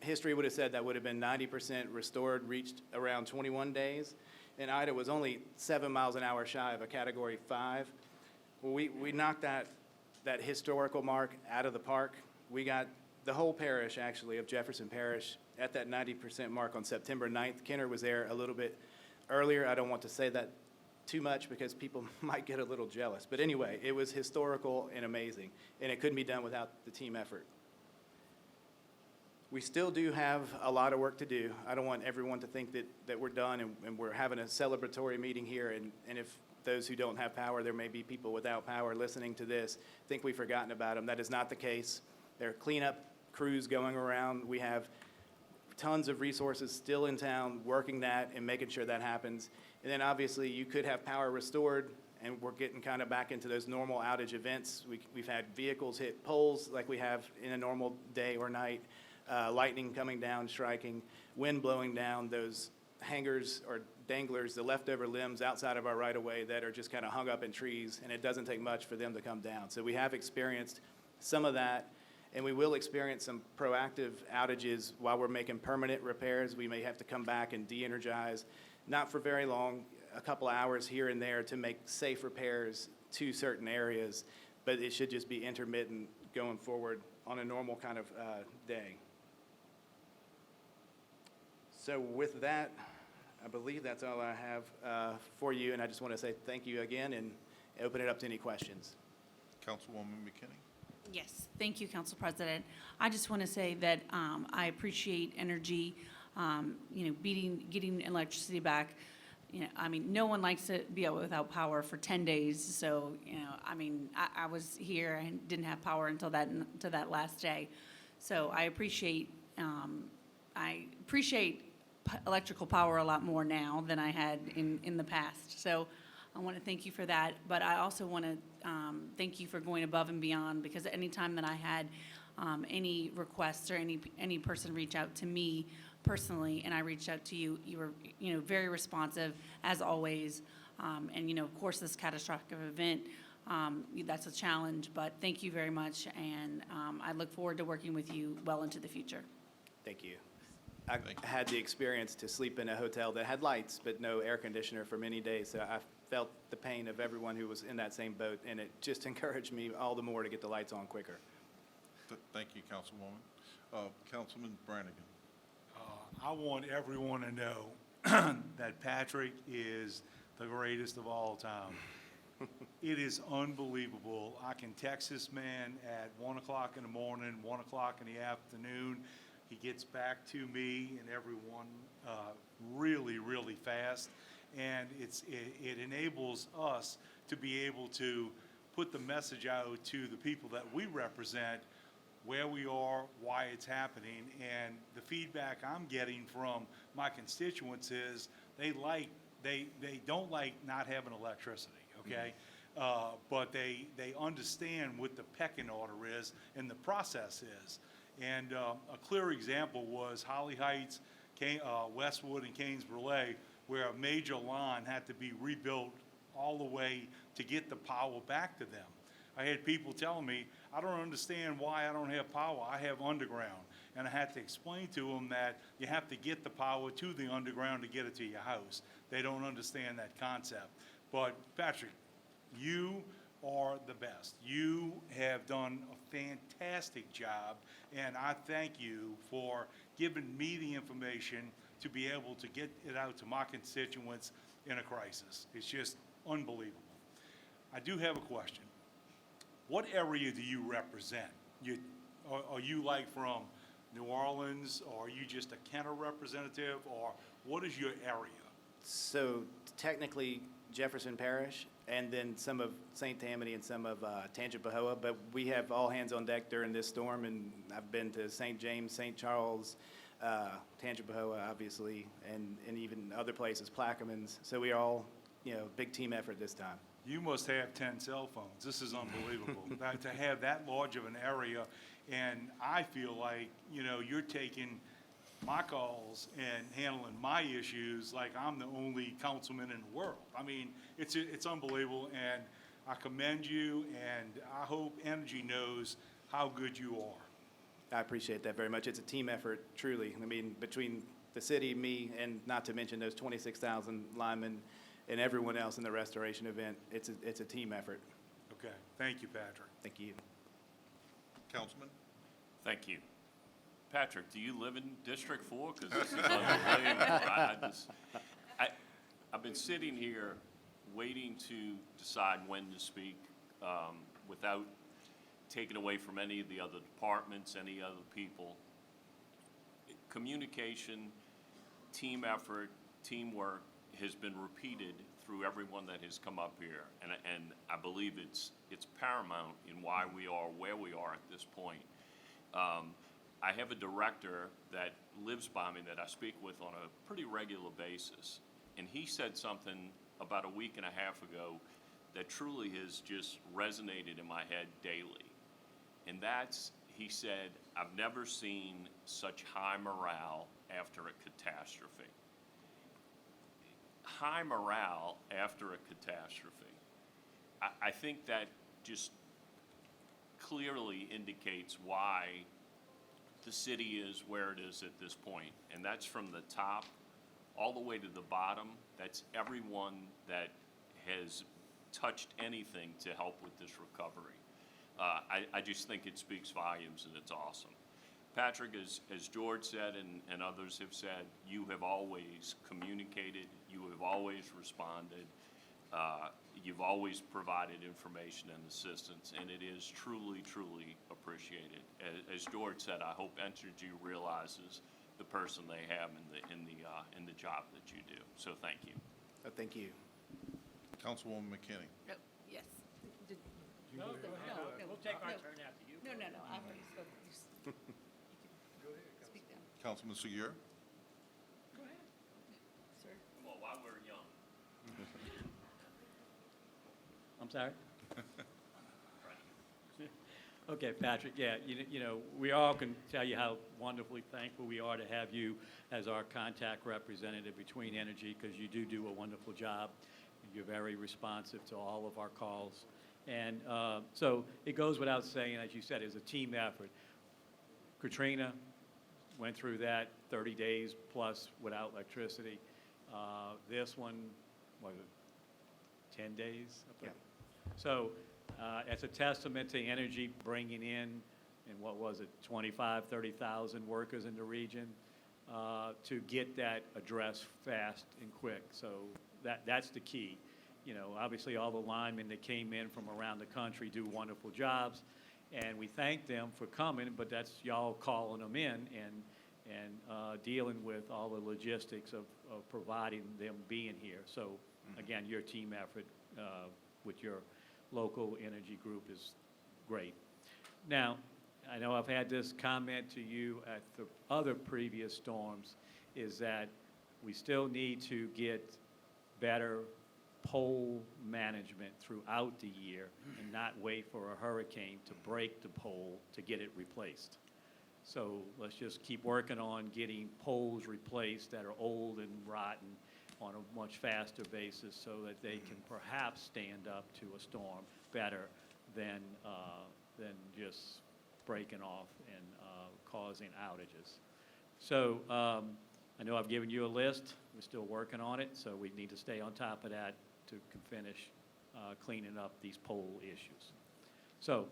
History would have said that would have been 90% restored, reached around 21 days. And Ida was only 7 miles an hour shy of a Category 5. Well, we knocked that historical mark out of the park. We got the whole parish, actually, of Jefferson Parish at that 90% mark on September 9th. Kenner was there a little bit earlier. I don't want to say that too much because people might get a little jealous. But anyway, it was historical and amazing, and it couldn't be done without the team effort. We still do have a lot of work to do. I don't want everyone to think that we're done and we're having a celebratory meeting here, and if those who don't have power, there may be people without power listening to this, think we've forgotten about them. That is not the case. There are cleanup crews going around. We have tons of resources still in town working that and making sure that happens. And then obviously you could have power restored, and we're getting kind of back into those normal outage events. We've had vehicles hit poles like we have in a normal day or night, lightning coming down, striking, wind blowing down those hangers or danglers, the leftover limbs outside of our right-of-way that are just kind of hung up in trees, and it doesn't take much for them to come down. So we have experienced some of that. And we will experience some proactive outages while we're making permanent repairs. We may have to come back and de-energize, not for very long, a couple hours here and there to make safe repairs to certain areas, but it should just be intermittent going forward on a normal kind of day. So with that, I believe that's all I have for you, and I just want to say thank you again and open it up to any questions. Councilwoman McKinney? Yes, thank you, Council President. I just want to say that I appreciate Entergy, getting electricity back. I mean, no one likes to be out without power for 10 days. So, I was here and didn't have power until that last day. So I appreciate electrical power a lot more now than I had in the past. So I want to thank you for that, but I also want to thank you for going above and beyond, because any time that I had any requests or any person reach out to me personally, and I reached out to you, you were very responsive as always. And of course, this catastrophic event, that's a challenge, but thank you very much, and I look forward to working with you well into the future. Thank you. I had the experience to sleep in a hotel that had lights but no air conditioner for many days, so I felt the pain of everyone who was in that same boat, and it just encouraged me all the more to get the lights on quicker. Thank you, Councilwoman. Councilman Brannigan. I want everyone to know that Patrick is the greatest of all time. It is unbelievable. I can text this man at 1 o'clock in the morning, 1 o'clock in the afternoon. He gets back to me and everyone really, really fast. And it enables us to be able to put the message out to the people that we represent, where we are, why it's happening. And the feedback I'm getting from my constituents is they don't like not having electricity, okay? But they understand what the pecking order is and the process is. And a clear example was Holly Heights, Westwood, and Canes Brulee, where a major line had to be rebuilt all the way to get the power back to them. I had people telling me, I don't understand why I don't have power. I have underground. And I had to explain to them that you have to get the power to the underground to get it to your house. They don't understand that concept. But Patrick, you are the best. You have done a fantastic job, and I thank you for giving me the information to be able to get it out to my constituents in a crisis. It's just unbelievable. I do have a question. What area do you represent? Are you like from New Orleans, or are you just a Kenner representative, or what is your area? So technically Jefferson Parish, and then some of St. Tammany and some of Tangipahoa, but we have all hands on deck during this storm, and I've been to St. James, St. Charles, Tangipahoa, obviously, and even other places, Plaquemines. So we are all, big team effort this time. You must have 10 cell phones. This is unbelievable. To have that large of an area, and I feel like, you know, you're taking my calls and handling my issues like I'm the only councilman in the world. I mean, it's unbelievable, and I commend you, and I hope Entergy knows how good you are. I appreciate that very much. It's a team effort, truly. I mean, between the city, me, and not to mention those 26,000 linemen and everyone else in the restoration event, it's a team effort. Okay, thank you, Patrick. Thank you. Councilman? Thank you. Patrick, do you live in District 4? Because this is unbelievable. I've been sitting here waiting to decide when to speak without taking away from any of the other departments, any other people. Communication, team effort, teamwork has been repeated through everyone that has come up here. And I believe it's paramount in why we are where we are at this point. I have a director that lives by me that I speak with on a pretty regular basis. And he said something about a week and a half ago that truly has just resonated in my head daily. And that's, he said, I've never seen such high morale after a catastrophe. High morale after a catastrophe. I think that just clearly indicates why the city is where it is at this point. And that's from the top all the way to the bottom. That's everyone that has touched anything to help with this recovery. I just think it speaks volumes, and it's awesome. Patrick, as George said and others have said, you have always communicated, you have always responded, you've always provided information and assistance, and it is truly, truly appreciated. As George said, I hope Entergy realizes the person they have in the job that you do. So thank you. Thank you. Councilwoman McKinney? Yes. No, we'll take our turn after you. No, I've already spoken. Speak then. Councilman Segur? Go ahead. Sir. Come on, while we're young. I'm sorry? Okay, Patrick, yeah, you know, we all can tell you how wonderfully thankful we are to have you as our contact representative between Entergy, because you do a wonderful job. You're very responsive to all of our calls. And so it goes without saying, as you said, it's a team effort. Katrina went through that 30 days plus without electricity. This one, what was it, 10 days? Yeah. So it's a testament to Entergy bringing in, and what was it, 25, 30,000 workers in the region to get that addressed fast and quick. So that's the key. You know, obviously all the linemen that came in from around the country do wonderful jobs, and we thank them for coming, but that's y'all calling them in and dealing with all the logistics of providing them being here. So again, your team effort with your local energy group is great. Now, I know I've had this comment to you at the other previous storms, is that we still need to get better pole management throughout the year and not wait for a hurricane to break the pole to get it replaced. So let's just keep working on getting poles replaced that are old and rotten on a much faster basis so that they can perhaps stand up to a storm better than just breaking off and causing outages. So I know I've given you a list. We're still working on it, so we need to stay on top of that to finish cleaning up these pole issues. So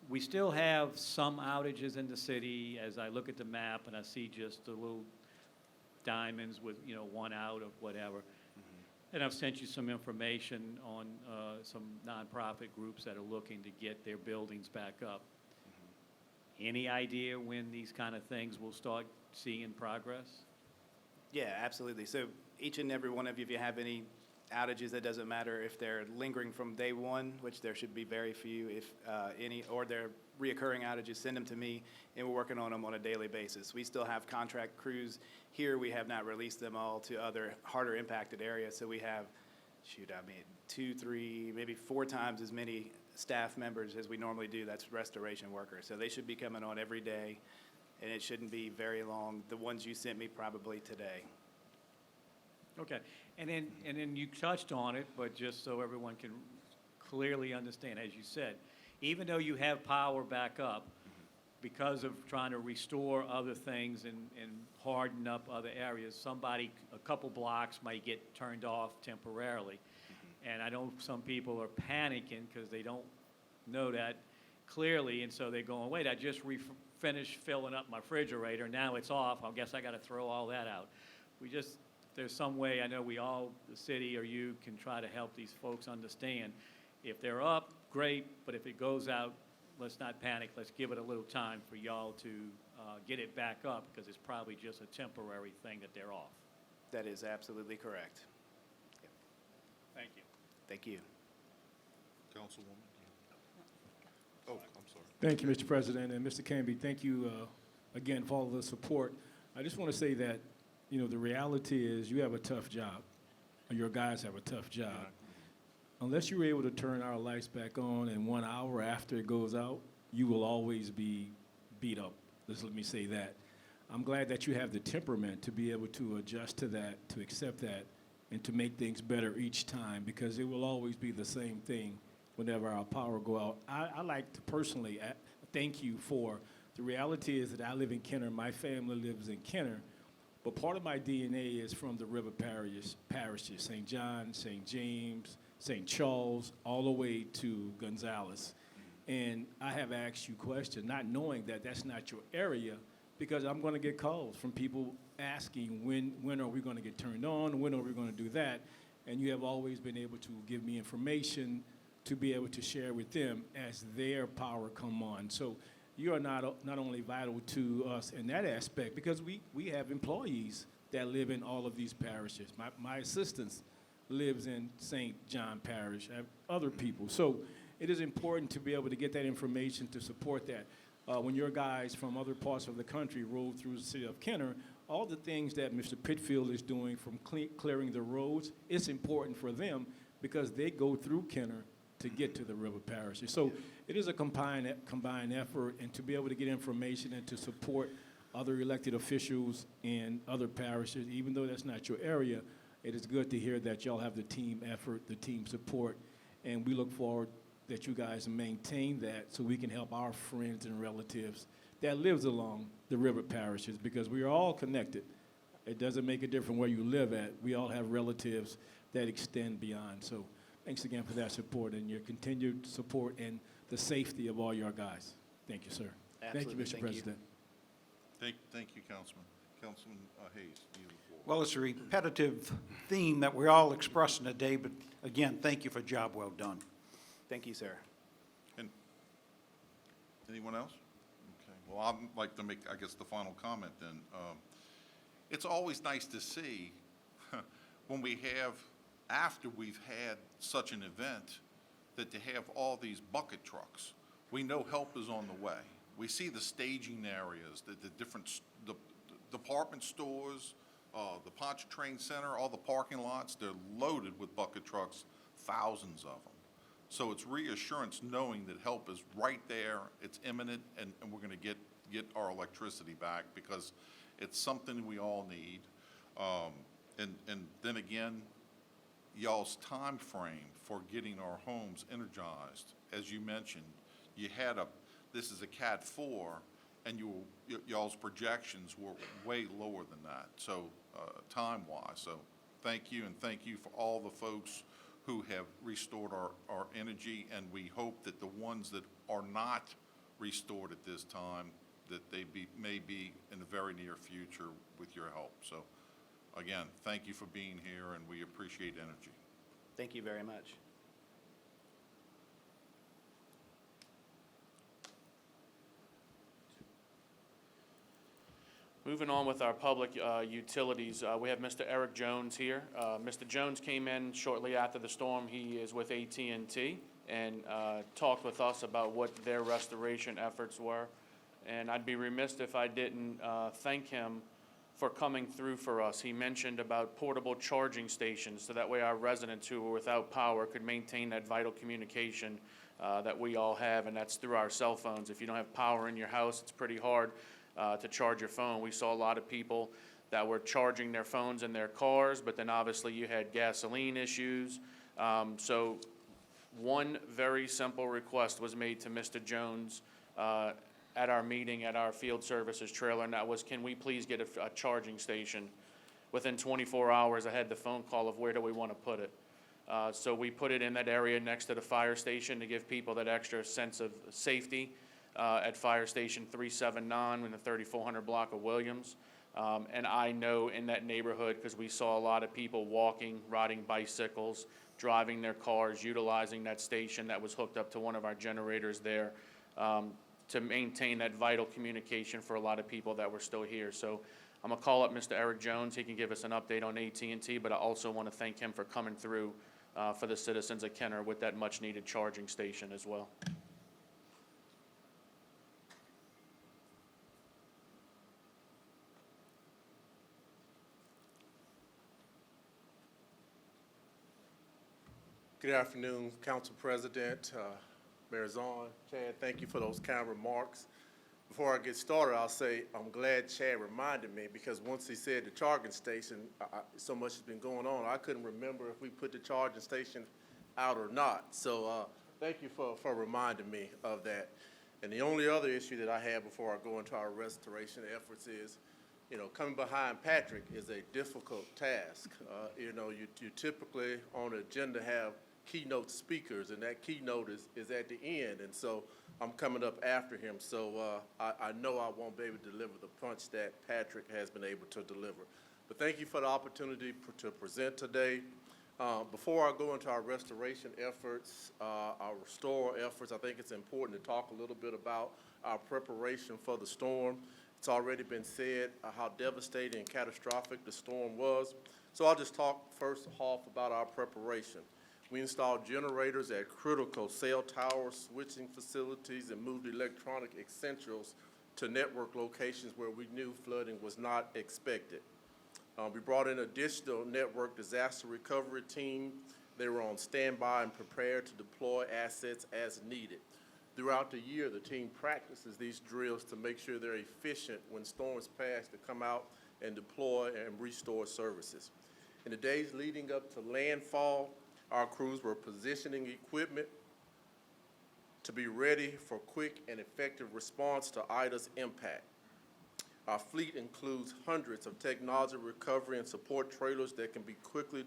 we still have some outages in the city. As I look at the map and I see just the little diamonds with, you know, one out of whatever. And I've sent you some information on some nonprofit groups that are looking to get their buildings back up. Any idea when these kind of things will start seeing progress? Yeah, absolutely. So each and every one of you, if you have any outages, that doesn't matter if they're lingering from day one, which there should be very few, if any, or they're reoccurring outages, send them to me, and we're working on them on a daily basis. We still have contract crews here. We have not released them all to other harder impacted areas, so we have shoot, I mean, 2, 3, maybe 4 times as many staff members as we normally do. That's restoration workers. So they should be coming on every day, and it shouldn't be very long. The ones you sent me probably today. Okay, and then you touched on it, but just so everyone can clearly understand, as you said, even though you have power back up, because of trying to restore other things and harden up other areas, a couple blocks might get turned off temporarily. And I know some people are panicking because they don't know that clearly, and so they're going, wait, I just finished filling up my refrigerator, now it's off, I guess I got to throw all that out. There's some way, I know we all, the city or you, can try to help these folks understand. If they're up, great, but if it goes out, let's not panic. Let's give it a little time for y'all to get it back up, because it's probably just a temporary thing that they're off. That is absolutely correct. Thank you. Thank you. Councilwoman? Oh, I'm sorry. Thank you, Mr. President, and Mr. Canby, thank you again for all the support. I just want to say that, the reality is you have a tough job, or your guys have a tough job. Unless you're able to turn our lights back on in 1 hour after it goes out, you will always be beat up. Just let me say that. I'm glad that you have the temperament to be able to adjust to that, to accept that, and to make things better each time, because it will always be the same thing whenever our power go out. I like to personally thank you for, the reality is that I live in Kenner, my family lives in Kenner, but part of my DNA is from the river parishes, St. John, St. James, St. Charles, all the way to Gonzales. And I have asked you questions, not knowing that that's not your area, because I'm going to get calls from people asking when are we going to get turned on, when are we going to do that, and you have always been able to give me information to be able to share with them as their power come on. So you are not only vital to us in that aspect, because we have employees that live in all of these parishes. My assistants lives in St. John Parish, I have other people. So it is important to be able to get that information to support that. When your guys from other parts of the country roll through the city of Kenner, all the things that Mr. Pitfield is doing from clearing the roads, it's important for them because they go through Kenner to get to the river parishes. So it is a combined effort, and to be able to get information and to support other elected officials in other parishes, even though that's not your area, it is good to hear that y'all have the team effort, the team support, and we look forward that you guys maintain that so we can help our friends and relatives that lives along the river parishes, because we are all connected. It doesn't make a difference where you live at. We all have relatives that extend beyond. So thanks again for that support and your continued support and the safety of all your guys. Thank you, sir. Absolutely. Thank you, Mr. President. Thank you, Councilman. Councilman Hayes, you have the floor. Well, it's a repetitive theme that we're all expressing today, but again, thank you for a job well done. Thank you, sir. And anyone else? Okay. Well, I'd like to make, I guess, the final comment then. It's always nice to see when we have, after we've had such an event, that to have all these bucket trucks. We know help is on the way. We see the staging areas, the different the department stores, the Pontchartrain Center, all the parking lots, they're loaded with bucket trucks, thousands of them. So it's reassurance knowing that help is right there, it's imminent, and we're going to get our electricity back, because it's something we all need. And then again, y'all's time frame for getting our homes energized, as you mentioned, you had this is a Cat 4, and y'all's projections were way lower than that, so time-wise. So thank you, and thank you for all the folks who have restored our energy, and we hope that the ones that are not restored at this time, that they may be in the very near future with your help. So again, thank you for being here, and we appreciate energy. Thank you very much. Moving on with our public utilities, we have Mr. Eric Jones here. Mr. Jones came in shortly after the storm. He is with AT&T and talked with us about what their restoration efforts were. And I'd be remiss if I didn't thank him for coming through for us. He mentioned about portable charging stations, so that way our residents who are without power could maintain that vital communication that we all have, and that's through our cell phones. If you don't have power in your house, it's pretty hard to charge your phone. We saw a lot of people that were charging their phones in their cars, but then obviously you had gasoline issues. So one very simple request was made to Mr. Jones at our meeting at our field services trailer, and that was, can we please get a charging station? Within 24 hours, I had the phone call of where do we want to put it. So we put it in that area next to the fire station to give people that extra sense of safety at Fire Station 379 in the 3400 block of Williams. And I know in that neighborhood, because we saw a lot of people walking, riding bicycles, driving their cars, utilizing that station that was hooked up to one of our generators there to maintain that vital communication for a lot of people that were still here. So I'm going to call up Mr. Eric Jones. He can give us an update on AT&T, but I also want to thank him for coming through for the citizens of Kenner with that much-needed charging station as well. Good afternoon, Council President, Mayor Zahn, Chad, thank you for those kind remarks. Before I get started, I'll say I'm glad Chad reminded me, because once he said the charging station, so much has been going on, I couldn't remember if we put the charging station out or not. So thank you for reminding me of that. And the only other issue that I have before I go into our restoration efforts is, coming behind Patrick is a difficult task. You typically on the agenda have keynote speakers, and that keynote is at the end, and so I'm coming up after him, so I know I won't be able to deliver the punch that Patrick has been able to deliver. But thank you for the opportunity to present today. Before I go into our restoration efforts, our restore efforts, I think it's important to talk a little bit about our preparation for the storm. It's already been said how devastating and catastrophic the storm was, so I'll just talk first off about our preparation. We installed generators at critical cell towers, switching facilities, and moved electronic essentials to network locations where we knew flooding was not expected. We brought in additional network disaster recovery team. They were on standby and prepared to deploy assets as needed. Throughout the year, the team practices these drills to make sure they're efficient when storms pass to come out and deploy and restore services. In the days leading up to landfall, our crews were positioning equipment to be ready for quick and effective response to Ida's impact. Our fleet includes hundreds of technology recovery and support trailers that can be quickly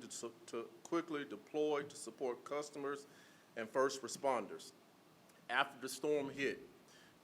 deployed to support customers and first responders. After the storm hit,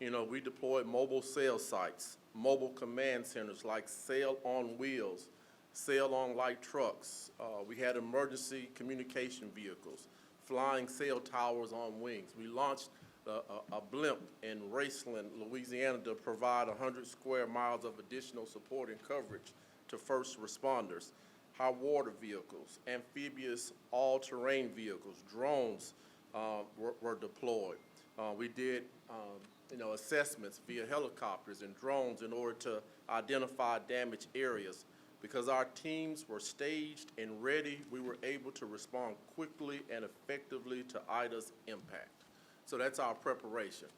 we deployed mobile cell sites, mobile command centers like Sail on Wheels, Sail on light trucks. We had emergency communication vehicles, flying cell towers on wings. We launched a blimp in Raceland, Louisiana to provide 100 square miles of additional support and coverage to first responders. High water vehicles, amphibious all-terrain vehicles, drones were deployed. We did assessments via helicopters and drones in order to identify damaged areas. Because our teams were staged and ready, we were able to respond quickly and effectively to Ida's impact. So that's our preparation.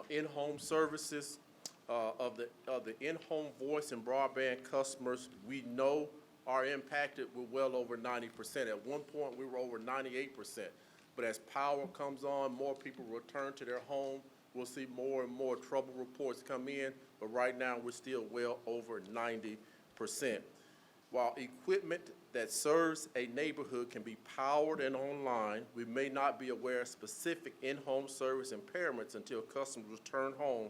In-home services of the in-home voice and broadband customers, we know are impacted with well over 90%. At one point, we were over 98%. But as power comes on, more people return to their home. We'll see more and more trouble reports come in, but right now we're still well over 90%. While equipment that serves a neighborhood can be powered and online, we may not be aware of specific in-home service impairments until customers return home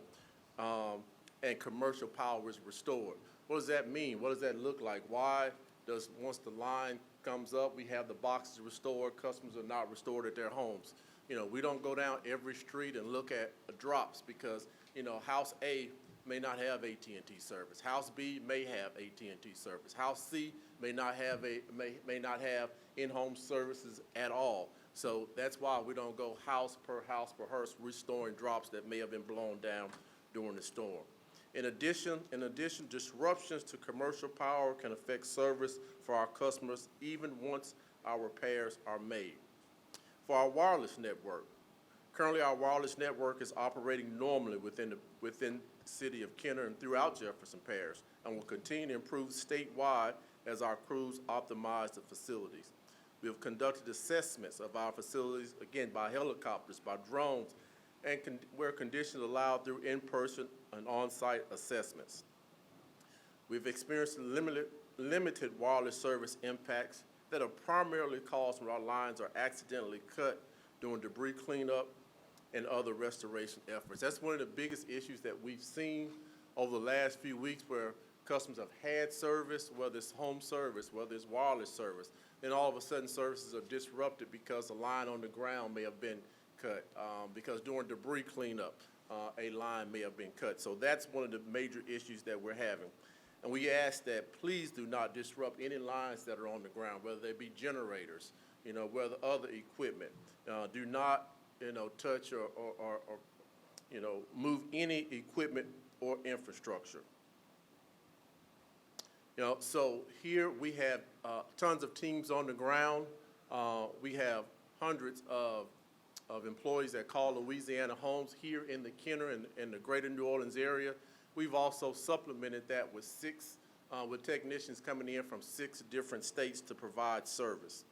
and commercial power is restored. What does that mean? What does that look like? Why does, once the line comes up, we have the boxes restored, customers are not restored at their homes? We don't go down every street and look at drops because, house A may not have AT&T service. House B may have AT&T service. House C may not have in-home services at all. So that's why we don't go house per house restoring drops that may have been blown down during the storm. In addition, disruptions to commercial power can affect service for our customers even once our repairs are made. For our wireless network, currently our wireless network is operating normally within the city of Kenner and throughout Jefferson Parish, and will continue to improve statewide as our crews optimize the facilities. We have conducted assessments of our facilities, again, by helicopters, by drones, and where conditions allow through in-person and on-site assessments. We've experienced limited wireless service impacts that are primarily caused when our lines are accidentally cut during debris cleanup and other restoration efforts. That's one of the biggest issues that we've seen over the last few weeks, where customers have had service, whether it's home service, whether it's wireless service, then all of a sudden services are disrupted because a line on the ground may have been cut, because during debris cleanup, a line may have been cut. So that's one of the major issues that we're having. And we ask that please do not disrupt any lines that are on the ground, whether they be generators, whether other equipment. Do not, touch or move any equipment or infrastructure. So here we have tons of teams on the ground. We have hundreds of employees that call Louisiana homes here in the Kenner and the greater New Orleans area. We've also supplemented that with with technicians coming in from 6 different states to provide service.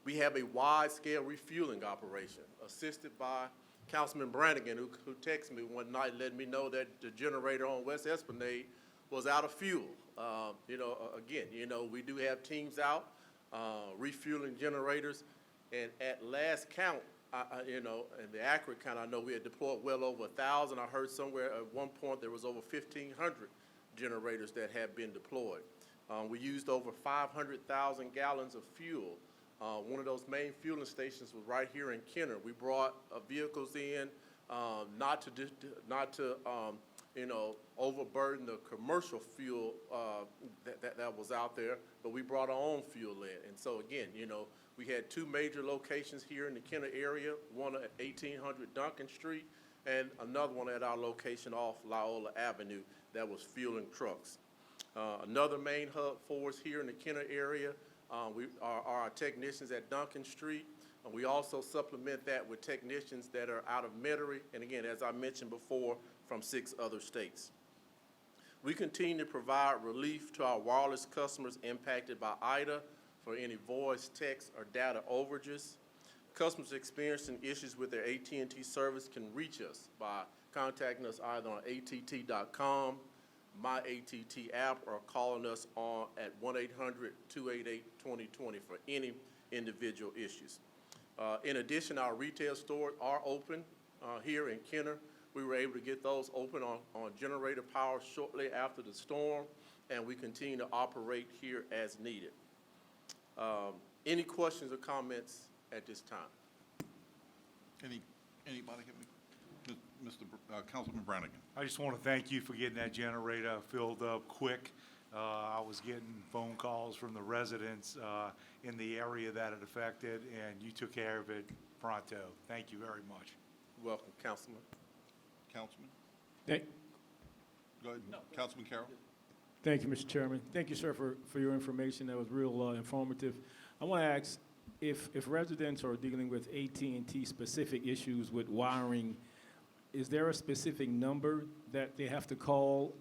We have a wide-scale refueling operation assisted by Councilman Brannigan, who texted me one night letting me know that the generator on West Esplanade was out of fuel. Again, we do have teams out refueling generators, and at last count, and the accurate count, I know we had deployed well over 1,000. I heard somewhere at one point there was over 1,500 generators that had been deployed. We used over 500,000 gallons of fuel. One of those main fueling stations was right here in Kenner. We brought vehicles in, not to overburden the commercial fuel that was out there, but we brought our own fuel in. And so again, we had 2 major locations here in the Kenner area, one at 1800 Duncan Street and another one at our location off Loyola Avenue that was fueling trucks. Another main hub for us here in the Kenner area are our technicians at Duncan Street. We also supplement that with technicians that are out of Metairie, and again, as I mentioned before, from 6 other states. We continue to provide relief to our wireless customers impacted by Ida for any voice, text, or data overages. Customers experiencing issues with their AT&T service can reach us by contacting us either on att.com, My ATT app, or calling us at 1-800-288-2020 for any individual issues. In addition, our retail stores are open here in Kenner. We were able to get those open on generator power shortly after the storm, and we continue to operate here as needed. Any questions or comments at this time? Anybody have any? Councilman Brannigan. I just want to thank you for getting that generator filled up quick. I was getting phone calls from the residents in the area that it affected, and you took care of it pronto. Thank you very much. You're welcome, Councilman. Councilman? Thank Go ahead. No, Councilman Carroll? you, Mr. Chairman. Thank you, sir, for your information. That was real informative. I want to ask if residents are dealing with AT&T specific issues with wiring, is there a specific number that they have to call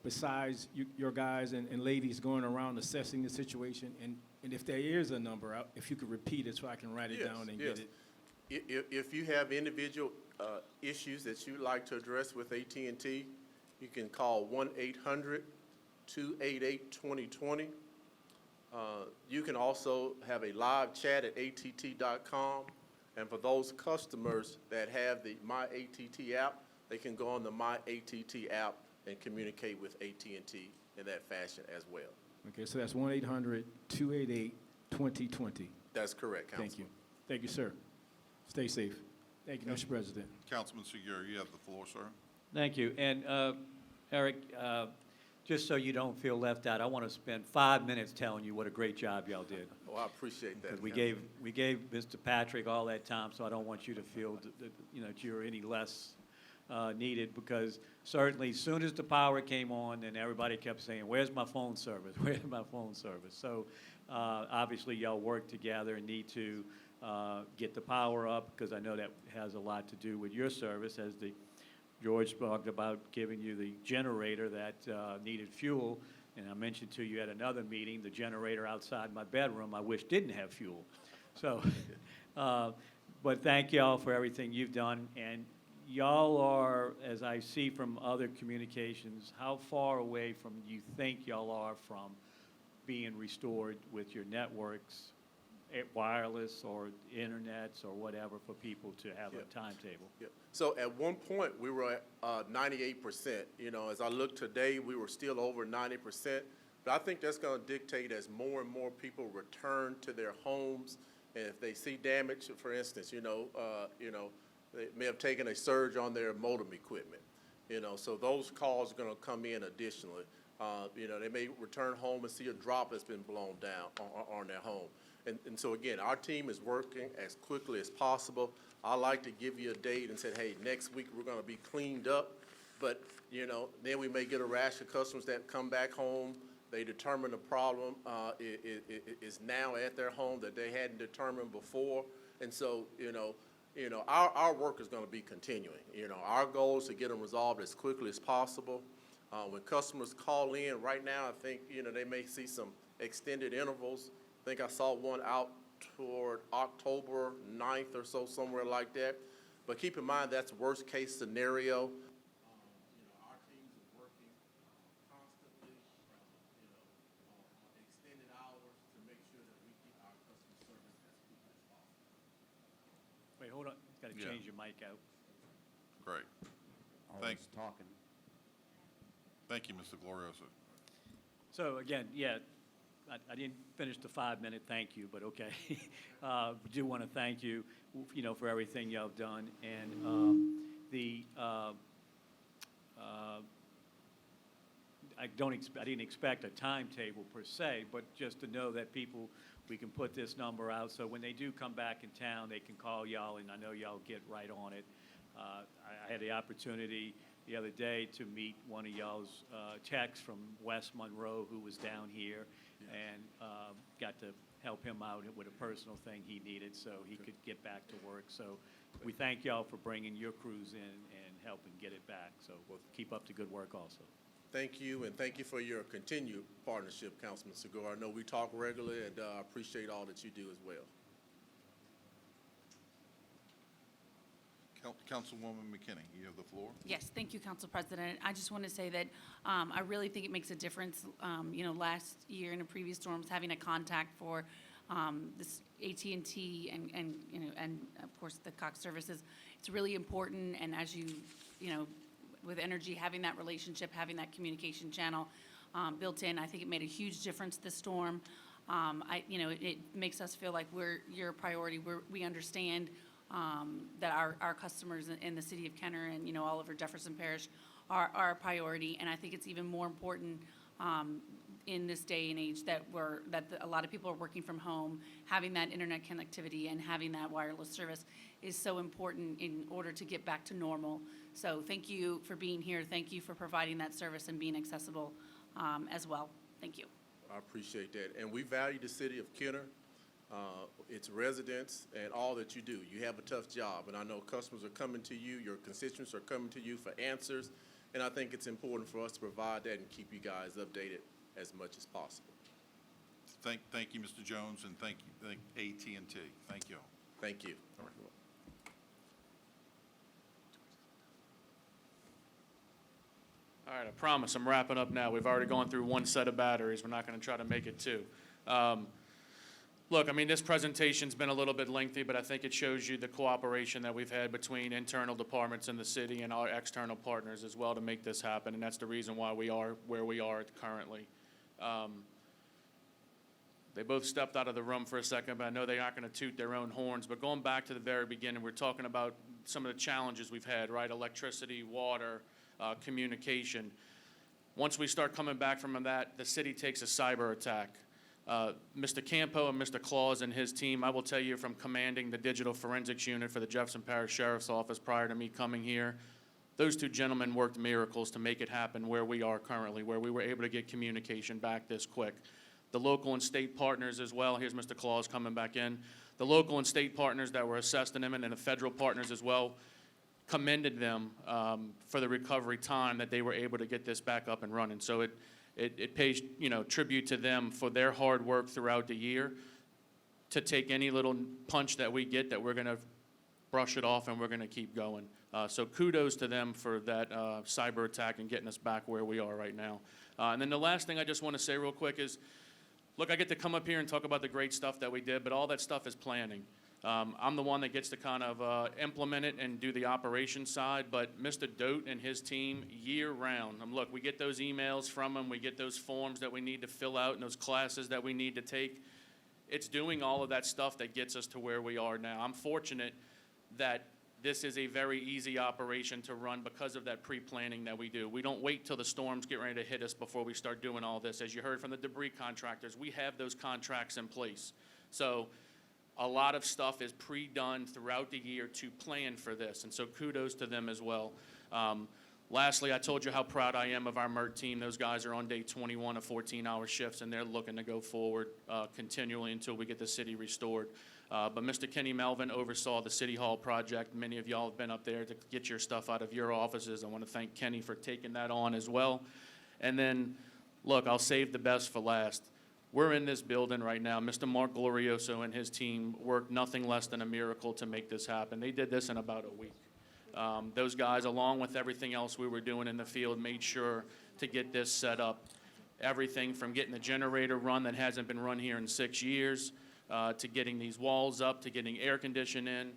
besides your guys and ladies going around assessing the situation? And if there is a number, if you could repeat it so I can write it down and get it. If you have individual issues that you'd like to address with AT&T, you can call 1-800-288-2020. You can also have a live chat at att.com. And for those customers that have the My ATT app, they can go on the My ATT app and communicate with AT&T in that fashion as well. Okay, so that's 1-800-288-2020. That's correct, Councilman. Thank you. Thank you, sir. Stay safe. Thank you, Mr. President. Councilman Segura, you have the floor, sir. Thank you. And Eric, just so you don't feel left out, I want to spend 5 minutes telling you what a great job y'all did. Oh, I appreciate that. Because we gave Mr. Patrick all that time, so I don't want you to feel that you're any less needed, because certainly as soon as the power came on, then everybody kept saying, where's my phone service? Where's my phone service? So obviously y'all work together and need to get the power up, because I know that has a lot to do with your service, as George talked about giving you the generator that needed fuel. And I mentioned to you at another meeting, the generator outside my bedroom, I wish didn't have fuel. So, but thank y'all for everything you've done. And y'all are, as I see from other communications, how far away from you think y'all are from being restored with your networks, wireless or internets or whatever, for people to have a timetable? Yeah. So at one point, we were at 98%. You know, as I look today, we were still over 90%. But I think that's going to dictate as more and more people return to their homes. And if they see damage, for instance, they may have taken a surge on their modem equipment. So those calls are going to come in additionally. They may return home and see a drop that's been blown down on their home. And so, again, our team is working as quickly as possible. I like to give you a date and say, hey, next week we're going to be cleaned up. But, then we may get a rash of customers that come back home. They determine the problem is now at their home that they hadn't determined before. And so, our work is going to be continuing. Our goal is to get them resolved as quickly as possible. When customers call in right now, I think, they may see some extended intervals. I think I saw one out toward October 9th or so, somewhere like that. But keep in mind, that's worst case scenario. Our teams are working constantly, on extended hours to make sure that we keep our customer service as quickly as possible. Wait, hold on. Got to change your mic out. Great. Thank you, Mr. Glorioso. So again, I didn't finish the 5-minute thank you, but okay. Do want to thank you, for everything y'all have done. And I didn't expect a timetable per se, but just to know that we can put this number out, so when they do come back in town, they can call y'all, and I know y'all get right on it. I had the opportunity the other day to meet one of y'all's techs from West Monroe, who was down here, and got to help him out with a personal thing he needed so he could get back to work. So we thank y'all for bringing your crews in and helping get it back. So we'll keep up the good work also. Thank you, and thank you for your continued partnership, Councilman Segura. I know we talk regularly, and I appreciate all that you do as well. Councilwoman McKinney, you have the floor. Yes, thank you, Council President. I just want to say that I really think it makes a difference, last year in the previous storms, having a contact for this AT&T and of course the Cox services. It's really important, and as with Entergy, having that relationship, having that communication channel built in, I think it made a huge difference this storm. It makes us feel like we're your priority. We understand that our customers in the city of Kenner and, all over Jefferson Parish are a priority. And I think it's even more important in this day and age that a lot of people are working from home. Having that internet connectivity and having that wireless service is so important in order to get back to normal. So thank you for being here. Thank you for providing that service and being accessible as well. Thank you. I appreciate that. And we value the city of Kenner, its residents, and all that you do. You have a tough job, and I know customers are coming to you, your constituents are coming to you for answers, and I think it's important for us to provide that and keep you guys updated as much as possible. Thank you, Mr. Jones, and thank AT&T. Thank you. Thank you. All right. All right, I promise I'm wrapping up now. We've already gone through one set of batteries. We're not going to try to make it two. Look, this presentation's been a little bit lengthy, but I think it shows you the cooperation that we've had between internal departments in the city and our external partners as well to make this happen, and that's the reason why we are where we are currently. They both stepped out of the room for a second, but I know they aren't going to toot their own horns. But going back to the very beginning, we're talking about some of the challenges we've had, right? Electricity, water, communication. Once we start coming back from that, the city takes a cyber attack. Mr. Campo and Mr. Claus and his team, I will tell you from commanding the digital forensics unit for the Jefferson Parish Sheriff's Office prior to me coming here, those two gentlemen worked miracles to make it happen where we are currently, where we were able to get communication back this quick. The local and state partners as well, here's Mr. Claus coming back in. The local and state partners that were assessing them and the federal partners as well, commended them for the recovery time that they were able to get this back up and running. So it pays, tribute to them for their hard work throughout the year to take any little punch that we get that we're going to brush it off and we're going to keep going. So kudos to them for that cyber attack and getting us back where we are right now. And then the last thing I just want to say real quick is, look, I get to come up here and talk about the great stuff that we did, but all that stuff is planning. I'm the one that gets to kind of implement it and do the operation side, but Mr. Dote and his team year-round, look, we get those emails from them, we get those forms that we need to fill out and those classes that we need to take. It's doing all of that stuff that gets us to where we are now. I'm fortunate that this is a very easy operation to run because of that pre-planning that we do. We don't wait till the storms get ready to hit us before we start doing all this. As you heard from the debris contractors, we have those contracts in place. So a lot of stuff is pre-done throughout the year to plan for this, and so kudos to them as well. Lastly, I told you how proud I am of our MERT team. Those guys are on day 21 of 14-hour shifts, and they're looking to go forward continually until we get the city restored. But Mr. Kenny Melvin oversaw the City Hall project. Many of y'all have been up there to get your stuff out of your offices. I want to thank Kenny for taking that on as well. And then, look, I'll save the best for last. We're in this building right now. Mr. Mark Glorioso and his team worked nothing less than a miracle to make this happen. They did this in about a week. Those guys, along with everything else we were doing in the field, made sure to get this set up. Everything from getting the generator run that hasn't been run here in 6 years, to getting these walls up, to getting air conditioning in,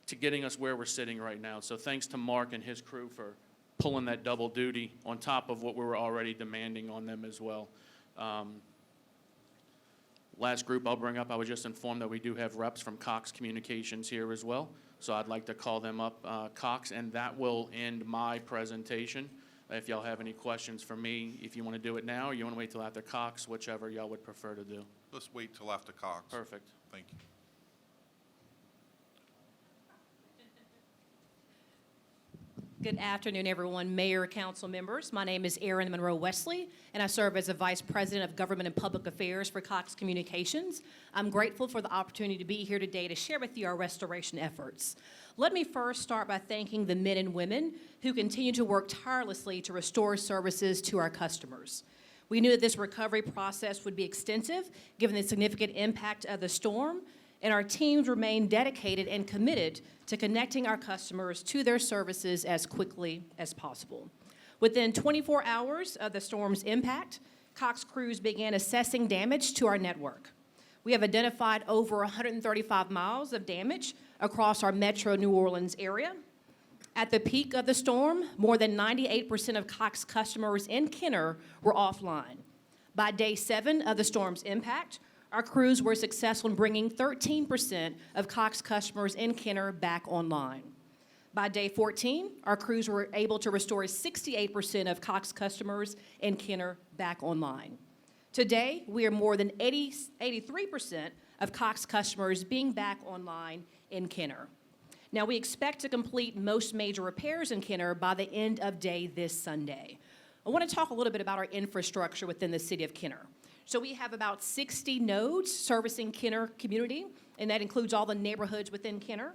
to getting us where we're sitting right now. So thanks to Mark and his crew for pulling that double duty on top of what we were already demanding on them as well. Last group I'll bring up, I was just informed that we do have reps from Cox Communications here as well. So I'd like to call them up, Cox, and that will end my presentation. If y'all have any questions for me, if you want to do it now or you want to wait till after Cox, whichever y'all would prefer to do. Let's wait till after Cox. Perfect. Thank you. Good afternoon, everyone, Mayor, Council members. My name is Erin Monroe Wesley, and I serve as the Vice President of Government and Public Affairs for Cox Communications. I'm grateful for the opportunity to be here today to share with you our restoration efforts. Let me first start by thanking the men and women who continue to work tirelessly to restore services to our customers. We knew that this recovery process would be extensive, given the significant impact of the storm, and our teams remain dedicated and committed to connecting our customers to their services as quickly as possible. Within 24 hours of the storm's impact, Cox crews began assessing damage to our network. We have identified over 135 miles of damage across our metro New Orleans area. At the peak of the storm, more than 98% of Cox customers in Kenner were offline. By day 7 of the storm's impact, our crews were successful in bringing 13% of Cox customers in Kenner back online. By day 14, our crews were able to restore 68% of Cox customers in Kenner back online. Today, we are more than 83% of Cox customers being back online in Kenner. Now, we expect to complete most major repairs in Kenner by the end of day this Sunday. I want to talk a little bit about our infrastructure within the city of Kenner. So we have about 60 nodes servicing Kenner community, and that includes all the neighborhoods within Kenner.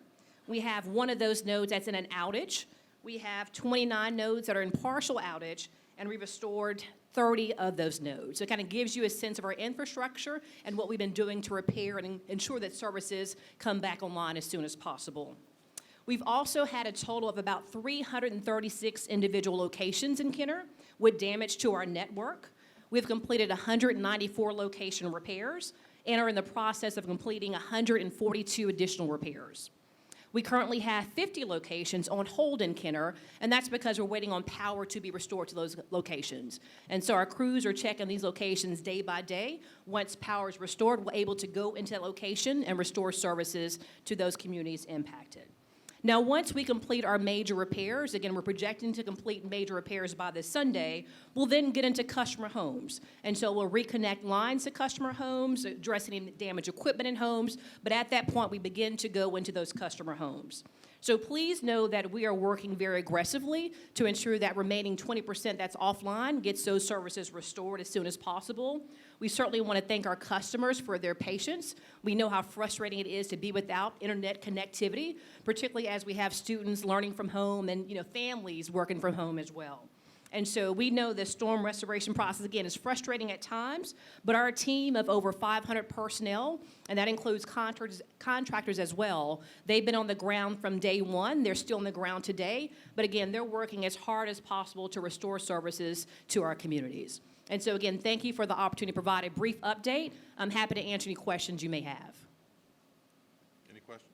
We have one of those nodes that's in an outage. We have 29 nodes that are in partial outage, and we've restored 30 of those nodes. So it kind of gives you a sense of our infrastructure and what we've been doing to repair and ensure that services come back online as soon as possible. We've also had a total of about 336 individual locations in Kenner with damage to our network. We've completed 194 location repairs and are in the process of completing 142 additional repairs. We currently have 50 locations on hold in Kenner, and that's because we're waiting on power to be restored to those locations. And so our crews are checking these locations day by day. Once power is restored, we're able to go into that location and restore services to those communities impacted. Now, once we complete our major repairs, again, we're projecting to complete major repairs by this Sunday, we'll then get into customer homes. And so we'll reconnect lines to customer homes, address any damaged equipment in homes, but at that point, we begin to go into those customer homes. So please know that we are working very aggressively to ensure that remaining 20% that's offline gets those services restored as soon as possible. We certainly want to thank our customers for their patience. We know how frustrating it is to be without internet connectivity, particularly as we have students learning from home and, families working from home as well. And so we know the storm restoration process, again, is frustrating at times, but our team of over 500 personnel, and that includes contractors as well, they've been on the ground from day one. They're still on the ground today, but again, they're working as hard as possible to restore services to our communities. And so again, thank you for the opportunity to provide a brief update. I'm happy to answer any questions you may have. Any questions?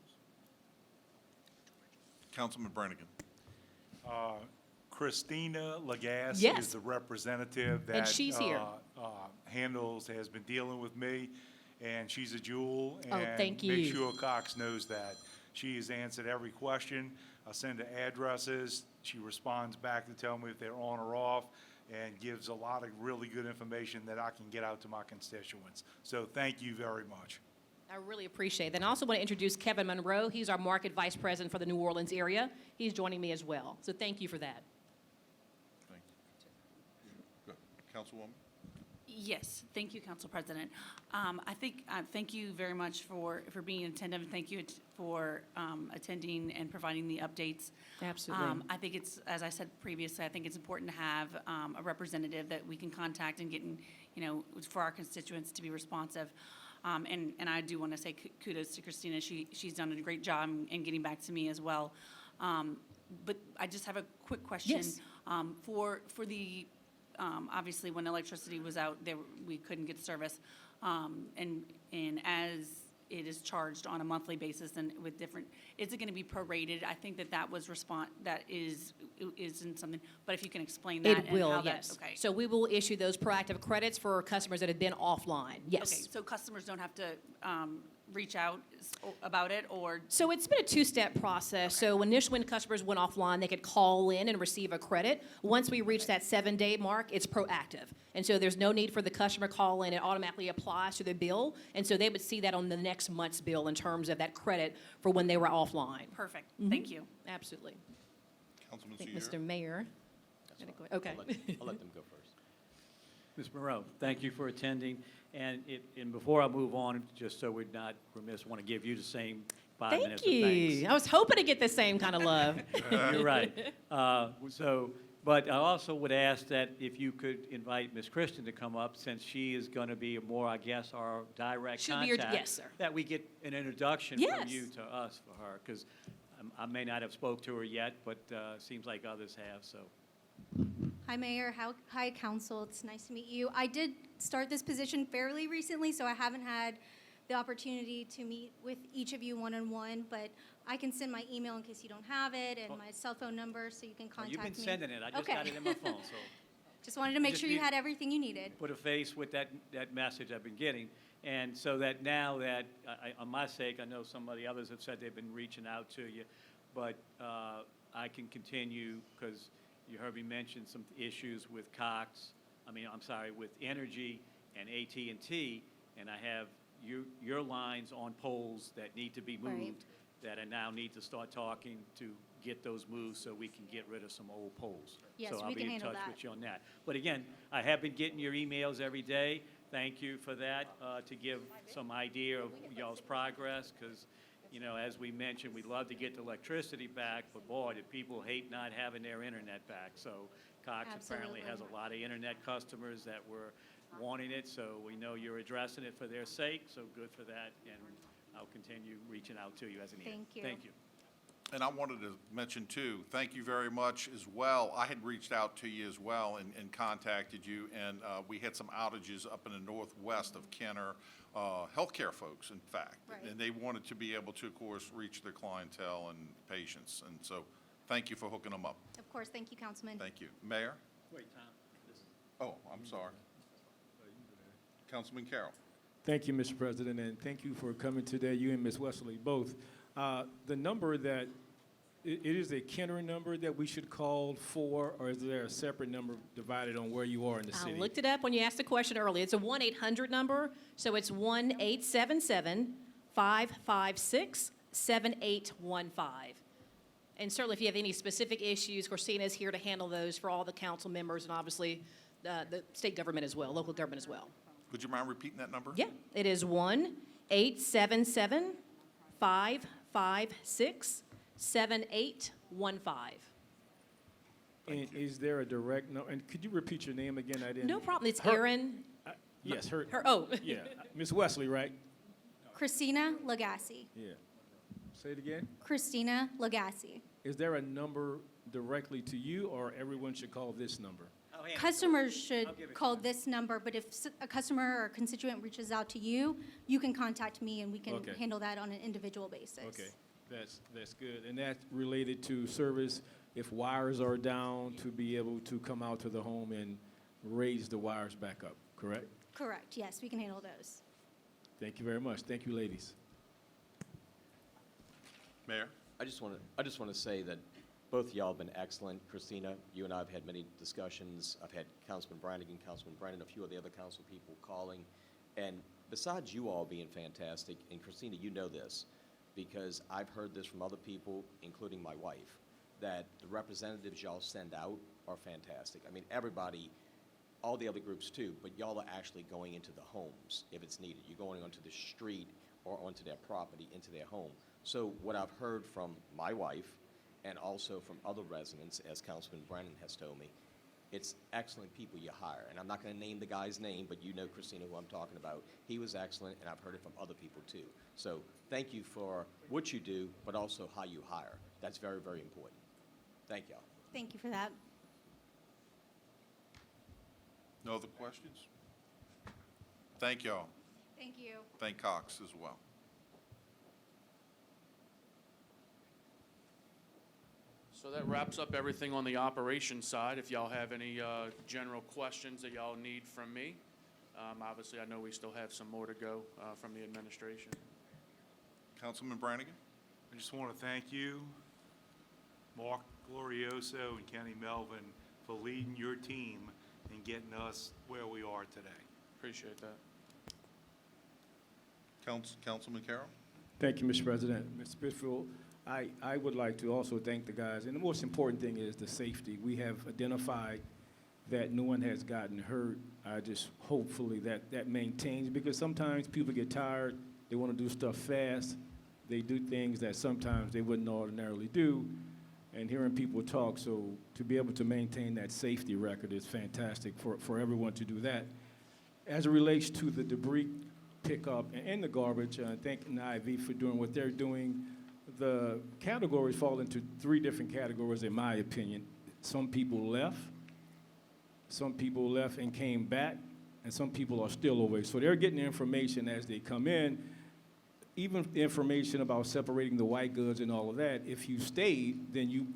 Councilman Brannigan. Christina Lagasse Yes. is the representative that And she's here. has been dealing with me, and she's a jewel. Oh, thank you. Make sure Cox knows that. She has answered every question. I send her addresses. She responds back to tell me if they're on or off, and gives a lot of really good information that I can get out to my constituents. So thank you very much. I really appreciate that. And I also want to introduce Kevin Monroe. He's our market vice president for the New Orleans area. He's joining me as well. So thank you for that. Thank you. Go ahead. Councilwoman? Yes, thank you, Council President. Thank you very much for being attentive, and thank you for attending and providing the updates. Absolutely. I think it's, as I said previously, I think it's important to have a representative that we can contact and get, for our constituents to be responsive. And I do want to say kudos to Christina. She's done a great job in getting back to me as well. But I just have a quick question. Yes. For the obviously, when electricity was out, we couldn't get service. And as it is charged on a monthly basis and with different, is it going to be prorated? I think that was that isn't something, but if you can explain that. It will, and how yes. Okay. So we will issue those proactive credits for customers that have been offline, yes. Okay, so customers don't have to reach out about it, or? So it's been a two-step process. So initially, when customers went offline, they could call in and receive a credit. Once we reach that 7-day mark, it's proactive. And so there's no need for the customer call in. It automatically applies to their bill. And so they would see that on the next month's bill in terms of that credit for when they were offline. Perfect, thank you. Absolutely. Councilman I think, Sierra? Mr. Mayor. Okay. I'll let them go first. Ms. Monroe, thank you for attending. And before I move on, just so we're not remiss, I want to give you the same 5 minutes of Thank thanks. you. I was hoping to get the same kind of love. You're right. But I also would ask that if you could invite Ms. Christian to come up, since she is going to be more, I guess, our direct She'll be your- contact. yes, sir. That we get an introduction from Yes. you to us for her, because I may not have spoke to her yet, but seems like others have, so. Hi, Mayor. Hi, Council. It's nice to meet you. I did start this position fairly recently, so I haven't had the opportunity to meet with each of you one-on-one, but I can send my email in case you don't have it, and my cell phone number, so you can Oh, contact me. you've been sending it. I just Okay. got it in my phone, so. Just wanted to make Just sure you need- had everything you needed. Put a face with that message I've been getting. And so that now that, on my sake, I know some of the others have said they've been reaching out to you, but I can continue, because you heard me mention some issues with with Entergy and AT&T, and I have your lines on poles that need to be Right. moved, that I now need to start talking to get those moved so we can get rid of some old poles. Yes, So we I'll can be in handle touch that. with you on that. But again, I have been getting your emails every day. Thank you for that, to give some idea of y'all's progress, because, as we mentioned, we'd love to get the electricity back, but boy, do people hate not having their internet back. So Cox apparently has a lot of internet customers that were wanting it, so we know you're addressing it for their sake, so good for that, and I'll continue reaching out to you as needed. Thank you. Thank you. And I wanted to mention too, thank you very much as well. I had reached out to you as well and contacted you, and we had some outages up in the northwest of Kenner, healthcare folks, in fact. Right. And they wanted to be able to, of course, reach their clientele and patients. And so, thank you for hooking them up. Of course, thank you, Councilman. Thank you. Mayor? Wait, Tom. Oh, I'm sorry. Councilman Carroll. Thank you, Mr. President, and thank you for coming today, you and Ms. Wesley both. The number that it is a Kenner number that we should call for, or is there a separate number divided on where you are in the I city? looked it up when you asked the question earlier. It's a 1-800 number, so it's 1-877-556-7815. And certainly if you have any specific issues, Christina's here to handle those for all the council members and obviously the state government as well, local government as well. Would you mind repeating that number? Yeah, it is 1-877-556-7815. And is there a direct number? And could you repeat your name again? I didn't. No problem. It's Her- Erin. Yes, her. Oh. Yeah, Miss Wesley, right? Christina Lagasse. Yeah. Say it again. Christina Lagasse. Is there a number directly to you, or everyone should call this number? Customers should call this number, but if a customer or constituent reaches out to you, you can contact me and we can Okay. handle that on an individual basis. Okay, that's good. And that's related to service, if wires are down, to be able to come out to the home and raise the wires back up, correct? Correct, yes, we can handle those. Thank you very much. Thank you, ladies. Mayor? I just want to say that both of y'all have been excellent. Christina, you and I have had many discussions. I've had Councilman Brannigan, Councilman Brennan, a few of the other council people calling. And besides you all being fantastic, and Christina, you know this, because I've heard this from other people, including my wife, that the representatives y'all send out are fantastic. I mean, everybody, all the other groups too, but y'all are actually going into the homes if it's needed. You're going onto the street or onto their property, into their home. So what I've heard from my wife, and also from other residents, as Councilman Brennan has told me, it's excellent people you hire. And I'm not going to name the guy's name, but you know, Christina, who I'm talking about. He was excellent, and I've heard it from other people too. So thank you for what you do, but also how you hire. That's very, very important. Thank y'all. Thank you for that. No other questions? Thank y'all. Thank you. Thank Cox as well. So that wraps up everything on the operations side. If y'all have any general questions that y'all need from me, obviously I know we still have some more to go from the administration. Councilman Brannigan? I just want to thank you, Mark Glorioso and Kenny Melvin, for leading your team and getting us where we are today. Appreciate that. Councilman Carroll? Thank you, Mr. President. Mr. Pittsfield, I would like to also thank the guys, and the most important thing is the safety. We have identified that no one has gotten hurt. I just hopefully that maintains, because sometimes people get tired, they want to do stuff fast, they do things that sometimes they wouldn't ordinarily do, and hearing people talk, so to be able to maintain that safety record is fantastic for everyone to do that. As it relates to the debris pickup and the garbage, thanking the IV for doing what they're doing. The categories fall into three different categories, in my opinion. Some people left and came back, and some people are still away. So they're getting the information as they come in. Even the information about separating the white goods and all of that, if you stayed, then you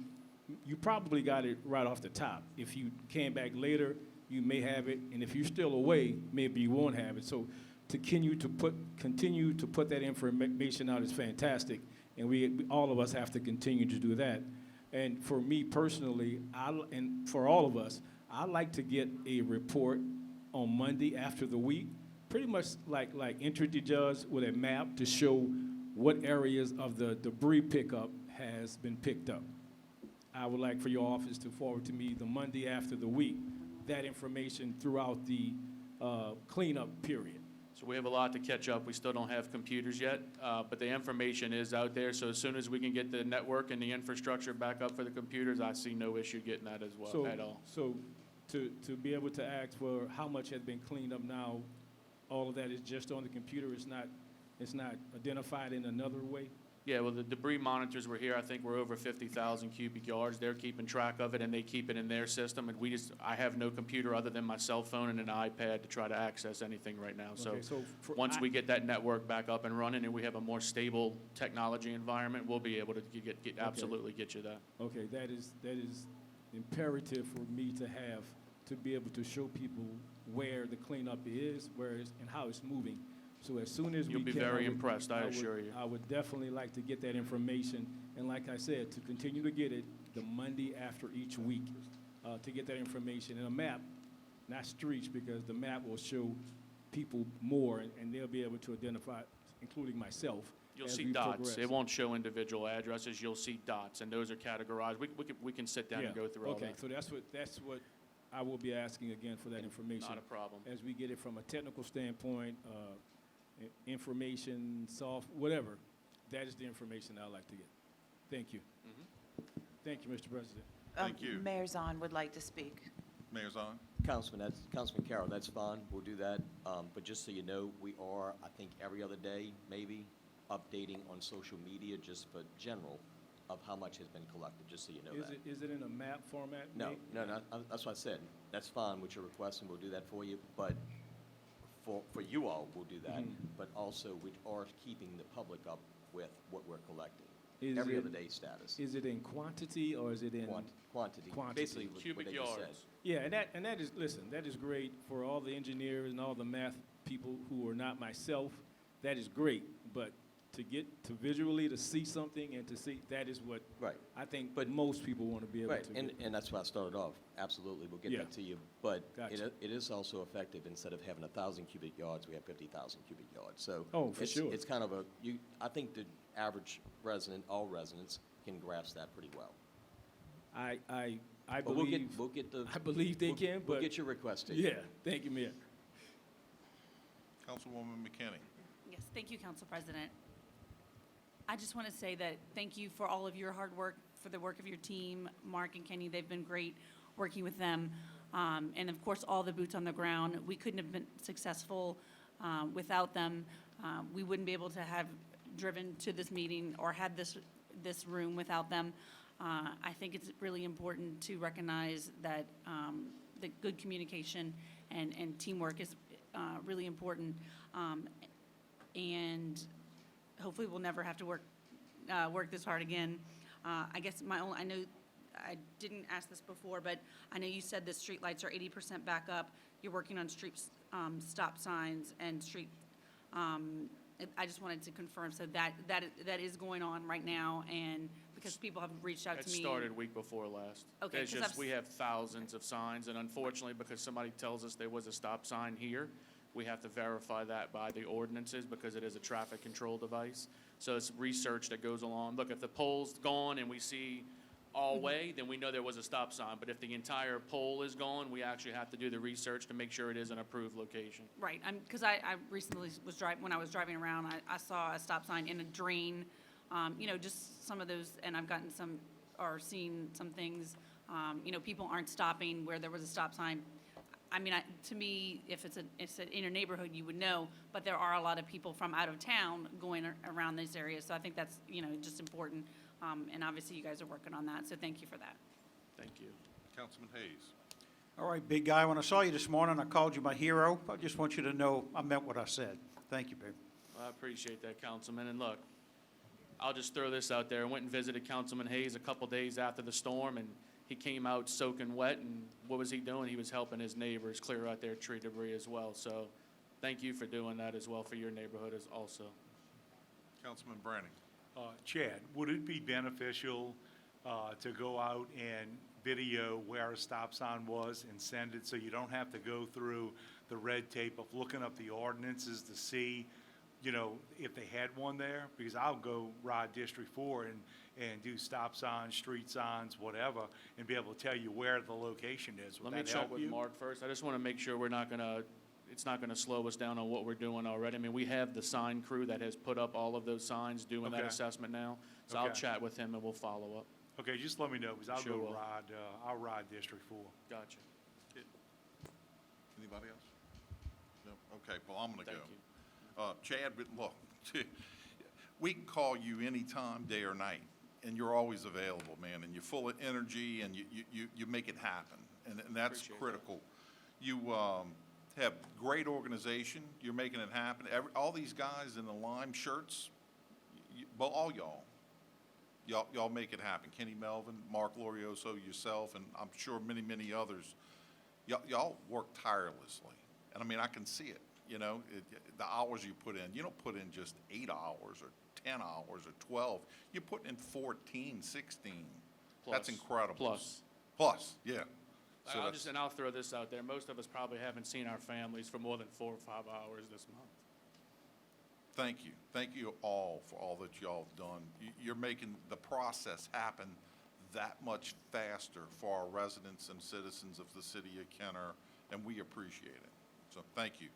probably got it right off the top. If you came back later, you may have it, and if you're still away, maybe you won't have it. So to continue to put that information out is fantastic, and we all of us have to continue to do that. And for me personally, and for all of us, I like to get a report on Monday after the week, pretty much like Entergy does, with a map to show what areas of the debris pickup has been picked up. I would like for your office to forward to me the Monday after the week that information throughout the cleanup period. So we have a lot to catch up. We still don't have computers yet, but the information is out there. So as soon as we can get the network and the infrastructure back up for the computers, I see no issue getting that as well at all. So to be able to ask for how much has been cleaned up now, all of that is just on the computer. It's not identified in another way. Yeah, well, the debris monitors were here. I think we're over 50,000 cubic yards. They're keeping track of it, and they keep it in their system. And I have no computer other than my cell phone and an iPad to try to access anything right now. Okay, So once we get that network back up and running and we have a more stable technology environment, we'll be able to absolutely get you that. Okay, that is imperative for me to be able to show people where the cleanup is, and how it's moving. So as soon as You'll be very impressed, I assure you. I would definitely like to get that information And like I said, to continue to get it the Monday after each week, to get that information and a map, not streets, because the map will show people more, and they'll be able to identify, including myself. You'll as see we dots. progress. It won't show individual addresses. You'll see dots, and those are categorized. We can sit down and go through all that. Okay, so that's what I will be asking again for that information. Not a problem. As we get it from a technical standpoint, information, whatever, that is the information I'd like to get. Thank you. Thank you, Mr. President. Thank you. Mayor Zahn would like to speak. Mayor Zahn? Councilman Carroll, that's fine, we'll do that. But just so you know, we are, I think, every other day, maybe, updating on social media just for general of how much has been collected, just so you know that. Is it in a map format? No, that's what I said. That's fine with your request, and we'll do that for you. But for you all, we'll do that. But also, we are keeping the public up with what we're collecting. Every other day status. Is it in quantity or is it in? Quantity. Quantity. Basically, Cubic what they just said. yards. Yeah, and that is, listen, that is great for all the engineers and all the math people who are not myself. That is great, but to get to visually to see something and to see, that is what Right. I think most people want to be able Right, to get. and that's why I started off. Absolutely, we'll get Yeah. that to you. But Gotcha. it is also effective. Instead of having 1,000 cubic yards, we have 50,000 cubic yards. So Oh, for sure. It's kind of I think the average resident, all residents, can grasp that pretty well. I But believe. we'll get the. I believe they can, We'll but. get your request to you. Yeah, thank you, Mayor. Councilwoman McKinney? Yes, thank you, Council President. I just want to say that thank you for all of your hard work, for the work of your team, Mark and Kenny. They've been great working with them. And of course, all the boots on the ground. We couldn't have been successful without them. We wouldn't be able to have driven to this meeting or had this room without them. I think it's really important to recognize that the good communication and teamwork is really important. And hopefully we'll never have to work this hard again. I guess I know I didn't ask this before, but I know you said the streetlights are 80% back up. You're working on street stop signs and street. I just wanted to confirm, so that is going on right now, and because people have reached out It to me. started week before last. Okay, It's 'cause just, I've we have thousands of signs, and unfortunately, because somebody tells us there was a stop sign here, we have to verify that by the ordinances because it is a traffic control device. So it's research that goes along. Look, if the pole's gone and we see all way, then we know there was a stop sign. But if the entire pole is gone, we actually have to do the research to make sure it is an approved location. Right, because I recently was when I was driving around, I saw a stop sign in a drain, just some of those, and I've gotten some, or seen some things, people aren't stopping where there was a stop sign. I mean, to me, if it's in your neighborhood, you would know, but there are a lot of people from out of town going around these areas, so I think that's, just important, and obviously you guys are working on that, so thank you for that. Thank you. Councilman Hayes? All right, big guy, when I saw you this morning, I called you my hero. I just want you to know I meant what I said. Thank you, babe. Well, I appreciate that, Councilman. And look, I'll just throw this out there. I went and visited Councilman Hayes a couple days after the storm, and he came out soaking wet, and what was he doing? He was helping his neighbors clear out their tree debris as well. So thank you for doing that as well for your neighborhood as also. Councilman Branning? Chad, would it be beneficial to go out and video where a stop sign was and send it so you don't have to go through the red tape of looking up the ordinances to see, if they had one there? Because I'll go ride District 4 and do stop signs, street signs, whatever, and be able to tell you where the location is. Would Let me that check help with you? Mark first. I just want to make sure it's not gonna slow us down on what we're doing already. I mean, we have the sign crew that has put up all of those signs doing that Okay. assessment now. So I'll Okay. chat with him and we'll follow up. Okay, just let me know, because Sure will. I'll ride District 4. Gotcha. Anybody else? No? Okay, well, I'm going to Thank go. Chad, but look, we can call you anytime, day or night, and you're always available, man, and you're full of energy, and you make it happen, and that's Appreciate that. critical. You have great organization. You're making it happen. All these guys in the lime shirts, well, all y'all make it happen. Kenny Melvin, Mark Lorioso, yourself, and I'm sure many, many others. Y'all work tirelessly. And I mean, I can see it, the hours you put in. You don't put in just 8 hours or 10 hours or 12. You're putting in 14, 16. That's incredible. Plus, yeah. So that's, I'll throw this out there. Most of us probably haven't seen our families for more than 4 or 5 hours this month. thank you. Thank you all for all that y'all have done. You're making the process happen that much faster for our residents and citizens of the city of Kenner, and we appreciate it. So thank you.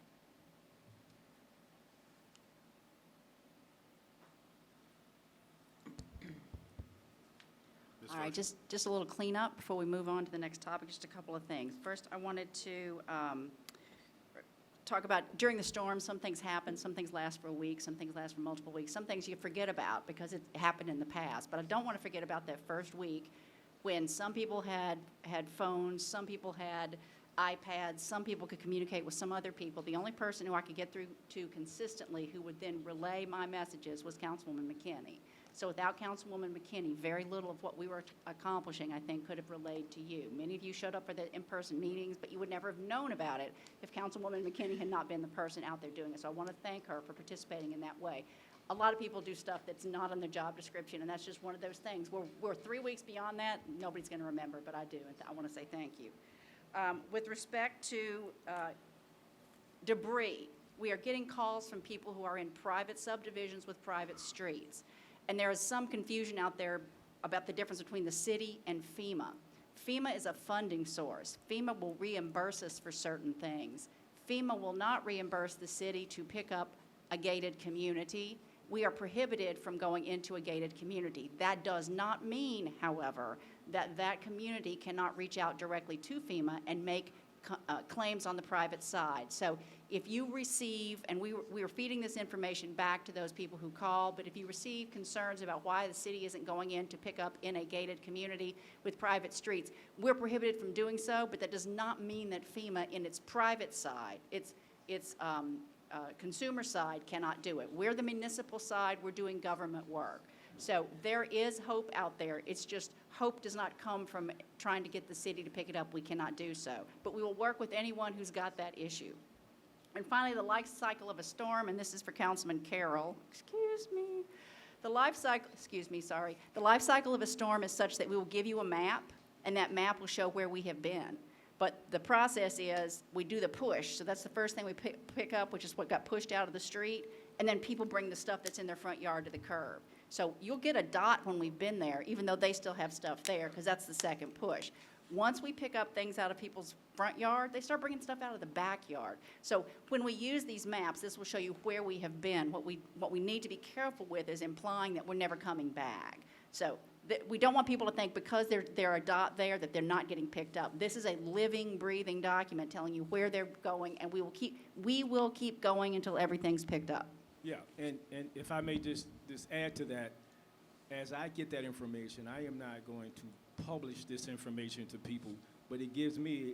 All right, just a little cleanup before we move on to the next topic, just a couple of things. First, I wanted to talk about, during the storm, some things happen, some things last for a week, some things last for multiple weeks, some things you forget about because it happened in the past. But I don't want to forget about that first week when some people had phones, some people had iPads, some people could communicate with some other people. The only person who I could get through to consistently who would then relay my messages was Councilwoman McKinney. So without Councilwoman McKinney, very little of what we were accomplishing, I think, could have relayed to you. Many of you showed up for the in-person meetings, but you would never have known about it if Councilwoman McKinney had not been the person out there doing it. So I want to thank her for participating in that way. A lot of people do stuff that's not on their job description, and that's just one of those things. We're 3 weeks beyond that. Nobody's going to remember, but I do. And I want to say thank you. With respect to debris, we are getting calls from people who are in private subdivisions with private streets. And there is some confusion out there about the difference between the city and FEMA. FEMA is a funding source. FEMA will reimburse us for certain things. FEMA will not reimburse the city to pick up a gated community. We are prohibited from going into a gated community. That does not mean, however, that that community cannot reach out directly to FEMA and make claims on the private side. So if you receive, and we are feeding this information back to those people who call, but if you receive concerns about why the city isn't going in to pick up in a gated community with private streets, we're prohibited from doing so, but that does not mean that FEMA in its private side, its consumer side cannot do it. We're the municipal side, we're doing government work. So there is hope out there. It's just hope does not come from trying to get the city to pick it up. We cannot do so. But we will work with anyone who's got that issue. And finally, the life cycle of a storm, and this is for Councilman Carroll. Excuse me. The life cycle of a storm is such that we will give you a map, and that map will show where we have been. But the process is we do the push. So that's the first thing we pick up, which is what got pushed out of the street. And then people bring the stuff that's in their front yard to the curb. So you'll get a dot when we've been there, even though they still have stuff there, because that's the second push. Once we pick up things out of people's front yard, they start bringing stuff out of the backyard. So when we use these maps, this will show you where we have been. What we need to be careful with is implying that we're never coming back. So we don't want people to think because they're a dot there that they're not getting picked up. This is a living, breathing document telling you where they're going, and we will keep going until everything's picked up. Yeah, and if I may just add to that, as I get that information, I am not going to publish this information to people, but it gives me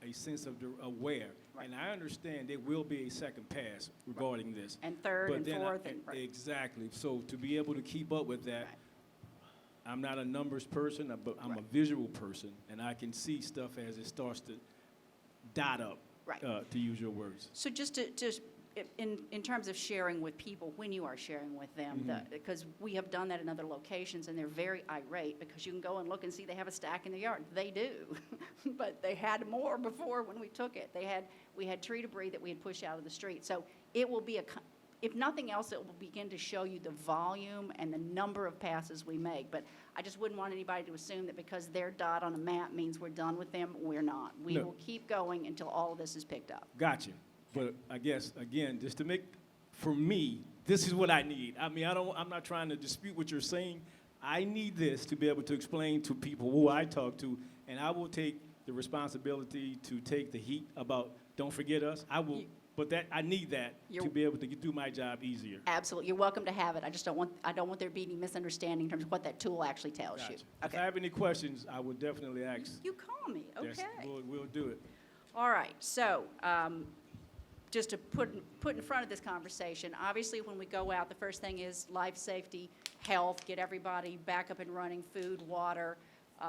a sense of aware. Right. And I understand there will be a second pass regarding this. And third and fourth. Exactly. So to be able to keep up with that, right. I'm not a numbers person, but I'm right. a visual person, and I can see stuff as it starts to dot up, right. To use your words. So just in terms of sharing with people, when you are sharing with them, because we have done that in other locations, and they're very irate because you can go and look and see they have a stack in their yard. They do, but they had more before when we took it. We had tree debris that we had pushed out of the street. So it will be if nothing else, it will begin to show you the volume and the number of passes we make. But I just wouldn't want anybody to assume that because their dot on a map means we're done with them. We're not. We will keep going until all of this is picked up. Gotcha. But I guess, again, just to make, for me, this is what I need. I mean, I'm not trying to dispute what you're saying. I need this to be able to explain to people who I talk to, and I will take the responsibility to take the heat about don't forget us. I will, but I need that to be able to do my job easier. Absolutely. You're welcome to have it. I don't want there to be any misunderstanding in terms of what that tool actually tells you. Okay. If I have any questions, I will definitely ask. You call me. Okay. Yes, we'll do it. All right. So, just to put in front of this conversation, obviously when we go out, the first thing is life safety, health, get everybody back up and running, food, water,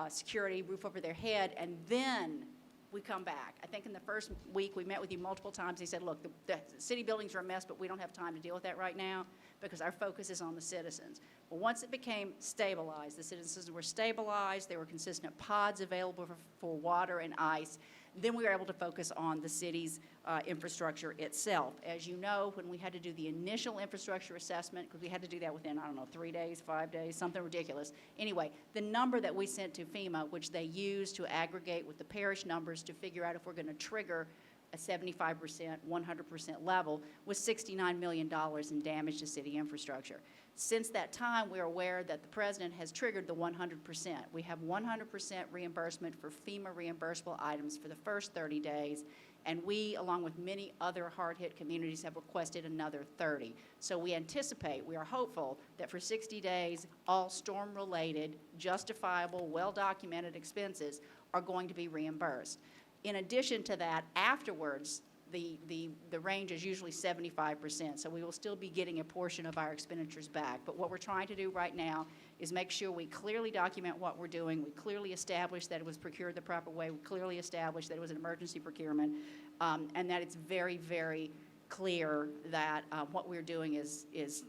security, roof over their head, and then we come back. I think in the first week, we met with you multiple times. He said, look, the city buildings are a mess, but we don't have time to deal with that right now because our focus is on the citizens. Well, once it became stabilized, the citizens were stabilized, there were consistent pods available for water and ice, then we were able to focus on the city's infrastructure itself. As you know, when we had to do the initial infrastructure assessment, because we had to do that within, 3 days, 5 days, something ridiculous. Anyway, the number that we sent to FEMA, which they used to aggregate with the parish numbers to figure out if we're going to trigger a 75%, 100% level, was $69 million in damage to city infrastructure. Since that time, we're aware that the president has triggered the 100%. We have 100% reimbursement for FEMA reimbursable items for the first 30 days, and we, along with many other hard-hit communities, have requested another 30. So we anticipate, we are hopeful, that for 60 days, all storm-related, justifiable, well-documented expenses are going to be reimbursed. In addition to that, afterwards, the range is usually 75%, so we will still be getting a portion of our expenditures back. But what we're trying to do right now is make sure we clearly document what we're doing, we clearly establish that it was procured the proper way, we clearly establish that it was an emergency procurement, and that it's very, very clear that what we're doing is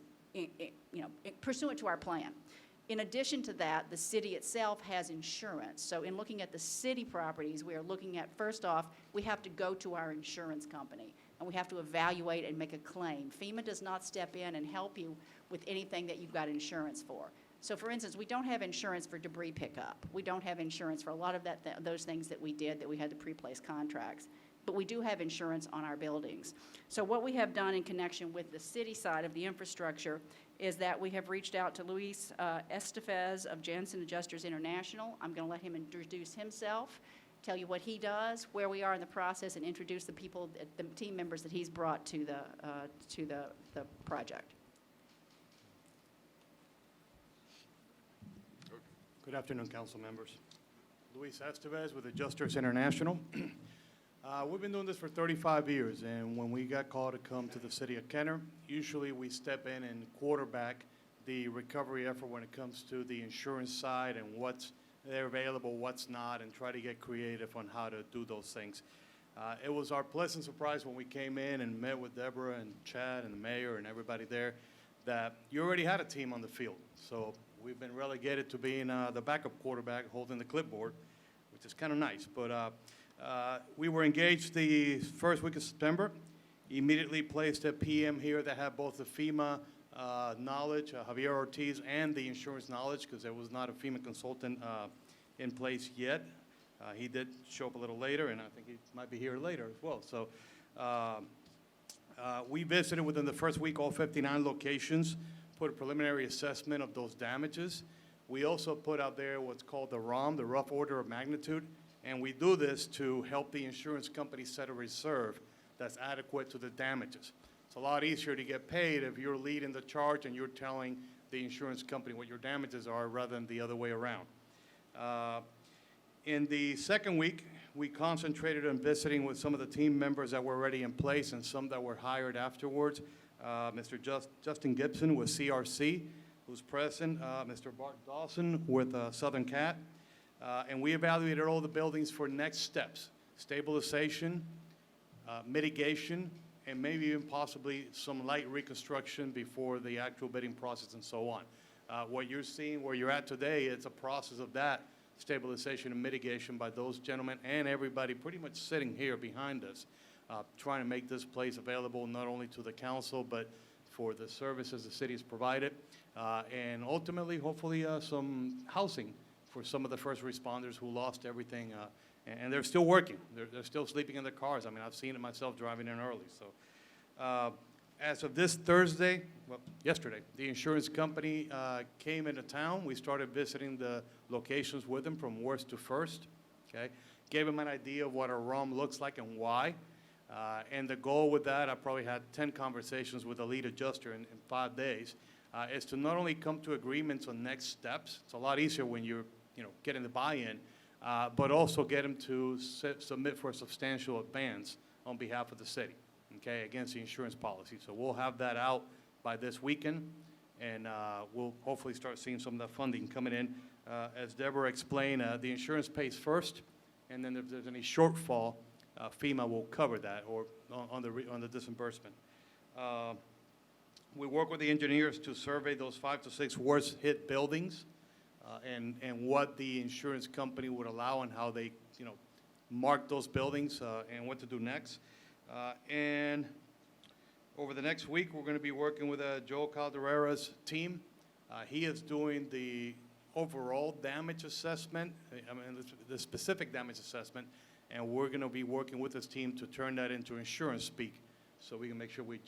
pursuant to our plan. In addition to that, the city itself has insurance. So in looking at the city properties, we are looking at, first off, we have to go to our insurance company, and we have to evaluate and make a claim. FEMA does not step in and help you with anything that you've got insurance for. So for instance, we don't have insurance for debris pickup. We don't have insurance for a lot of those things that we did, that we had to pre-place contracts. But we do have insurance on our buildings. So what we have done in connection with the city side of the infrastructure is that we have reached out to Luis Estefez of Jansen Adjusters International. I'm going to let him introduce himself, tell you what he does, where we are in the process, and introduce the people, the team members that he's brought to the project. Good afternoon, council members. Luis Estevez with Adjusters International. We've been doing this for 35 years, and when we got called to come to the city of Kenner, usually we step in and quarterback the recovery effort when it comes to the insurance side and what's there available, what's not, and try to get creative on how to do those things. It was our pleasant surprise when we came in and met with Deborah and Chad and the mayor and everybody there that you already had a team on the field. So we've been relegated to being the backup quarterback holding the clipboard, which is kind of nice. But we were engaged the first week of September, immediately placed a PM here that had both the FEMA knowledge, Javier Ortiz, and the insurance knowledge, because there was not a FEMA consultant in place yet. He did show up a little later, and I think he might be here later as well. So we visited within the first week all 59 locations, put a preliminary assessment of those damages. We also put out there what's called the ROM, the rough order of magnitude. And we do this to help the insurance company set a reserve that's adequate to the damages. It's a lot easier to get paid if you're leading the charge and you're telling the insurance company what your damages are rather than the other way around. In the second week, we concentrated on visiting with some of the team members that were already in place and some that were hired afterwards. Mr. Justin Gibson with CRC, who's present, Mr. Bart Dawson with Southern Cat. And we evaluated all the buildings for next steps, stabilization, mitigation, and maybe even possibly some light reconstruction before the actual bidding process and so on. What you're seeing, where you're at today, it's a process of that stabilization and mitigation by those gentlemen and everybody pretty much sitting here behind us, trying to make this place available not only to the council, but for the services the city has provided, and ultimately, hopefully, some housing for some of the first responders who lost everything, and they're still working. They're still sleeping in their cars. I mean, I've seen it myself driving in early. So as of this Thursday, well, yesterday, the insurance company came into town. We started visiting the locations with them from worst to first, okay? Gave them an idea of what our ROM looks like and why. And the goal with that, I probably had 10 conversations with the lead adjuster in 5 days, is to not only come to agreements on next steps. It's a lot easier when you're getting the buy-in, but also get them to submit for a substantial advance on behalf of the city, okay, against the insurance policy. So we'll have that out by this weekend, and we'll hopefully start seeing some of that funding coming in. As Deborah explained, the insurance pays first, and then if there's any shortfall, FEMA will cover that or on the disbursement. We work with the engineers to survey those 5 to 6 worst hit buildings and what the insurance company would allow and how they, mark those buildings and what to do next. And over the next week, we're going to be working with Joe Calderera's team. He is doing the overall damage assessment, the specific damage assessment, and we're going to be working with his team to turn that into insurance speak so we can make sure we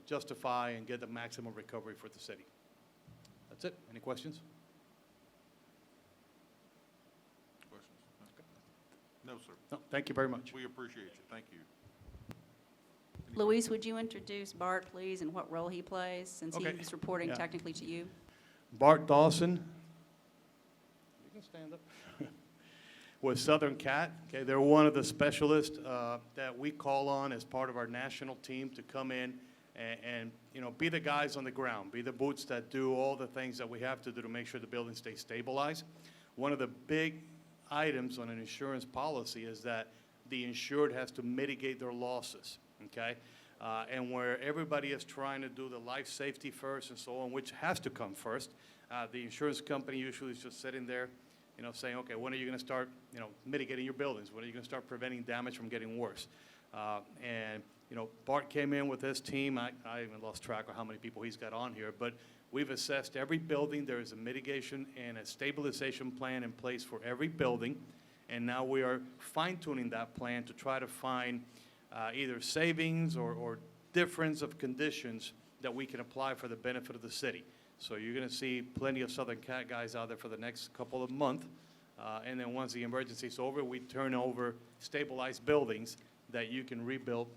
justify and get the maximum recovery for the city. That's it. Any questions? Questions? No, sir. No, thank you very much. We appreciate you. Thank you. Luis, would you introduce Bart, please, and what role he plays, since Okay. he's reporting Yeah. technically to you? Bart Dawson. You can stand up. With Southern Cat. Okay, they're one of the specialists that we call on as part of our national team to come in and be the guys on the ground, be the boots that do all the things that we have to do to make sure the building stays stabilized. One of the big items on an insurance policy is that the insured has to mitigate their losses, okay? And where everybody is trying to do the life safety first and so on, which has to come first, the insurance company usually is just sitting there, saying, okay, when are you going to start, mitigating your buildings? When are you going to start preventing damage from getting worse? And Bart came in with his team. I even lost track of how many people he's got on here, but we've assessed every building. There is a mitigation and a stabilization plan in place for every building, and now we are fine-tuning that plan to try to find either savings or difference of conditions that we can apply for the benefit of the city. So you're going to see plenty of Southern Cat guys out there for the next couple of months, and then once the emergency is over, we turn over stabilized buildings that you can rebuild.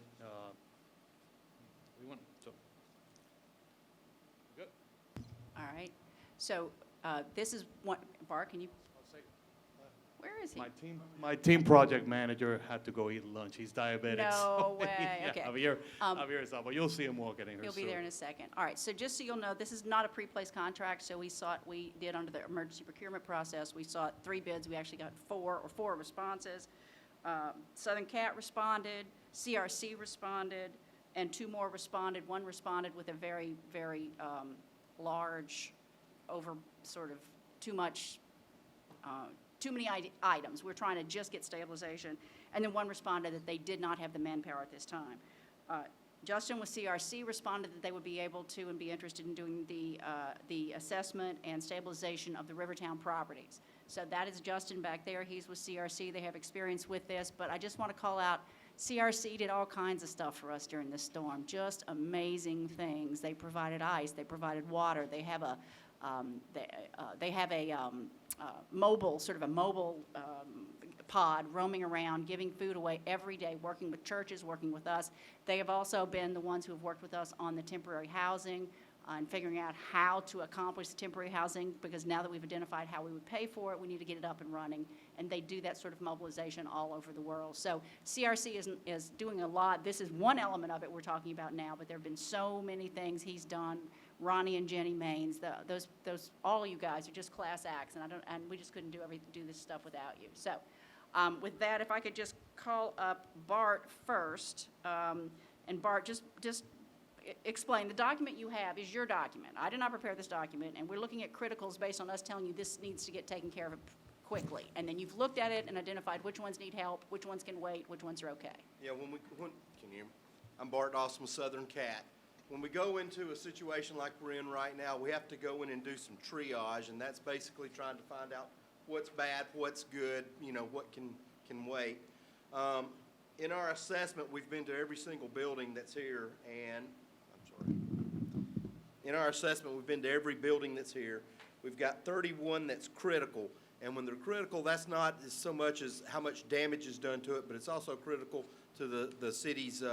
Good. All right. So this is what, Bart, can you, where is he? My team project manager had to go eat lunch. He's diabetic. No so way. yeah, Okay. Javier is out, but you'll see him walking in here He'll be soon. there in a second. All right, so just so you'll know, this is not a pre-placed contract, so we did under the emergency procurement process, we sought 3 bids, we actually got 4 responses. Southern Cat responded, CRC responded, and 2 more responded. One responded with a very, very large, over sort of too many items. We're trying to just get stabilization. And then one responded that they did not have the manpower at this time. Justin with CRC responded that they would be able to and be interested in doing the assessment and stabilization of the Rivertown properties. So that is Justin back there. He's with CRC. They have experience with this. But I just want to call out, CRC did all kinds of stuff for us during this storm. Just amazing things. They provided ice. They provided water. They have a mobile pod roaming around, giving food away every day, working with churches, working with us. They have also been the ones who have worked with us on the temporary housing and figuring out how to accomplish the temporary housing, because now that we've identified how we would pay for it, we need to get it up and running. And they do that sort of mobilization all over the world. So CRC is doing a lot. This is one element of it we're talking about now, but there have been so many things he's done. Ronnie and Jenny Maines, those all you guys are just class acts, and we just couldn't do this stuff without you. So, with that, if I could just call up Bart first, and Bart, just explain. The document you have is your document. I did not prepare this document, and we're looking at criticals based on us telling you this needs to get taken care of quickly. And then you've looked at it and identified which ones need help, which ones can wait, which ones are okay. Yeah, can you hear me? I'm Bart Dawson with Southern Cat. When we go into a situation like we're in right now, we have to go in and do some triage, and that's basically trying to find out what's bad, what's good, what can wait. In our assessment, we've been to every single building that's here, and in our assessment, we've been to every building that's here. We've got 31 that's critical, and when they're critical, that's not as so much as how much damage is done to it, but it's also critical to the city's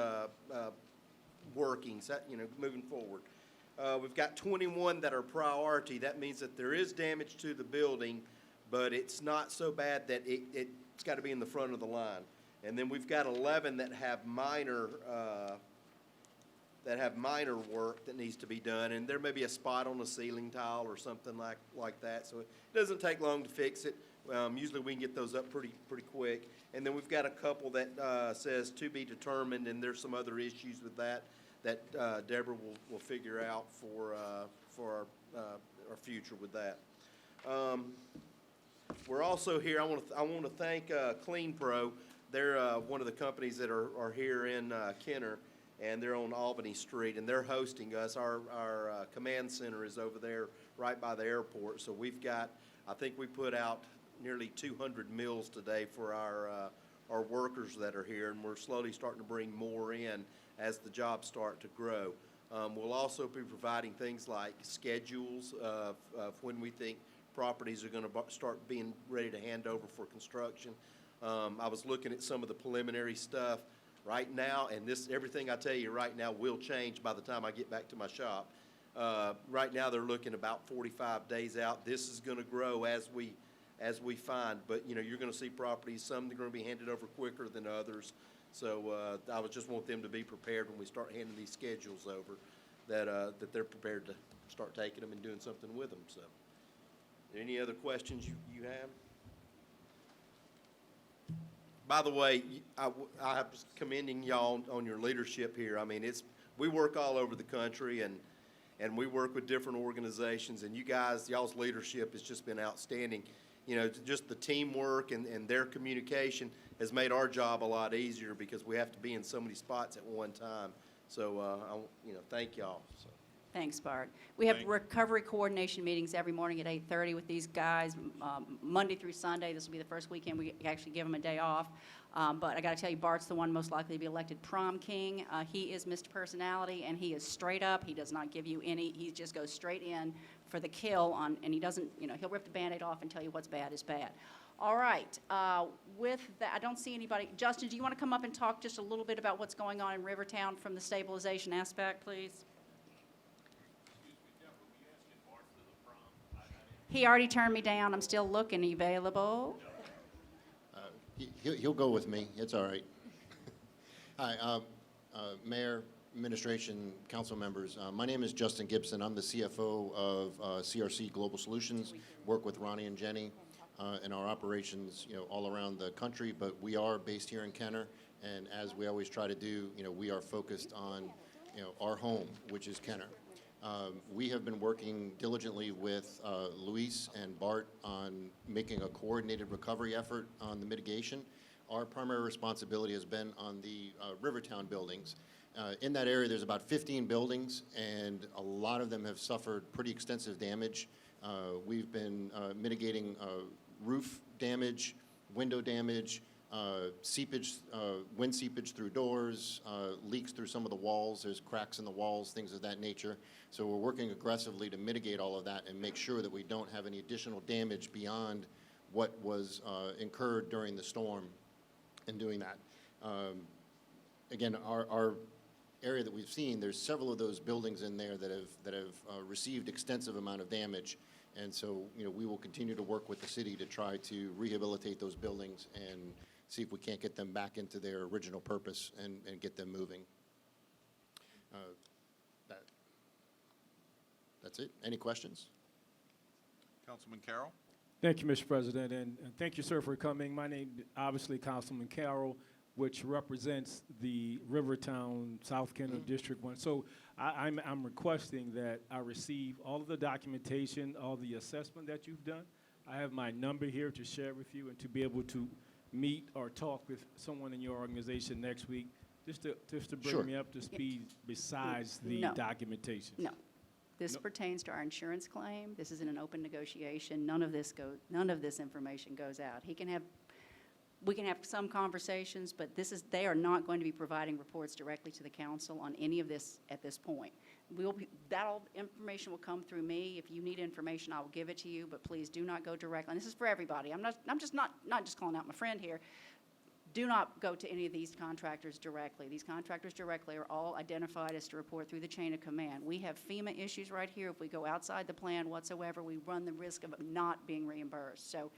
workings, moving forward. We've got 21 that are priority. That means that there is damage to the building, but it's not so bad that it's got to be in the front of the line. And then we've got 11 that have minor work that needs to be done, and there may be a spot on the ceiling tile or something like that. So it doesn't take long to fix it. Usually we can get those up pretty quick. And then we've got a couple that says to be determined, and there's some other issues with that Deborah will figure out for our future with that. We're also here, I want to thank Clean Pro. They're one of the companies that are here in Kenner, and they're on Albany Street, and they're hosting us. Our command center is over there right by the airport, so we've got, I think we put out nearly 200 meals today for our workers that are here, and we're slowly starting to bring more in as the jobs start to grow. We'll also be providing things like schedules of when we think properties are going to start being ready to hand over for construction. I was looking at some of the preliminary stuff right now, and everything I tell you right now will change by the time I get back to my shop. Right now, they're looking about 45 days out. This is going to grow as we find, but you're going to see properties, some are going to be handed over quicker than others. So I would just want them to be prepared when we start handing these schedules over, that they're prepared to start taking them and doing something with them. So, any other questions you have? By the way, I have commending y'all on your leadership here. I mean, we work all over the country, and we work with different organizations, and y'all's leadership has just been outstanding. Just the teamwork and their communication has made our job a lot easier because we have to be in so many spots at one time. So, thank y'all. So. Thanks, Bart. We have recovery coordination meetings every morning at 8:30 with these guys, Monday through Sunday. This will be the first weekend we actually give them a day off. But I got to tell you, Bart's the one most likely to be elected prom king. He is Mr. Personality, and he is straight up. He does not give you he just goes straight in for the kill and he doesn't, he'll rip the Band-Aid off and tell you what's bad is bad. All right, with that, I don't see anybody. Justin, do you want to come up and talk just a little bit about what's going on in Rivertown from the stabilization aspect, please? He already turned me down. I'm still looking. Available? He'll go with me. It's all right. Hi, Mayor, Administration, Council members. My name is Justin Gibson. I'm the CFO of CRC Global Solutions. Work with Ronnie and Jenny in our operations, all around the country. But we are based here in Kenner, and as we always try to do, we are focused on, our home, which is Kenner. We have been working diligently with Luis and Bart on making a coordinated recovery effort on the mitigation. Our primary responsibility has been on the Rivertown buildings. In that area, there's about 15 buildings, and a lot of them have suffered pretty extensive damage. We've been mitigating roof damage, window damage, seepage, wind seepage through doors, leaks through some of the walls. There's cracks in the walls, things of that nature. So we're working aggressively to mitigate all of that and make sure that we don't have any additional damage beyond what was incurred during the storm in doing that. Again, our area that we've seen, there's several of those buildings in there that have received extensive amount of damage. And so, we will continue to work with the city to try to rehabilitate those buildings and see if we can't get them back into their original purpose and get them moving. That's it. Any questions? Councilman Carroll? Thank you, Mr. President, and thank you, sir, for coming. My name, obviously, Councilman Carroll, which represents the Rivertown, South Kenner District 1. So I'm requesting that I receive all of the documentation, all the assessment that you've done. I have my number here to share with you and to be able to meet or talk with someone in your organization next week, just to bring me up to speed besides the documentation. No. This pertains to our insurance claim. This isn't an open negotiation. None of this information goes out. We can have some conversations, but they are not going to be providing reports directly to the council on any of this at this point. That all information will come through me. If you need information, I will give it to you, but please do not go directly. And this is for everybody. I'm not just calling out my friend here. Do not go to any of these contractors directly. These contractors directly are all identified as to report through the chain of command. We have FEMA issues right here. If we go outside the plan whatsoever, we run the risk of not being reimbursed. So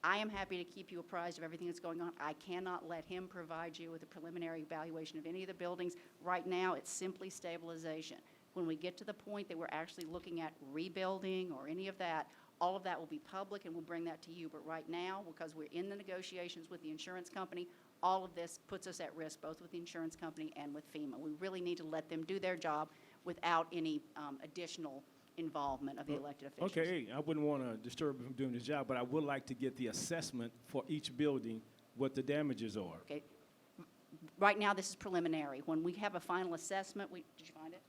I am happy to keep you apprised of everything that's going on. I cannot let him provide you with a preliminary evaluation of any of the buildings. Right now, it's simply stabilization. When we get to the point that we're actually looking at rebuilding or any of that, All of that will be public, and we'll bring that to you. But right now, because we're in the negotiations with the insurance company, all of this puts us at risk, both with the insurance company and with FEMA. We really need to let them do their job without any additional involvement of the elected officials. Okay, I wouldn't want to disturb him from doing his job, but I would like to get the assessment for each building, what the damages are. Okay. Right now, this is preliminary. When we have a final assessment, did you find it?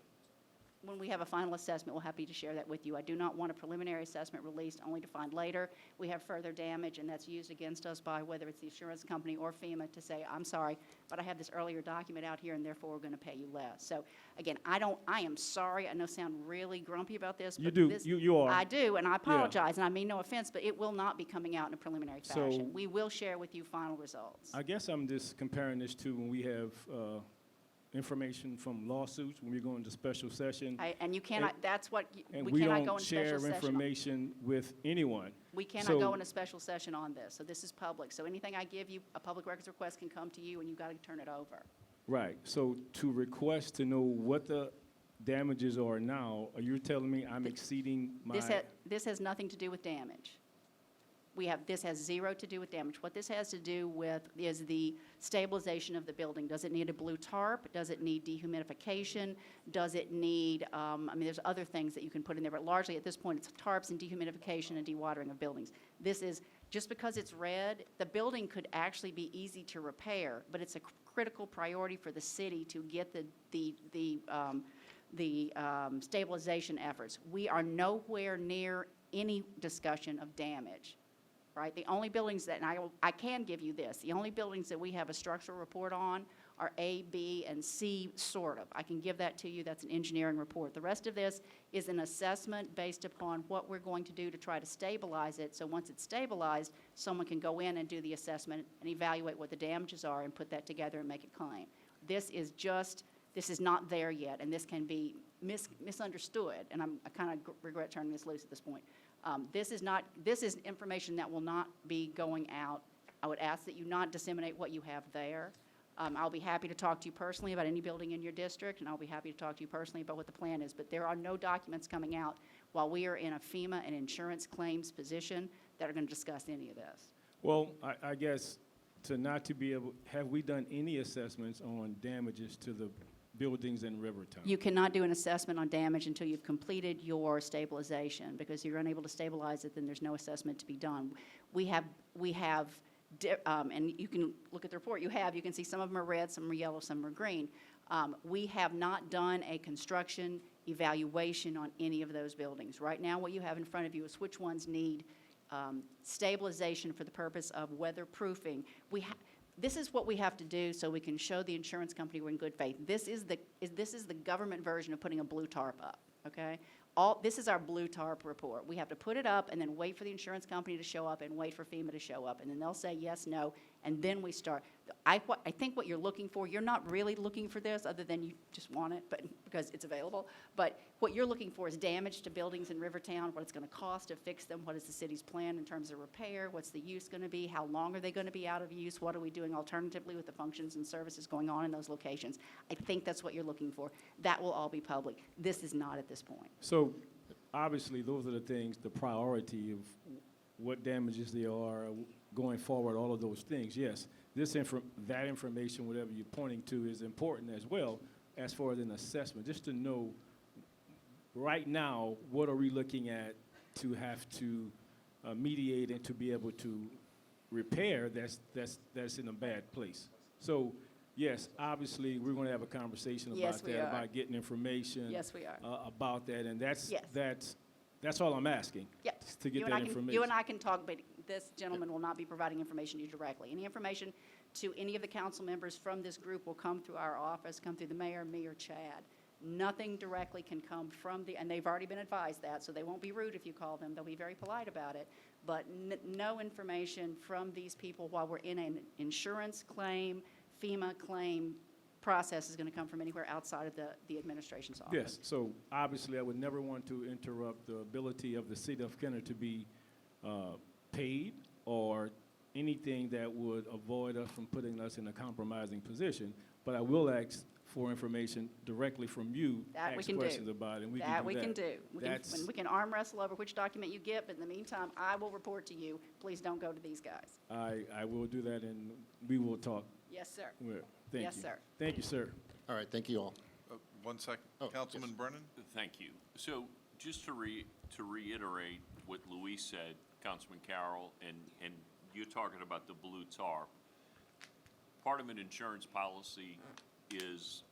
When we have a final assessment, we'll happy to share that with you. I do not want a preliminary assessment released only to find later we have further damage, and that's used against us by whether it's the insurance company or FEMA to say, I'm sorry, but I have this earlier document out here, and therefore we're going to pay you less. So again, I am sorry. I know I sound really grumpy about this. You but do. This, You are. I do, and I apologize, and I mean no offense, but it will not be coming out in a preliminary So- fashion. We will share with you final results. I guess I'm just comparing this to when we have information from lawsuits, when we go into special session. And you cannot, that's what, And we we cannot don't go in special share session. information with anyone. We cannot So- go in a special session on this, so this is public. So anything I give you, a public records request can come to you, and you've got to turn it over. Right, so to request to know what the damages are now, are you telling me I'm exceeding my? This has nothing to do with damage. This has zero to do with damage. What this has to do with is the stabilization of the building. Does it need a blue tarp? Does it need dehumidification? Does it need, there's other things that you can put in there, but largely at this point, it's tarps and dehumidification and dewatering of buildings. This is, just because it's red, the building could actually be easy to repair, but it's a critical priority for the city to get the stabilization efforts. We are nowhere near any discussion of damage. Right? The only buildings that, and I can give you this, the only buildings that we have a structural report on are A, B, and C, sort of. I can give that to you. That's an engineering report. The rest of this is an assessment based upon what we're going to do to try to stabilize it. So once it's stabilized, someone can go in and do the assessment and evaluate what the damages are and put that together and make a claim. This is not there yet, and this can be misunderstood, and I kind of regret turning this loose at this point. This is information that will not be going out. I would ask that you not disseminate what you have there. I'll be happy to talk to you personally about any building in your district, and I'll be happy to talk to you personally about what the plan is. But there are no documents coming out while we are in a FEMA and insurance claims position that are going to discuss any of this. Well, I guess have we done any assessments on damages to the buildings in Rivertown? You cannot do an assessment on damage until you've completed your stabilization, because if you're unable to stabilize it, then there's no assessment to be done. We have, and you can look at the report, you can see some of them are red, some are yellow, some are green. We have not done a construction evaluation on any of those buildings. Right now, what you have in front of you is which ones need stabilization for the purpose of weatherproofing. This is what we have to do so we can show the insurance company we're in good faith. This is the government version of putting a blue tarp up, okay? This is our blue tarp report. We have to put it up and then wait for the insurance company to show up and wait for FEMA to show up. And then they'll say yes, no, and then we start. I think what you're looking for, you're not really looking for this other than you just want it because it's available. But what you're looking for is damage to buildings in Rivertown, what it's going to cost to fix them, what is the city's plan in terms of repair, what's the use going to be, how long are they going to be out of use, what are we doing alternatively with the functions and services going on in those locations. I think that's what you're looking for. That will all be public. This is not at this point. So obviously, those are the things, the priority of what damages there are going forward, all of those things. Yes, that information, whatever you're pointing to, is important as well as far as an assessment, just to know right now, what are we looking at to have to mediate and to be able to repair that's in a bad place. So yes, obviously, we're going to have a conversation Yes, about we that, are. about getting information. Yes, we are. About that, and Yes. that's all I'm asking. Yep. To get that information. You and I can talk, but this gentleman will not be providing information to you directly. Any information to any of the council members from this group will come through our office, come through the mayor, me, or Chad. Nothing directly can come from and they've already been advised that, so they won't be rude if you call them. They'll be very polite about it. But no information from these people while we're in an insurance claim, FEMA claim process is going to come from anywhere outside of the administration's office. Yes, so obviously I would never want to interrupt the ability of the city of Kenner to be paid or anything that would avoid us from putting us in a compromising position. But I will ask for information directly from you, That we ask can do. questions about it, and we can do That that. we can do. That's, We can arm wrestle over which document you get, but in the meantime, I will report to you. Please don't go to these guys. I will do that, and we will talk. Yes, sir. Well, thank Yes, you. sir. Thank you, sir. All right, thank you all. One second. Oh, Councilman yes. Brennan? Thank you. So just to reiterate what Luis said, Councilman Carroll, and you're talking about the blue tarp. Part of an insurance policy is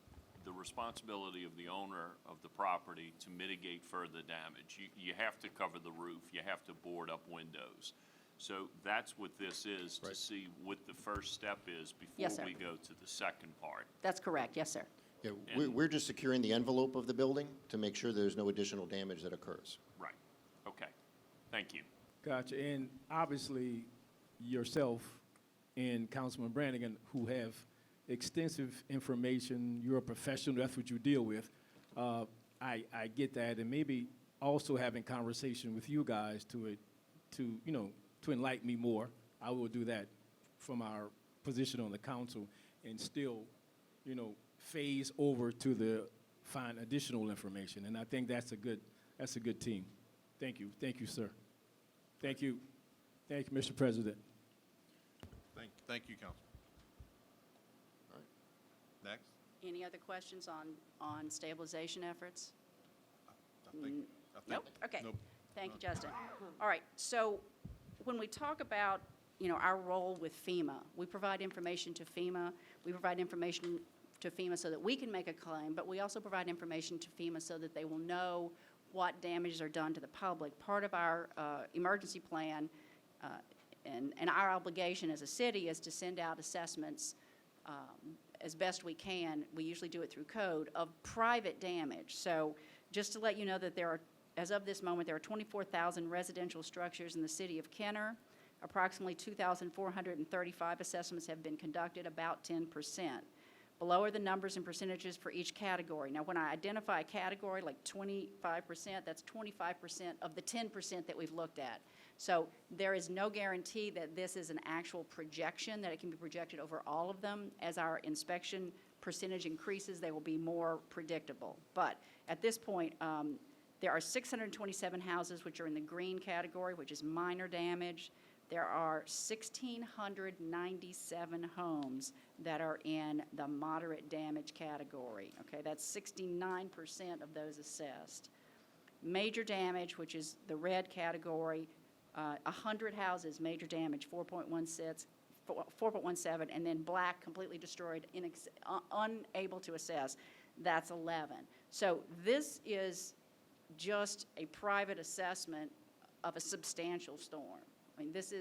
the responsibility of the owner of the property to mitigate further damage. You have to cover the roof, you have to board up windows. So that's what this is, to Right. see what the first step is Yes, before sir. we go to the second part. That's correct. Yes, sir. Yeah, we're just securing the envelope of the building to make sure there's no additional damage that occurs. Right, okay, thank you. Gotcha. And obviously, yourself and Councilman Brannigan, who have extensive information, you're a professional, that's what you deal with. I get that, and maybe also having conversation with you guys to enlighten me more. I will do that from our position on the council, and still, phase over to find additional information. And I think that's a good team. Thank you, sir. Thank you, Mr. President. Thank you, Councilman. All right. Next? Any other questions on stabilization efforts? I think- Nope, okay. Nope. Thank you, Justin. All right, so when we talk about, our role with FEMA, we provide information to FEMA. We provide information to FEMA so that we can make a claim, but we also provide information to FEMA so that they will know what damages are done to the public. Part of our emergency plan and our obligation as a city is to send out assessments as best we can. We usually do it through code of private damage. So just to let you know that as of this moment, there are 24,000 residential structures in the city of Kenner. Approximately 2,435 assessments have been conducted, about 10%. Below are the numbers and percentages for each category. Now, when I identify a category like 25%, that's 25% of the 10% that we've looked at. So there is no guarantee that this is an actual projection, that it can be projected over all of them. As our inspection percentage increases, they will be more predictable. But at this point, there are 627 houses which are in the green category, which is minor damage. There are 1,697 homes that are in the moderate damage category. Okay, that's 69% of those assessed. Major damage, which is the red category, 100 houses, major damage, 4.17, and then black, completely destroyed, unable to assess, that's 11. So this is just a private assessment of a substantial storm. I mean, this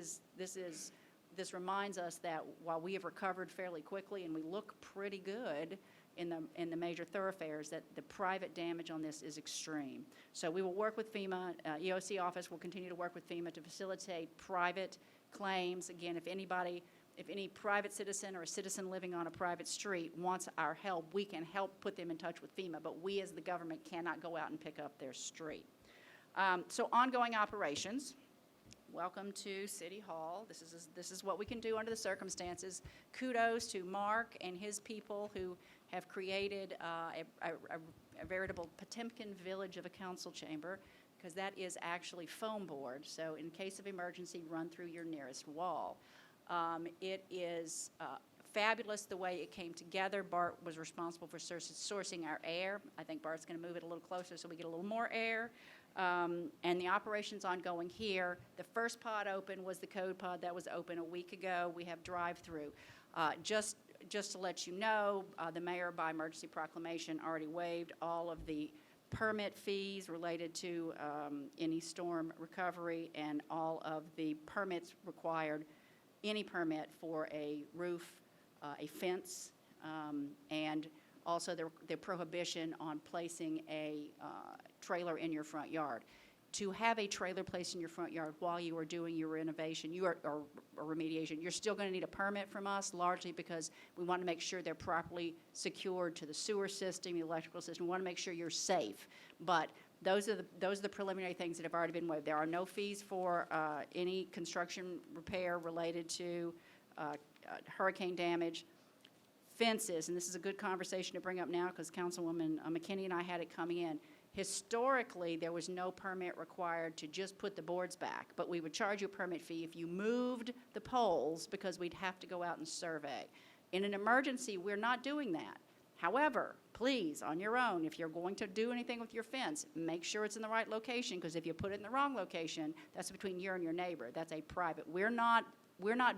reminds us that while we have recovered fairly quickly and we look pretty good in the major thoroughfares, that the private damage on this is extreme. So we will work with FEMA. EOC office will continue to work with FEMA to facilitate private claims. Again, if any private citizen or a citizen living on a private street wants our help, we can help put them in touch with FEMA, but we as the government cannot go out and pick up their street. So ongoing operations. Welcome to City Hall. This is what we can do under the circumstances. Kudos to Mark and his people who have created a veritable Potemkin village of a council chamber, because that is actually foam board. So in case of emergency, run through your nearest wall. It is fabulous the way it came together. Bart was responsible for sourcing our air. I think Bart's going to move it a little closer so we get a little more air. And the operations ongoing here. The first pod open was the code pod that was open a week ago. We have drive-through. Just to let you know, the mayor by emergency proclamation already waived all of the permit fees related to any storm recovery and all of the permits required, any permit for a roof, a fence, and also the prohibition on placing a trailer in your front yard. To have a trailer placed in your front yard while you are doing your renovation, or remediation, you're still going to need a permit from us, largely because we want to make sure they're properly secured to the sewer system, the electrical system. We want to make sure you're safe. But those are the preliminary things that have already been waived. There are no fees for any construction repair related to hurricane damage. Fences, and this is a good conversation to bring up now because Councilwoman McKinney and I had it coming in. Historically, there was no permit required to just put the boards back, but we would charge you a permit fee if you moved the poles because we'd have to go out and survey. In an emergency, we're not doing that. However, please, on your own, if you're going to do anything with your fence, make sure it's in the right location, because if you put it in the wrong location, that's between you and your neighbor. That's a private. We're not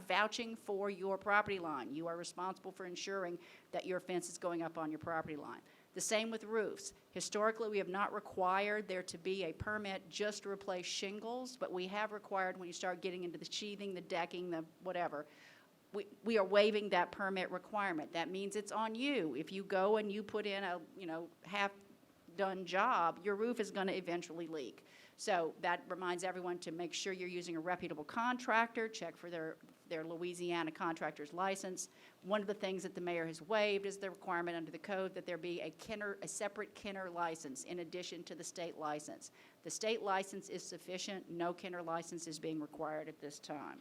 vouching for your property line. You are responsible for ensuring that your fence is going up on your property line. The same with roofs. Historically, we have not required there to be a permit just to replace shingles, but we have required when you start getting into the sheathing, the decking, the whatever, we are waiving that permit requirement. That means it's on you. If you go and you put in a, half-done job, your roof is going to eventually leak. So that reminds everyone to make sure you're using a reputable contractor, check for their Louisiana contractor's license. One of the things that the mayor has waived is the requirement under the code that there be a separate Kenner license in addition to the state license. The state license is sufficient. No Kenner license is being required at this time.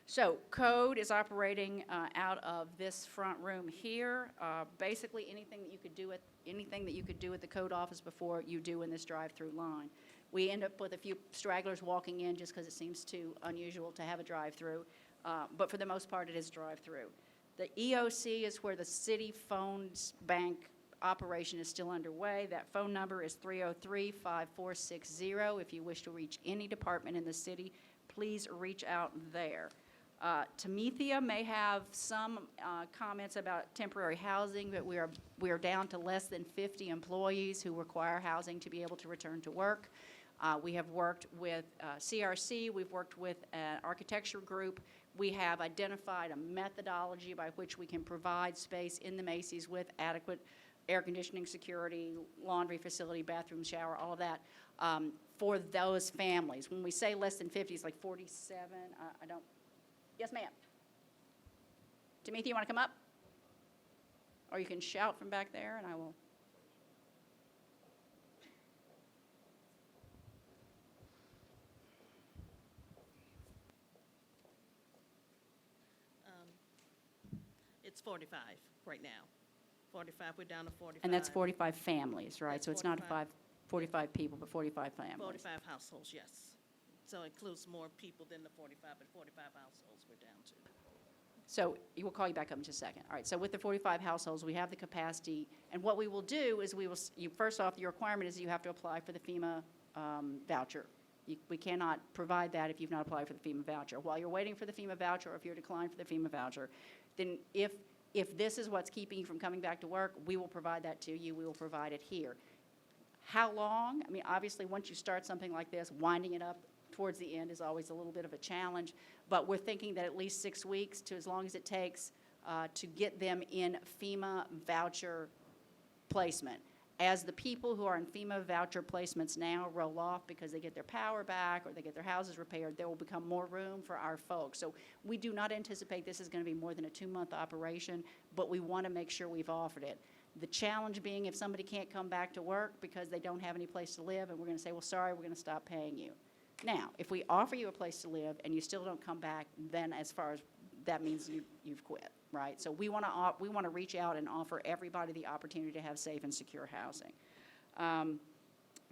So code is operating out of this front room here. Basically, anything that you could do at the code office before you do in this drive-through line. We end up with a few stragglers walking in just because it seems too unusual to have a drive-through, but for the most part, it is drive-through. The EOC is where the city phones bank operation is still underway. That phone number is 303-5460. If you wish to reach any department in the city, please reach out there. Tamethia may have some comments about temporary housing, but we are down to less than 50 employees who require housing to be able to return to work. We have worked with CRC. We've worked with an architecture group. We have identified a methodology by which we can provide space in the Macy's with adequate air conditioning, security, laundry facility, bathroom, shower, all of that for those families. When we say less than 50, it's like 47. I don't. Yes, ma'am. Timothy, you want to come up? Or you can shout from back there, and I will. It's 45 right now. 45, we're down to 45. And that's 45 families, right? That's So it's not 45 people, but 45 families. 45 households, yes. So it includes more people than the 45, but 45 households we're down to. So we'll call you back up in just a second. All right, so with the 45 households, we have the capacity, and what we will do is first off, your requirement is you have to apply for the FEMA voucher. We cannot provide that if you've not applied for the FEMA voucher. While you're waiting for the FEMA voucher, or if you're declined for the FEMA voucher, then if this is what's keeping you from coming back to work, we will provide that to you. We will provide it here. How long? I mean, obviously, once you start something like this, winding it up towards the end is always a little bit of a challenge, but we're thinking that at least 6 weeks to as long as it takes to get them in FEMA voucher placement. As the people who are in FEMA voucher placements now roll off because they get their power back or they get their houses repaired, there will become more room for our folks. So we do not anticipate this is going to be more than a 2-month operation, but we want to make sure we've offered it. The challenge being if somebody can't come back to work because they don't have any place to live, and we're going to say, well, sorry, we're going to stop paying you. Now, if we offer you a place to live and you still don't come back, then as far as that means you've quit, right? So we want to reach out and offer everybody the opportunity to have safe and secure housing.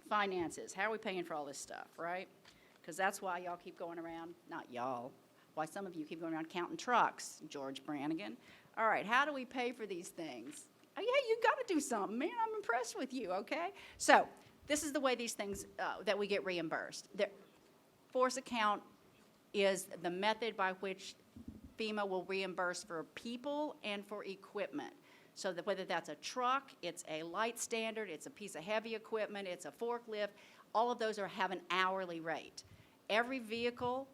Finances, how are we paying for all this stuff, right? Because that's why y'all keep going around, not y'all, why some of you keep going around counting trucks, George Brannigan. All right, how do we pay for these things? Oh, yeah, you got to do something, man. I'm impressed with you, okay? So this is the way these things that we get reimbursed. Force account is the method by which FEMA will reimburse for people and for equipment. So that whether that's a truck, it's a light standard, it's a piece of heavy equipment, it's a forklift, all of those have an hourly rate. Every vehicle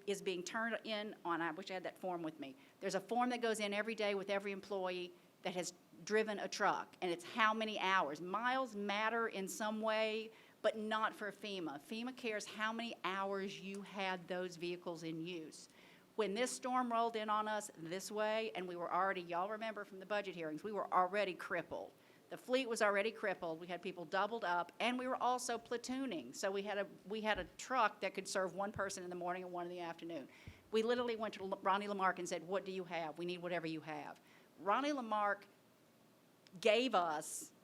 is being turned in on, I wish I had that form with me. There's a form that goes in every day with every employee that has driven a truck, and it's how many hours. Miles matter in some way, but not for FEMA. FEMA cares how many hours you had those vehicles in use. When this storm rolled in on us this way, and we were already, y'all remember from the budget hearings, we were already crippled. The fleet was already crippled. We had people doubled up, and we were also platooning. So we had a truck that could serve one person in the morning and one in the afternoon. We literally went to Ronnie Lamarck and said, what do you have? We need whatever you have. Ronnie Lamarck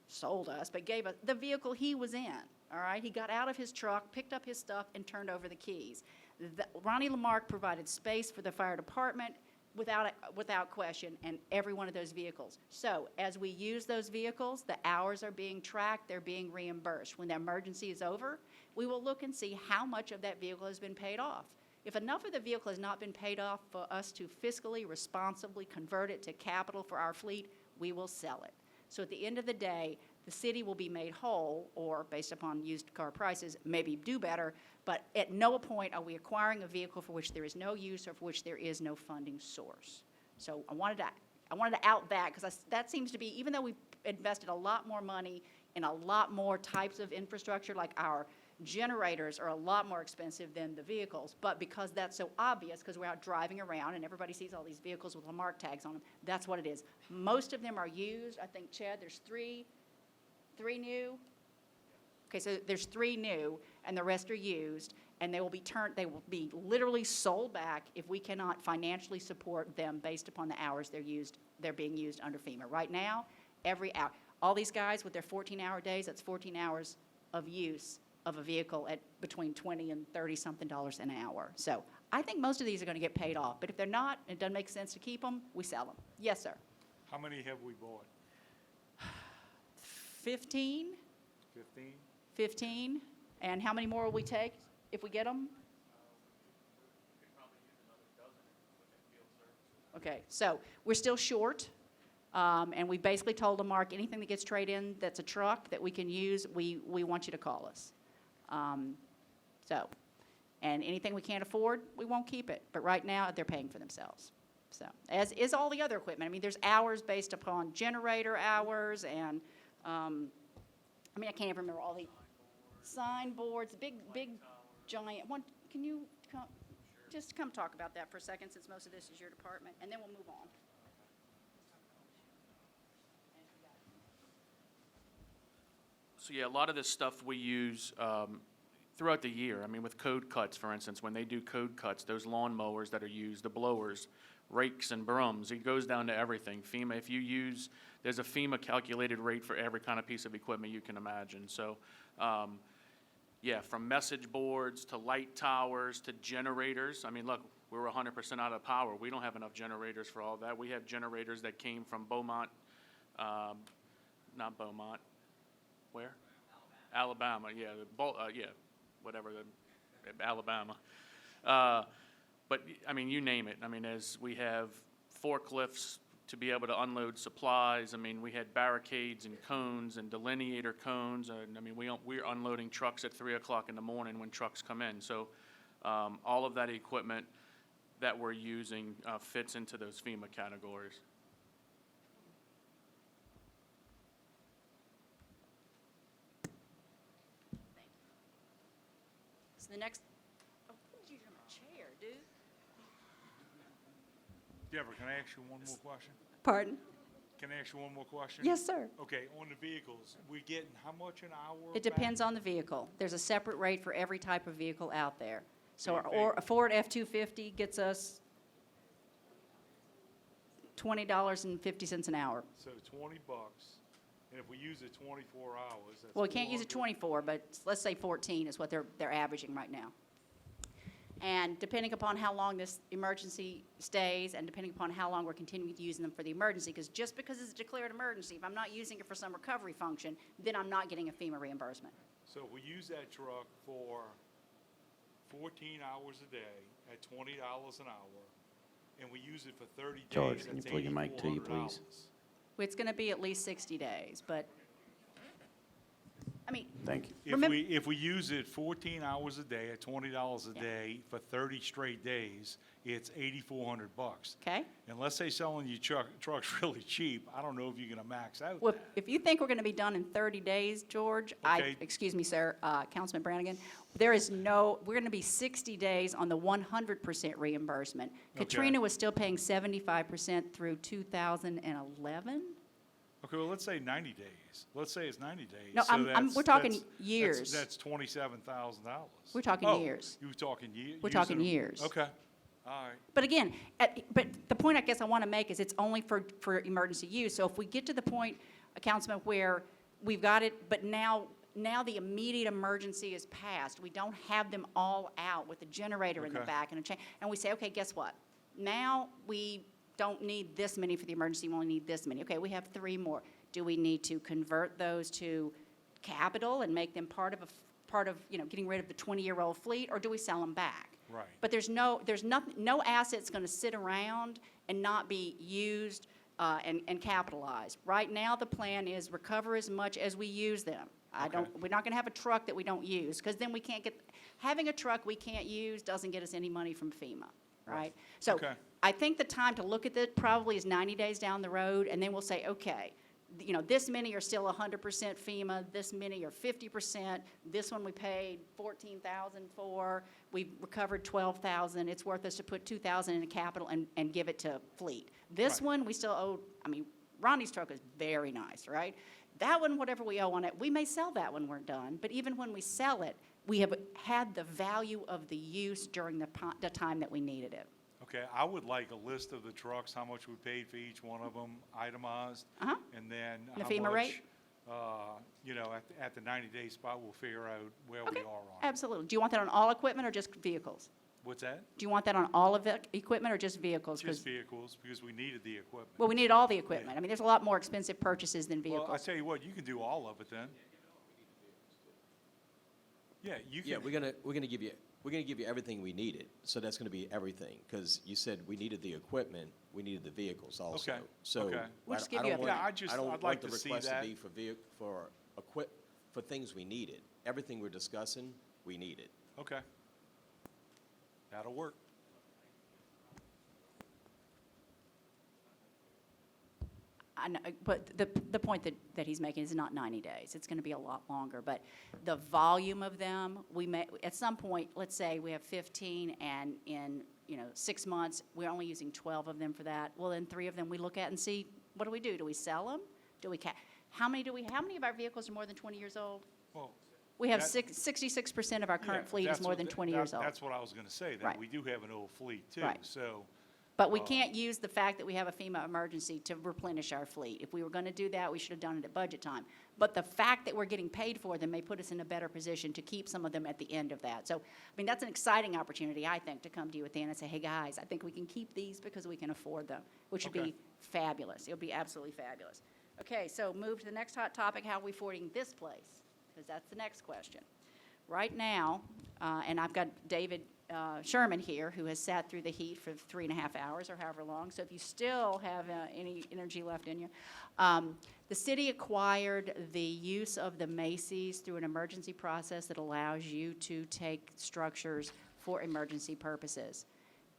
sold us, but gave us the vehicle he was in, all right? He got out of his truck, picked up his stuff, and turned over the keys. Ronnie Lamarck provided space for the fire department without question, and every one of those vehicles. So as we use those vehicles, the hours are being tracked, they're being reimbursed. When the emergency is over, we will look and see how much of that vehicle has been paid off. If enough of the vehicle has not been paid off for us to fiscally, responsibly convert it to capital for our fleet, we will sell it. So at the end of the day, the city will be made whole, or based upon used car prices, maybe do better, but at no point are we acquiring a vehicle for which there is no use or for which there is no funding source. So I wanted to out that, because that seems to be, even though we invested a lot more money in a lot more types of infrastructure, like our generators are a lot more expensive than the vehicles, but because that's so obvious, because we're out driving around and everybody sees all these vehicles with Lamarck tags on them, that's what it is. Most of them are used. I think, Chad, there's three new? Okay, so there's 3 new, and the rest are used, and they will be literally sold back if we cannot financially support them based upon the hours they're being used under FEMA. Right now, every hour, all these guys with their 14-hour days, that's 14 hours of use of a vehicle at between $20 and $30-something an hour. So I think most of these are going to get paid off, but if they're not, it doesn't make sense to keep them, we sell them. Yes, sir. How many have we bought? 15? 15? 15, and how many more will we take if we get them? Okay, so we're still short, and we basically told Lamarck anything that gets traded in that's a truck that we can use, we want you to call us. And anything we can't afford, we won't keep it. But right now, they're paying for themselves. So, as is all the other equipment. I mean, there's hours based upon generator hours, and I can't even remember all the signboards, big giant one. Can you come talk about that for a second, since most of this is your department, and then we'll move on. So yeah, a lot of this stuff we use throughout the year. I mean, with code cuts, for instance, when they do code cuts, those lawn mowers that are used, the blowers, rakes and brooms, it goes down to everything. FEMA, there's a FEMA calculated rate for every kind of piece of equipment you can imagine. So, yeah, from message boards to light towers to generators. I mean, look, we're 100% out of power. We don't have enough generators for all that. We have generators that came from Beaumont, not Beaumont, where? Alabama, yeah, Alabama. But, I mean, you name it. I mean, as we have forklifts to be able to unload supplies. I mean, we had barricades and cones and delineator cones. And, I mean, we're unloading trucks at 3 o'clock in the morning when trucks come in. So all of that equipment that we're using fits into those FEMA categories. So the next, who's using my chair, dude? Deborah, can I ask you one more question? Pardon? Can I ask you one more question? Yes, sir. Okay, on the vehicles, we're getting how much an hour? It depends on the vehicle. There's a separate rate for every type of vehicle out there. So a Ford F-250 gets us $20.50 an hour. So $20, and if we use it 24 hours, that's Well, we can't use it 400. 24, but let's say 14 is what they're averaging right now. And depending upon how long this emergency stays, and depending upon how long we're continuing to using them for the emergency, because just because it's a declared emergency, if I'm not using it for some recovery function, then I'm not getting a FEMA reimbursement. So if we use that truck for 14 hours a day at $20 an hour, and we use it for 30 George, days, can you that's plug your mic to you, $8,400. please? It's going to be at least 60 days, but, I mean, Thank you. If we use it 14 hours a day at $20 a day for 30 straight days, it's $8,400. okay? And let's say selling you trucks really cheap, I don't know if you're gonna max out Well, that. if you think we're going to be done in 30 days, George, Okay. excuse me, sir, Councilman Brannigan, we're going to be 60 days on the 100% reimbursement. Okay. Katrina was still paying 75% through 2011? Okay, well, let's say 90 days. Let's say it's 90 days. No, So we're talking that's- years. That's $27,000. We're talking Oh, years. you were talking years? We're talking years. Okay. All right. But again, but the point I guess I want to make is it's only for emergency use. So if we get to the point, Councilman, where we've got it, but now the immediate emergency is passed, we don't have them all out with a generator in the Okay. back and a chain, and we say, okay, guess what? Now we don't need this many for the emergency, we only need this many. Okay, we have 3 more. Do we need to convert those to capital and make them part of, getting rid of the 20-year-old fleet, or do we sell them back? Right. But there's no asset's going to sit around and not be used and capitalized. Right now, the plan is recover as much as we use them. We're not going to have a truck that we don't use, because then we can't having a truck we can't use doesn't get us any money from FEMA, right? So Okay. I think the time to look at that probably is 90 days down the road, and then we'll say, okay, this many are still 100% FEMA, this many are 50%, this one we paid $14,000 for, we've recovered $12,000, it's worth us to put $2,000 in a capital and give it to fleet. This Right. one, we still owe, Ronnie's truck is very nice, right? That one, whatever we owe on it, we may sell that when we're done, but even when we sell it, we have had the value of the use during the time that we needed it. Okay, I would like a list of the trucks, how much we paid for each one of them, itemized. Uh-huh. And then The how FEMA much, rate? at the 90-day spot, we'll figure out where Okay, we are on it. absolutely. Do you want that on all equipment or just vehicles? What's that? Do you want that on all of the equipment or just vehicles? 'Cause- Just vehicles, because we needed the equipment. Well, we need all the equipment. There's a lot more expensive purchases than Well, I vehicles. tell you what, you can do all of it then. Yeah, you can. Yeah, we're gonna give you everything we needed. So that's gonna be everything, because you said we needed the equipment, we needed the vehicles also. Okay, So okay. We'll just I give you don't a- want, Yeah, I don't I'd like want the to see request to that. be for things we needed. Everything we're discussing, we needed. Okay. That'll work. I know, but the point that he's making is not 90 days. It's going to be a lot longer. But the volume of them, at some point, let's say we have 15, and in 6 months, we're only using 12 of them for that. Well, then 3 of them we look at and see, what do we do? Do we sell them? How many of our vehicles are more than 20 years old? Well, We have that- 66% of our current yeah, fleet is that's more what than the- 20 that- years old. That's what I was going to say, that Right. we do have an old fleet too, Right. so. But we can't use the fact that we have a FEMA emergency to replenish our fleet. If we were going to do that, we should have done it at budget time. But the fact that we're getting paid for them may put us in a better position to keep some of them at the end of that. So, that's an exciting opportunity, I think, to come to you at the end and say, hey, guys, I think we can keep these because we can afford them, which would Okay. be fabulous. It would be absolutely fabulous. Okay, so move to the next hot topic, how are we affording this place? Because that's the next question. Right now, and I've got David Sherman here, who has sat through the heat for 3.5 hours or however long. So if you still have any energy left in you. The city acquired the use of the Macy's through an emergency process that allows you to take structures for emergency purposes.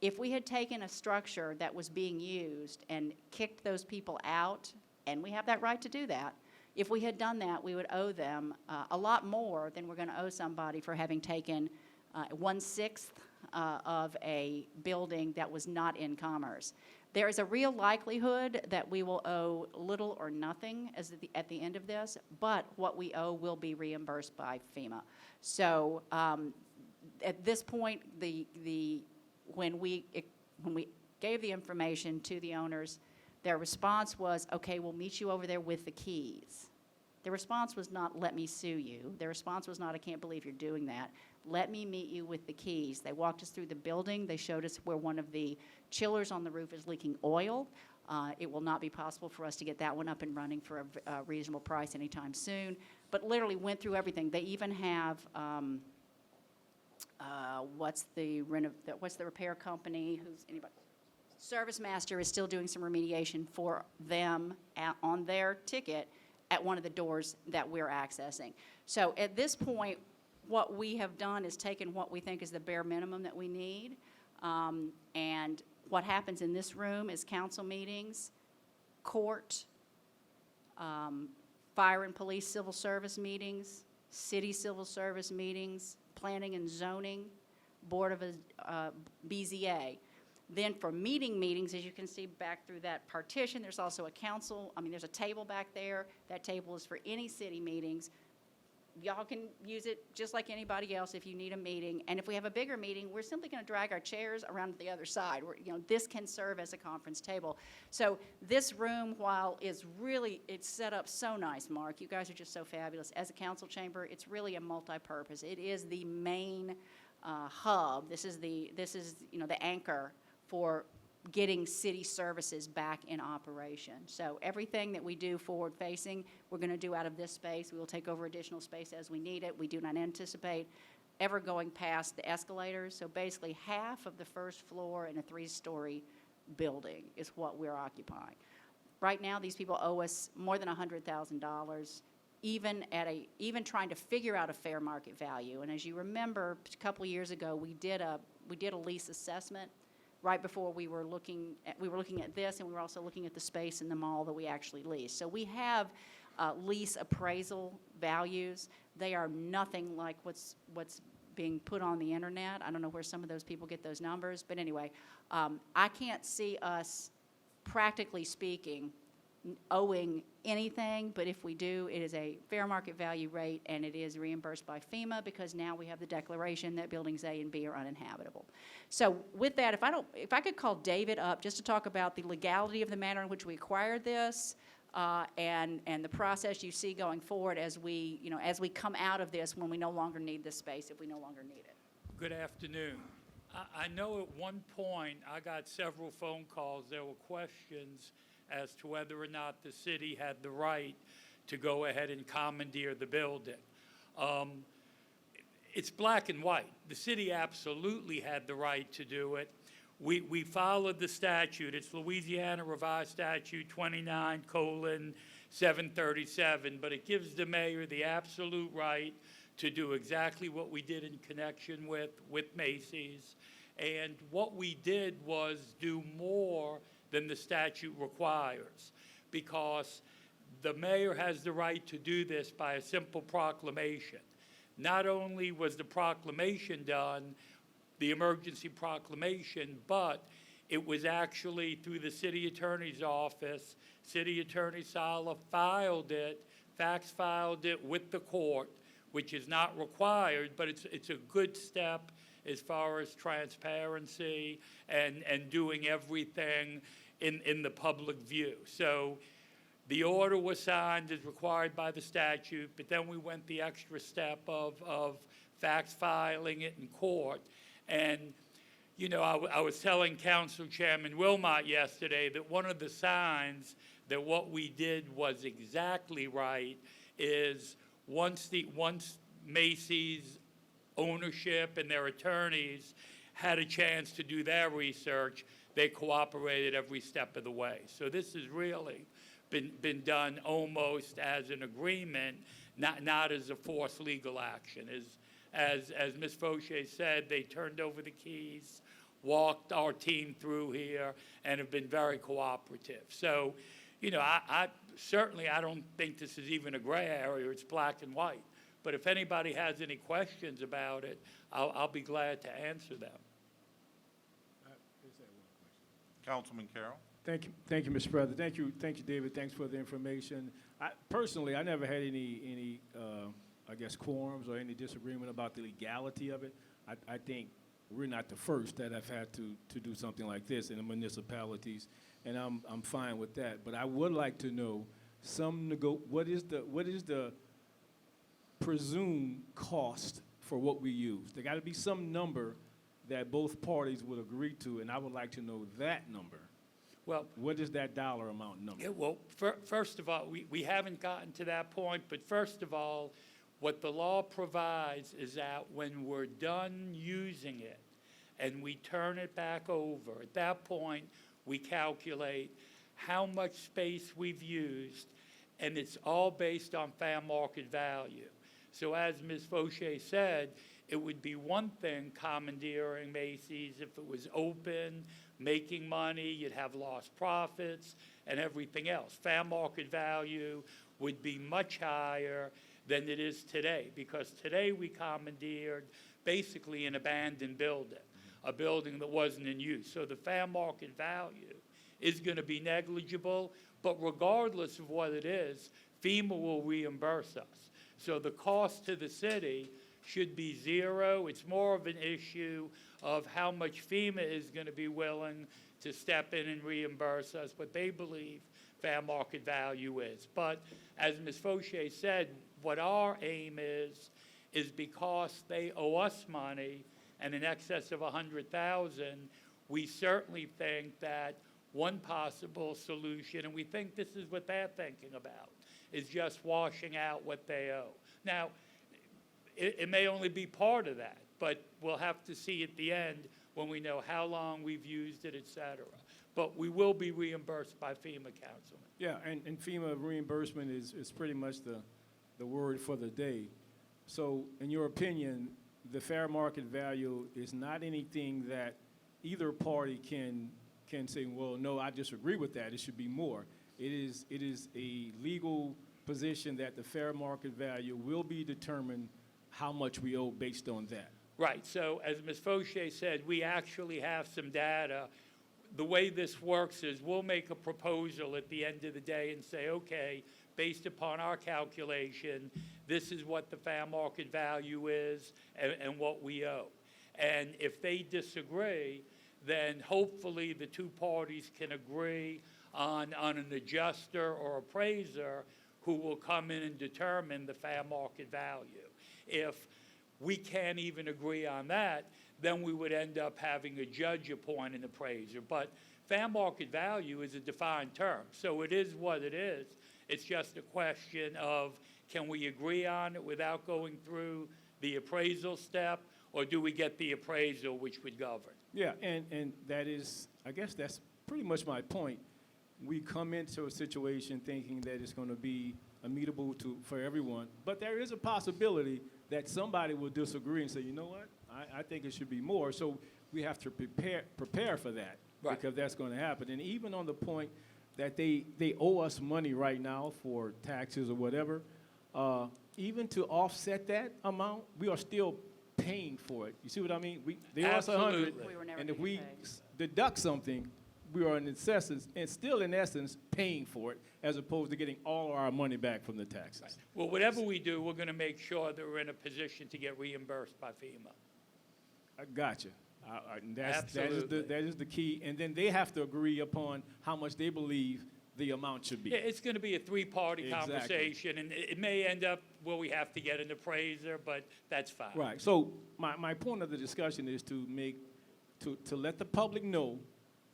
If we had taken a structure that was being used and kicked those people out, and we have that right to do that, if we had done that, we would owe them a lot more than we're going to owe somebody for having taken 1/6 of a building that was not in commerce. There is a real likelihood that we will owe little or nothing at the end of this, but what we owe will be reimbursed by FEMA. So at this point, when we gave the information to the owners, their response was, okay, we'll meet you over there with the keys. Their response was not, let me sue you. Their response was not, I can't believe you're doing that. Let me meet you with the keys. They walked us through the building. They showed us where one of the chillers on the roof is leaking oil. It will not be possible for us to get that one up and running for a reasonable price anytime soon. But literally went through everything. They even have, what's the repair company? Who's anybody? Service Master is still doing some remediation for them on their ticket at one of the doors that we're accessing. So at this point, what we have done is taken what we think is the bare minimum that we need. And what happens in this room is council meetings, court, fire and police civil service meetings, city civil service meetings, planning and zoning, board of BZA. Then for meetings, as you can see back through that partition, there's also a council, there's a table back there. That table is for any city meetings. y'all can use it just like anybody else if you need a meeting. And if we have a bigger meeting, we're simply going to drag our chairs around to the other side. This can serve as a conference table. So this room, while it's set up so nice, Mark, you guys are just so fabulous. As a council chamber, it's really a multi-purpose. It is the main hub. This is the anchor for getting city services back in operation. So everything that we do forward-facing, we're going to do out of this space. We will take over additional space as we need it. We do not anticipate ever going past the escalators. So basically half of the first floor in a 3-story building is what we're occupying. Right now, these people owe us more than $100,000, even trying to figure out a fair market value. And as you remember, a couple of years ago, we did a lease assessment right before we were looking at this, and we were also looking at the space in the mall that we actually lease. So we have lease appraisal values. They are nothing like what's being put on the internet. I don't know where some of those people get those numbers, but anyway, I can't see us, practically speaking, owing anything, but if we do, it is a fair market value rate, and it is reimbursed by FEMA because now we have the declaration that buildings A and B are uninhabitable. So with that, if I could call David up just to talk about the legality of the manner in which we acquired this, and the process you see going forward as we come out of this when we no longer need this space, if we no longer need it. Good afternoon. I know at one point I got several phone calls. There were questions as to whether or not the city had the right to go ahead and commandeer the building. It's black and white. The city absolutely had the right to do it. We followed the statute. It's Louisiana Revised Statute 29:737, but it gives the mayor the absolute right to do exactly what we did in connection with Macy's. And what we did was do more than the statute requires, because the mayor has the right to do this by a simple proclamation. Not only was the proclamation done, the emergency proclamation, but it was actually through the city attorney's office. City Attorney Sala filed it, fax filed it with the court, which is not required, but it's a good step as far as transparency and doing everything in the public view. So the order was signed as required by the statute, but then we went the extra step of fax filing it in court. And, I was telling Council Chairman Wilmot yesterday that one of the signs that what we did was exactly right is once Macy's ownership and their attorneys had a chance to do their research, they cooperated every step of the way. So this has really been done almost as an agreement, not as a forced legal action. As Ms. Fauché said, they turned over the keys, walked our team through here, and have been very cooperative. So, I don't think this is even a gray area. It's black and white. But if anybody has any questions about it, I'll be glad to answer them. Councilman Carroll. Thank you, Mr. President. Thank you, David. Thanks for the information. Personally, I never had any quorums or any disagreement about the legality of it. I think we're not the first that have had to do something like this in the municipalities, and I'm fine with that. But I would like to know what is the presumed cost for what we use? There got to be some number that both parties would agree to, and I would like to know that number. Well, what is that dollar amount number? Yeah, well, first of all, we haven't gotten to that point, but first of all, what the law provides is that when we're done using it and we turn it back over, at that point, we calculate how much space we've used, and it's all based on fair market value. So as Ms. Fauché said, it would be one thing commandeering Macy's if it was open, making money, you'd have lost profits and everything else. Fair market value would be much higher than it is today, because today we commandeered basically an abandoned building, a building that wasn't in use. So the fair market value is going to be negligible, but regardless of what it is, FEMA will reimburse us. So the cost to the city should be zero. It's more of an issue of how much FEMA is going to be willing to step in and reimburse us what they believe fair market value is. But as Ms. Fauché said, what our aim is because they owe us money and in excess of $100,000, we certainly think that one possible solution, and we think this is what they're thinking about, is just washing out what they owe. Now, it may only be part of that, but we'll have to see at the end when we know how long we've used it, et cetera. But we will be reimbursed by FEMA, Councilman. Yeah, and FEMA reimbursement is pretty much the word for the day. So in your opinion, the fair market value is not anything that either party can say, well, no, I disagree with that, it should be more. It is a legal position that the fair market value will be determined how much we owe based on that. Right, so as Ms. Fauché said, we actually have some data. The way this works is we'll make a proposal at the end of the day and say, okay, based upon our calculation, this is what the fair market value is and what we owe. And if they disagree, then hopefully the two parties can agree on an adjuster or appraiser who will come in and determine the fair market value. If we can't even agree on that, then we would end up having a judge appoint an appraiser. But fair market value is a defined term, so it is what it is. It's just a question of, can we agree on it without going through the appraisal step, or do we get the appraisal which would govern? Yeah, and that is, I guess that's pretty much my point. We come into a situation thinking that it's going to be amenable for everyone, but there is a possibility that somebody will disagree and say, you know what, I think it should be more. So we have to prepare for that, Right. because that's going to happen. And even on the point that they owe us money right now for taxes or whatever, even to offset that amount, we are still paying for it. You see what I mean? They owe us 100, Absolutely. We were never and if getting we paid. deduct something, we are in essence, and still in essence, paying for it, as opposed to getting all our money back from the taxes. Well, whatever we do, we're going to make sure that we're in a position to get reimbursed by FEMA. I got you. And that Absolutely. is the key. And then they have to agree upon how much they believe the amount should be. Yeah, it's going to be a three-party Exactly. conversation, and it may end up where we have to get an appraiser, but that's fine. Right. So my point of the discussion is to let the public know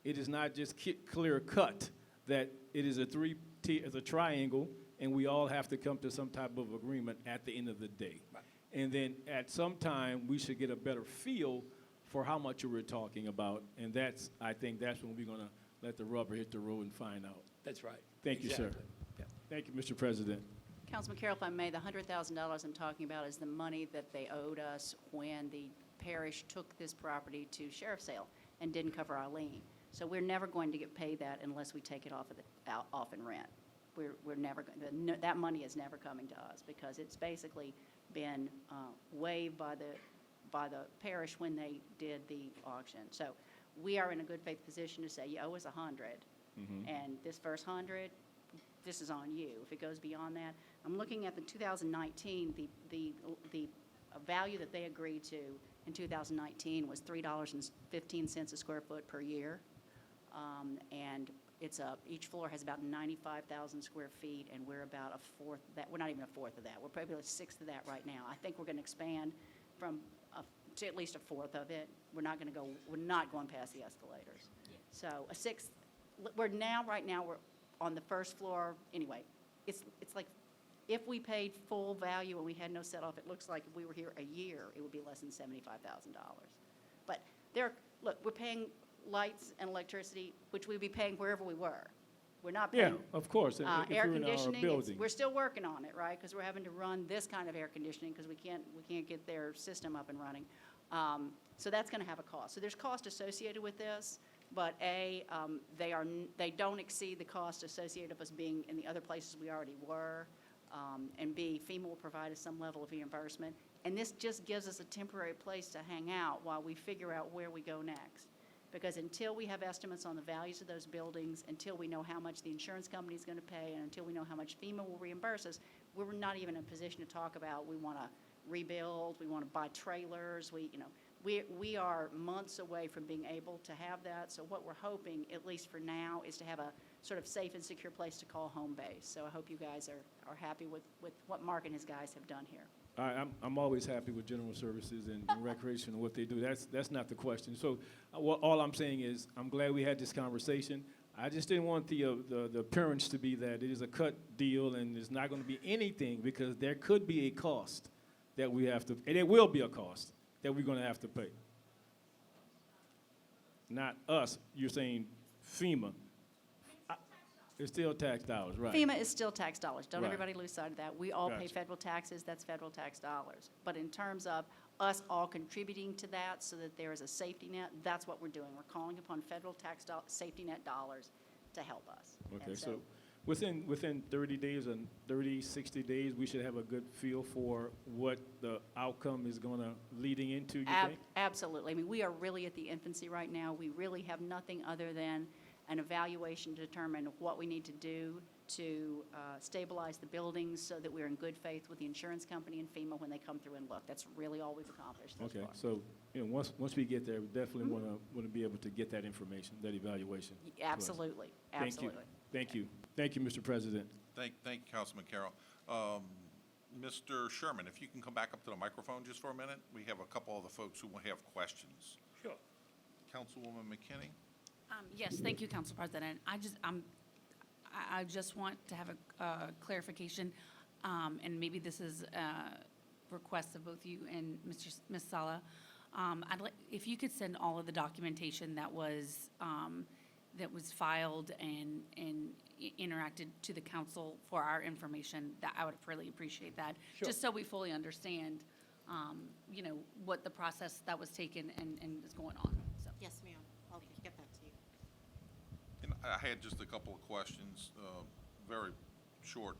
it is not just clear cut, that it is a triangle, and we all have to come to some type of agreement at the end of the day. Right. And then at some time, we should get a better feel for how much we're talking about, and I think that's when we're going to let the rubber hit the road and find out. That's right. Thank you, sir. Exactly. Yeah. Thank you, Mr. President. Councilman Carroll, if I may, the $100,000 I'm talking about is the money that they owed us when the parish took this property to sheriff's sale and didn't cover our lien. So we're never going to get paid that unless we take it off in rent. We're never going. That money is never coming to us because it's basically been waived by the parish when they did the auction. So we are in a good faith position to say, you owe us 100, and this first 100, this is on you. If it goes beyond that, I'm looking at the 2019, the value that they agreed to in 2019 was $3.15 a square foot per year. And each floor has about 95,000 square feet, and we're about a fourth of that. We're not even a fourth of that. We're probably a sixth of that right now. I think we're going to expand to at least a fourth of it. We're not going past the escalators. Yeah. So a sixth. Right now we're on the first floor. Anyway, it's like if we paid full value and we had no set off, it looks like if we were here a year, it would be less than $75,000. But we're paying lights and electricity, which we'd be paying wherever we were. We're not paying. Yeah, of course. If Air you're in our conditioning, building. we're still working on it, right? Because we're having to run this kind of air conditioning because we can't get their system up and running. So that's going to have a cost. So there's cost associated with this, but they don't exceed the cost associated with us being in the other places we already were, and B, FEMA will provide us some level of reimbursement. And this just gives us a temporary place to hang out while we figure out where we go next. Because until we have estimates on the values of those buildings, until we know how much the insurance company is going to pay, and until we know how much FEMA will reimburse us, we're not even in a position to talk about, we want to rebuild, we want to buy trailers, we are months away from being able to have that. So what we're hoping, at least for now, is to have a sort of safe and secure place to call home base. So I hope you guys are happy with what Mark and his guys have done here. I'm always happy with general services and recreation and what they do. That's not the question. So all I'm saying is I'm glad we had this conversation. I just didn't want the appearance to be that it is a cut deal and there's not going to be anything, because there could be a cost that we have to, and it will be a cost that we're going to have to pay. Not us. You're saying FEMA. It's still tax dollars, right? FEMA is still tax dollars. Don't Right. everybody lose sight of that. We all pay Gotcha. federal taxes. That's federal tax dollars. But in terms of us all contributing to that so that there is a safety net, that's what we're doing. We're calling upon federal tax safety net dollars to help us. Okay, And so within 30 days and 30, 60 days, we should have a good feel for what the outcome is going to leading into, you think? Absolutely. I mean, we are really at the infancy right now. We really have nothing other than an evaluation to determine what we need to do to stabilize the buildings so that we're in good faith with the insurance company and FEMA when they come through and look. That's really all we've accomplished thus Okay, far. so, once we get there, we definitely want to be able to get that information, that evaluation. to us. Absolutely, absolutely. Thank you. Thank you, Mr. President. Thank you, Councilman Carroll. Mr. Sherman, if you can come back up to the microphone just for a minute. We have a couple of the folks who have questions. Sure. Councilwoman McKinney? Yes, thank you, Council President. I just want to have a clarification, and maybe this is a request of both you and Ms. Sala. I'd like, if you could send all of the documentation that was filed and interacted to the council for our information, that I would really appreciate that. Sure. Just so we fully understand, what the process that was taken and is going on, so. Yes, ma'am. I'll get that to you. And I had just a couple of questions, very short.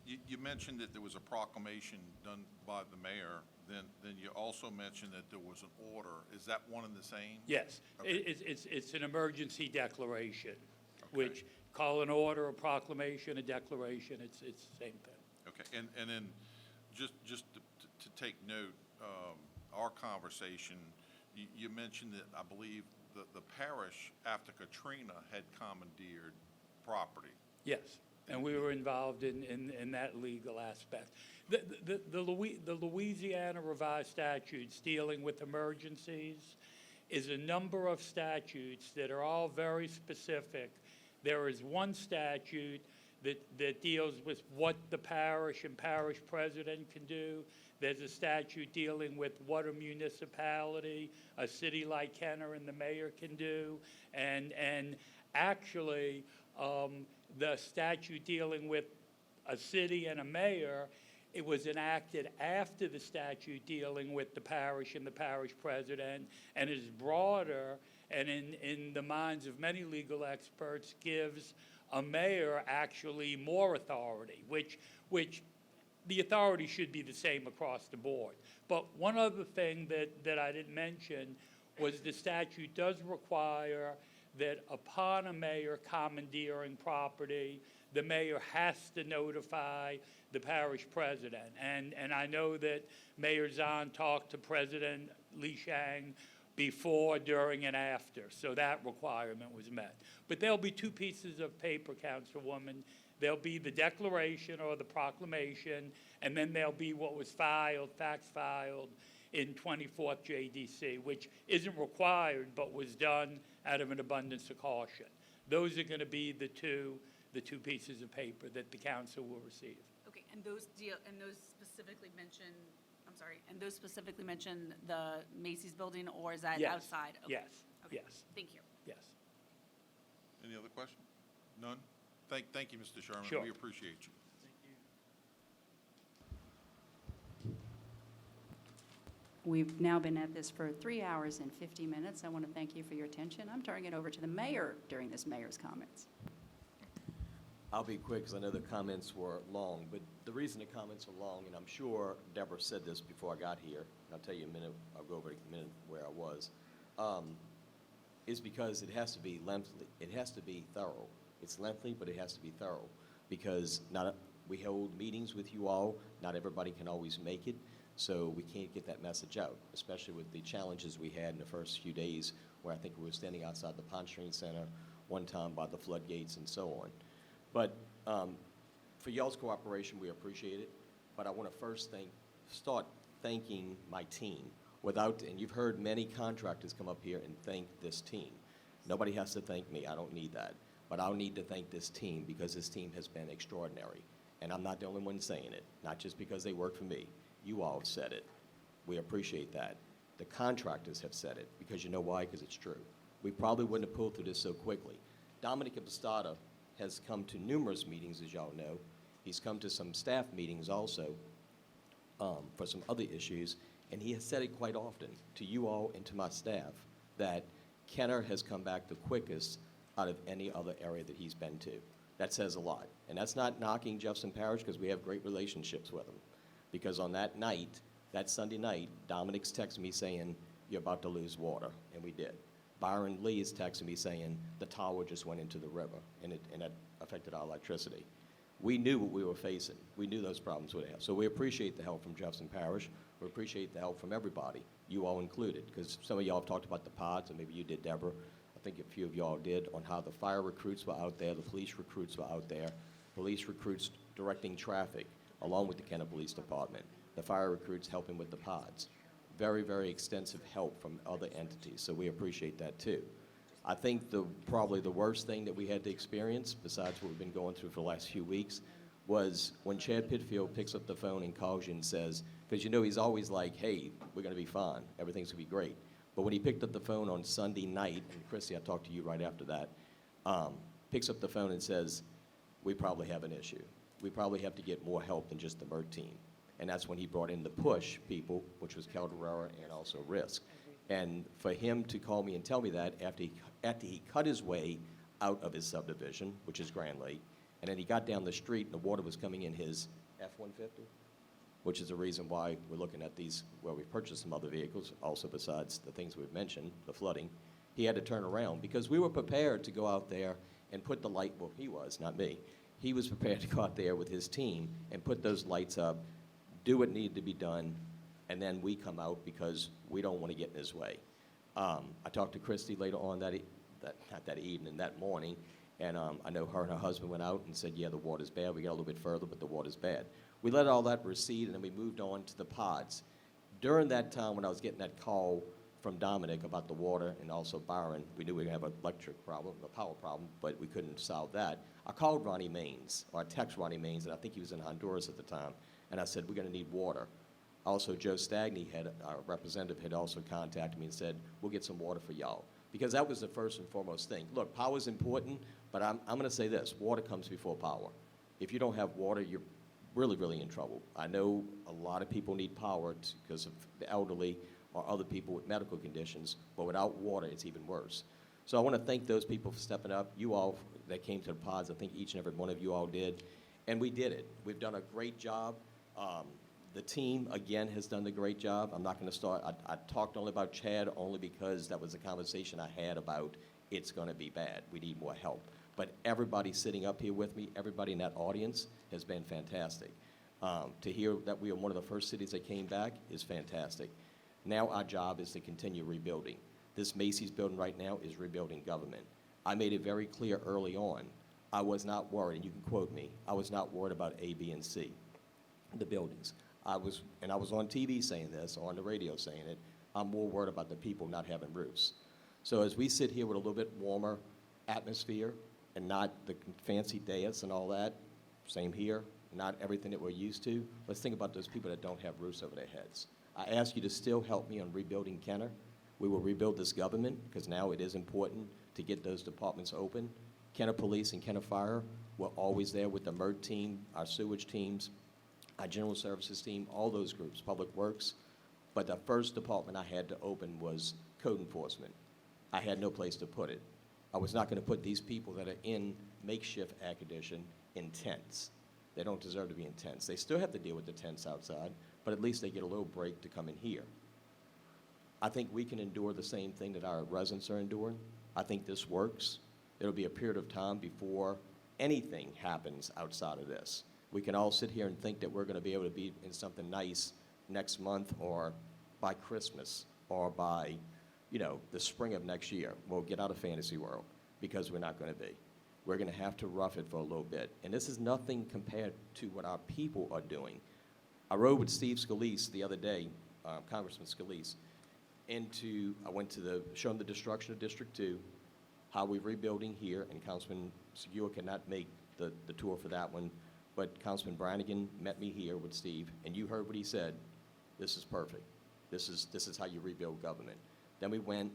You mentioned that there was a proclamation done by the mayor, then you also mentioned that there was an order. Is that one and the same? Yes, Okay. it's an emergency declaration, Okay. which call an order, a proclamation, a declaration, it's the same thing. Okay, and then just to take note, our conversation, you mentioned that I believe the parish after Katrina had commandeered property. Yes, and we were involved in that legal aspect. The Louisiana revised statutes dealing with emergencies is a number of statutes that are all very specific. There is one statute that deals with what the parish and parish president can do. There's a statute dealing with what a municipality, a city like Kenner, and the mayor can do. And actually, the statute dealing with a city and a mayor, it was enacted after the statute dealing with the parish and the parish president, and is broader, and in the minds of many legal experts, gives a mayor actually more authority, which the authority should be the same across the board. But one other thing that I didn't mention was the statute does require that upon a mayor commandeering property, the mayor has to notify the parish president. And I know that Mayor Zahn talked to President Li Shang before, during, and after, so that requirement was met. But there'll be two pieces of paper, Councilwoman. There'll be the declaration or the proclamation, and then there'll be what was filed, fax filed, in 24th JDC, which isn't required, but was done out of an abundance of caution. Those are going to be the two pieces of paper that the council will receive. Okay, and those specifically mention, I'm sorry, and those specifically mention the Macy's building, or is that Yes. outside? Okay. Yes, Okay. yes, Thank you. yes. Any other question? None? Thank you, Mr. Sherman. Sure. We appreciate you. We've now been at this for 3 hours and 50 minutes. I want to thank you for your attention. I'm turning it over to the mayor during this mayor's comments. I'll be quick because I know the comments were long, but the reason the comments are long, and I'm sure Deborah said this before I got here, and I'll tell you in a minute, I'll go over in a minute where I was. is because it has to be lengthy. It has to be thorough. It's lengthy, but it has to be thorough because we hold meetings with you all. Not everybody can always make it, so we can't get that message out, especially with the challenges we had in the first few days where I think we were standing outside the Pontchartrain Center one time by the floodgates and so on. But for y'all's cooperation, we appreciate it. But I want to first start thanking my team. And you've heard many contractors come up here and thank this team. Nobody has to thank me. I don't need that. But I'll need to thank this team because this team has been extraordinary. And I'm not the only one saying it, not just because they work for me. You all have said it. We appreciate that. The contractors have said it because you know why? Because it's true. We probably wouldn't have pulled through this so quickly. Dominic Impostata has come to numerous meetings, as y'all know. He's come to some staff meetings also for some other issues. And he has said it quite often to you all and to my staff that Kenner has come back the quickest out of any other area that he's been to. That says a lot. And that's not knocking Jefferson Parish because we have great relationships with him. Because on that night, that Sunday night, Dominic's texted me saying, you're about to lose water, and we did. Byron Lee is texting me saying, the tower just went into the river, and it affected our electricity. We knew what we were facing. We knew those problems would have. So we appreciate the help from Jefferson Parish. We appreciate the help from everybody, you all included, because some of y'all have talked about the pods, and maybe you did, Deborah. I think a few of y'all did, on how the fire recruits were out there, the police recruits were out there, police recruits directing traffic, along with the Kenner Police Department, the fire recruits helping with the pods. Very, very extensive help from other entities, so we appreciate that too. I think probably the worst thing that we had to experience, besides what we've been going through for the last few weeks, was when Chad Pitfield picks up the phone and calls you and says, because you know he's always like, hey, we're going to be fine, everything's going to be great. But when he picked up the phone on Sunday night, and Christy, I talked to you right after that, picks up the phone and says, we probably have an issue. We probably have to get more help than just the MERT team. And that's when he brought in the PUSH people, which was Caldera and also RISC. And for him to call me and tell me that after he cut his way out of his subdivision, which is Grand Lake, and then he got down the street and the water was coming in his F-150, which is the reason why we're looking at these, where we purchased some other vehicles, also besides the things we've mentioned, the flooding. He had to turn around because we were prepared to go out there and put the light, well, he was, not me. He was prepared to go out there with his team and put those lights up, do what needed to be done, and then we come out because we don't want to get in his way. I talked to Christy later on that morning, and I know her and her husband went out and said, yeah, the water's bad. We got a little bit further, but the water's bad. We let all that recede, and then we moved on to the pods. During that time when I was getting that call from Dominic about the water and also Byron, we knew we have an electric problem, a power problem, but we couldn't solve that. I called Ronnie Maines, or I texted Ronnie Maines, and I think he was in Honduras at the time, and I said, we're going to need water. Also, Joe Stagney, our representative, had also contacted me and said, we'll get some water for y'all. Because that was the first and foremost thing. Look, power is important, but I'm going to say this, water comes before power. If you don't have water, you're really, really in trouble. I know a lot of people need power because of the elderly or other people with medical conditions, but without water, it's even worse. So I want to thank those people for stepping up. You all that came to the pods, I think each and every one of you all did, and we did it. We've done a great job. The team, again, has done a great job. I'm not going to start. I talked only about Chad only because that was a conversation I had about it's going to be bad. We need more help. But everybody sitting up here with me, everybody in that audience has been fantastic. To hear that we are one of the first cities that came back is fantastic. Now our job is to continue rebuilding. This Macy's building right now is rebuilding government. I made it very clear early on. I was not worried, and you can quote me, I was not worried about A, B, and C, the buildings. I was on TV saying this, or on the radio saying it, I'm more worried about the people not having roofs. So as we sit here with a little bit warmer atmosphere and not the fancy dais and all that, same here, not everything that we're used to, let's think about those people that don't have roofs over their heads. I ask you to still help me on rebuilding Kenner. We will rebuild this government because now it is important to get those departments open. Kenner Police and Kenner Fire were always there with the MERT team, our sewage teams, our general services team, all those groups, Public Works. But the first department I had to open was code enforcement. I had no place to put it. I was not going to put these people that are in makeshift air condition in tents. They don't deserve to be in tents. They still have to deal with the tents outside, but at least they get a little break to come in here. I think we can endure the same thing that our residents are enduring. I think this works. It'll be a period of time before anything happens outside of this. We can all sit here and think that we're going to be able to be in something nice next month or by Christmas or by, the spring of next year. We'll get out of fantasy world because we're not going to be. We're going to have to rough it for a little bit. And this is nothing compared to what our people are doing. I rode with Steve Scalise the other day, Congressman Scalise, I went to showing the destruction of District 2, how we're rebuilding here, and Councilman Segura cannot make the tour for that one, but Councilman Brannigan met me here with Steve, and you heard what he said. This is perfect. This is how you rebuild government. Then we went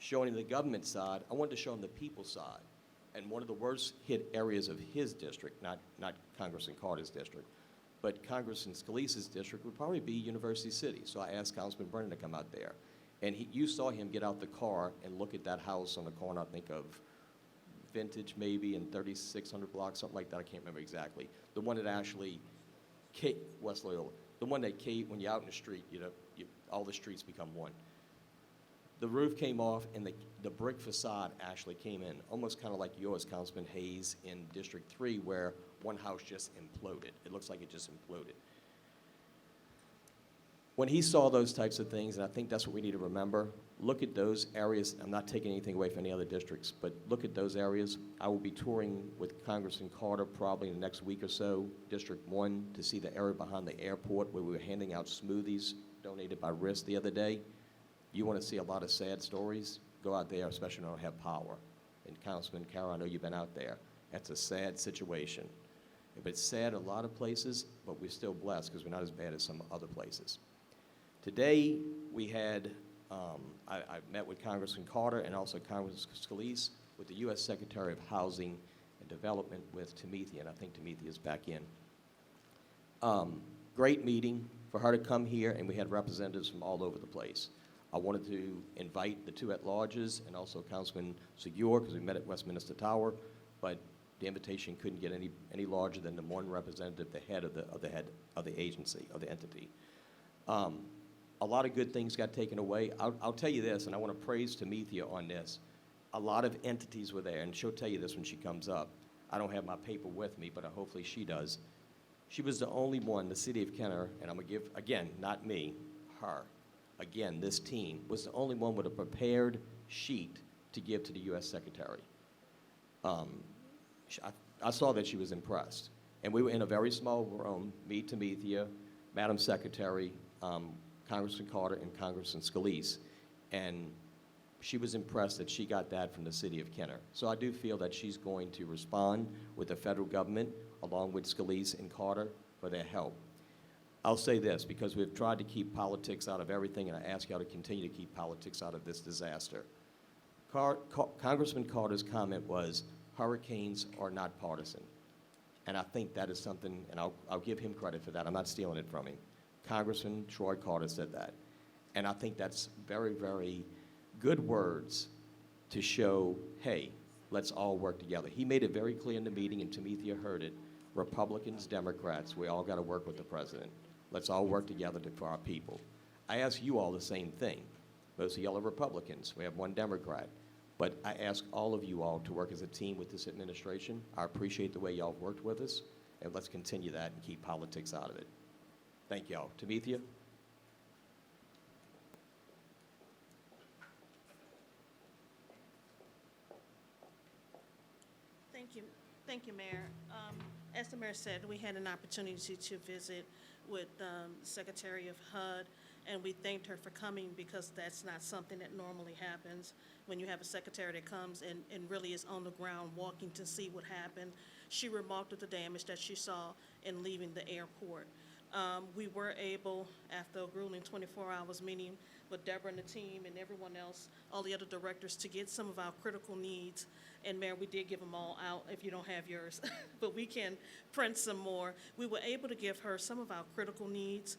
showing the government side. I wanted to show him the people side. And one of the worst hit areas of his district, not Congressman Carter's district, but Congressman Scalise's district would probably be University City. So I asked Councilman Brennan to come out there. And you saw him get out the car and look at that house on the corner, I think of Vintage maybe, and 3600 block, something like that. I can't remember exactly. The one that actually, West Loyola, the one that when you're out in the street, all the streets become one. The roof came off, and the brick facade actually came in, almost kind of like yours, Councilman Hayes, in District 3, where one house just imploded. It looks like it just imploded. When he saw those types of things, and I think that's what we need to remember, look at those areas. I'm not taking anything away from any other districts, but look at those areas. I will be touring with Congressman Carter probably in the next week or so, District 1, to see the area behind the airport where we were handing out smoothies donated by RIS the other day. You want to see a lot of sad stories, go out there, especially when you don't have power. And Councilman Carroll, I know you've been out there. That's a sad situation. It's sad in a lot of places, but we're still blessed because we're not as bad as some other places. Today, we had, I met with Congressman Carter and also Congressman Scalise with the U.S. Secretary of Housing and Development with Timothy, and I think Timothy is back in. Great meeting for her to come here, and we had representatives from all over the place. I wanted to invite the two at-larges and also Councilman Segura, because we met at Westminster Tower, but the invitation couldn't get any larger than the one representative, the head of the agency, of the entity. A lot of good things got taken away. I'll tell you this, and I want to praise Tamithia on this. A lot of entities were there, and she'll tell you this when she comes up. I don't have my paper with me, but hopefully she does. She was the only one, the city of Kenner, and I'm going to give, again, not me, her. Again, this team was the only one with a prepared sheet to give to the U.S. Secretary. I saw that she was impressed. And we were in a very small room, me, Tamithia, Madam Secretary, Congressman Carter, and Congressman Scalise. And she was impressed that she got that from the city of Kenner. So I do feel that she's going to respond with the federal government, along with Scalise and Carter, for their help. I'll say this, because we've tried to keep politics out of everything, and I ask y'all to continue to keep politics out of this disaster. Congressman Carter's comment was, hurricanes are not partisan. And I think that is something, and I'll give him credit for that. I'm not stealing it from him. Congressman Troy Carter said that. And I think that's very, very good words to show, hey, let's all work together. He made it very clear in the meeting, and Tamithia heard it. Republicans, Democrats, we all got to work with the president. Let's all work together for our people. I ask you all the same thing. Most of y'all are Republicans. We have one Democrat. But I ask all of you all to work as a team with this administration. I appreciate the way y'all have worked with us, and let's continue that and keep politics out of it. Thank y'all. Tamithia? Thank you, Mayor. As the mayor said, we had an opportunity to visit with the Secretary of HUD, and we thanked her for coming because that's not something that normally happens when you have a secretary that comes and really is on the ground walking to see what happened. She remarked at the damage that she saw in leaving the airport. We were able, after a grueling 24 hours meeting with Deborah and the team and everyone else, all the other directors, to get some of our critical needs. And Mayor, we did give them all out if you don't have yours, but we can print some more. We were able to give her some of our critical needs.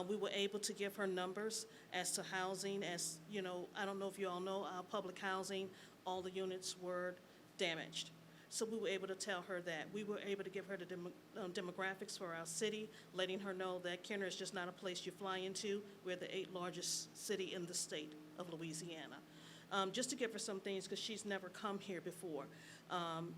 We were able to give her numbers as to housing, as you know, I don't know if you all know, our public housing, all the units were damaged. So we were able to tell her that. We were able to give her the demographics for our city, letting her know that Kenner is just not a place you fly into. We're the 8th largest city in the state of Louisiana. Just to give her some things, because she's never come here before.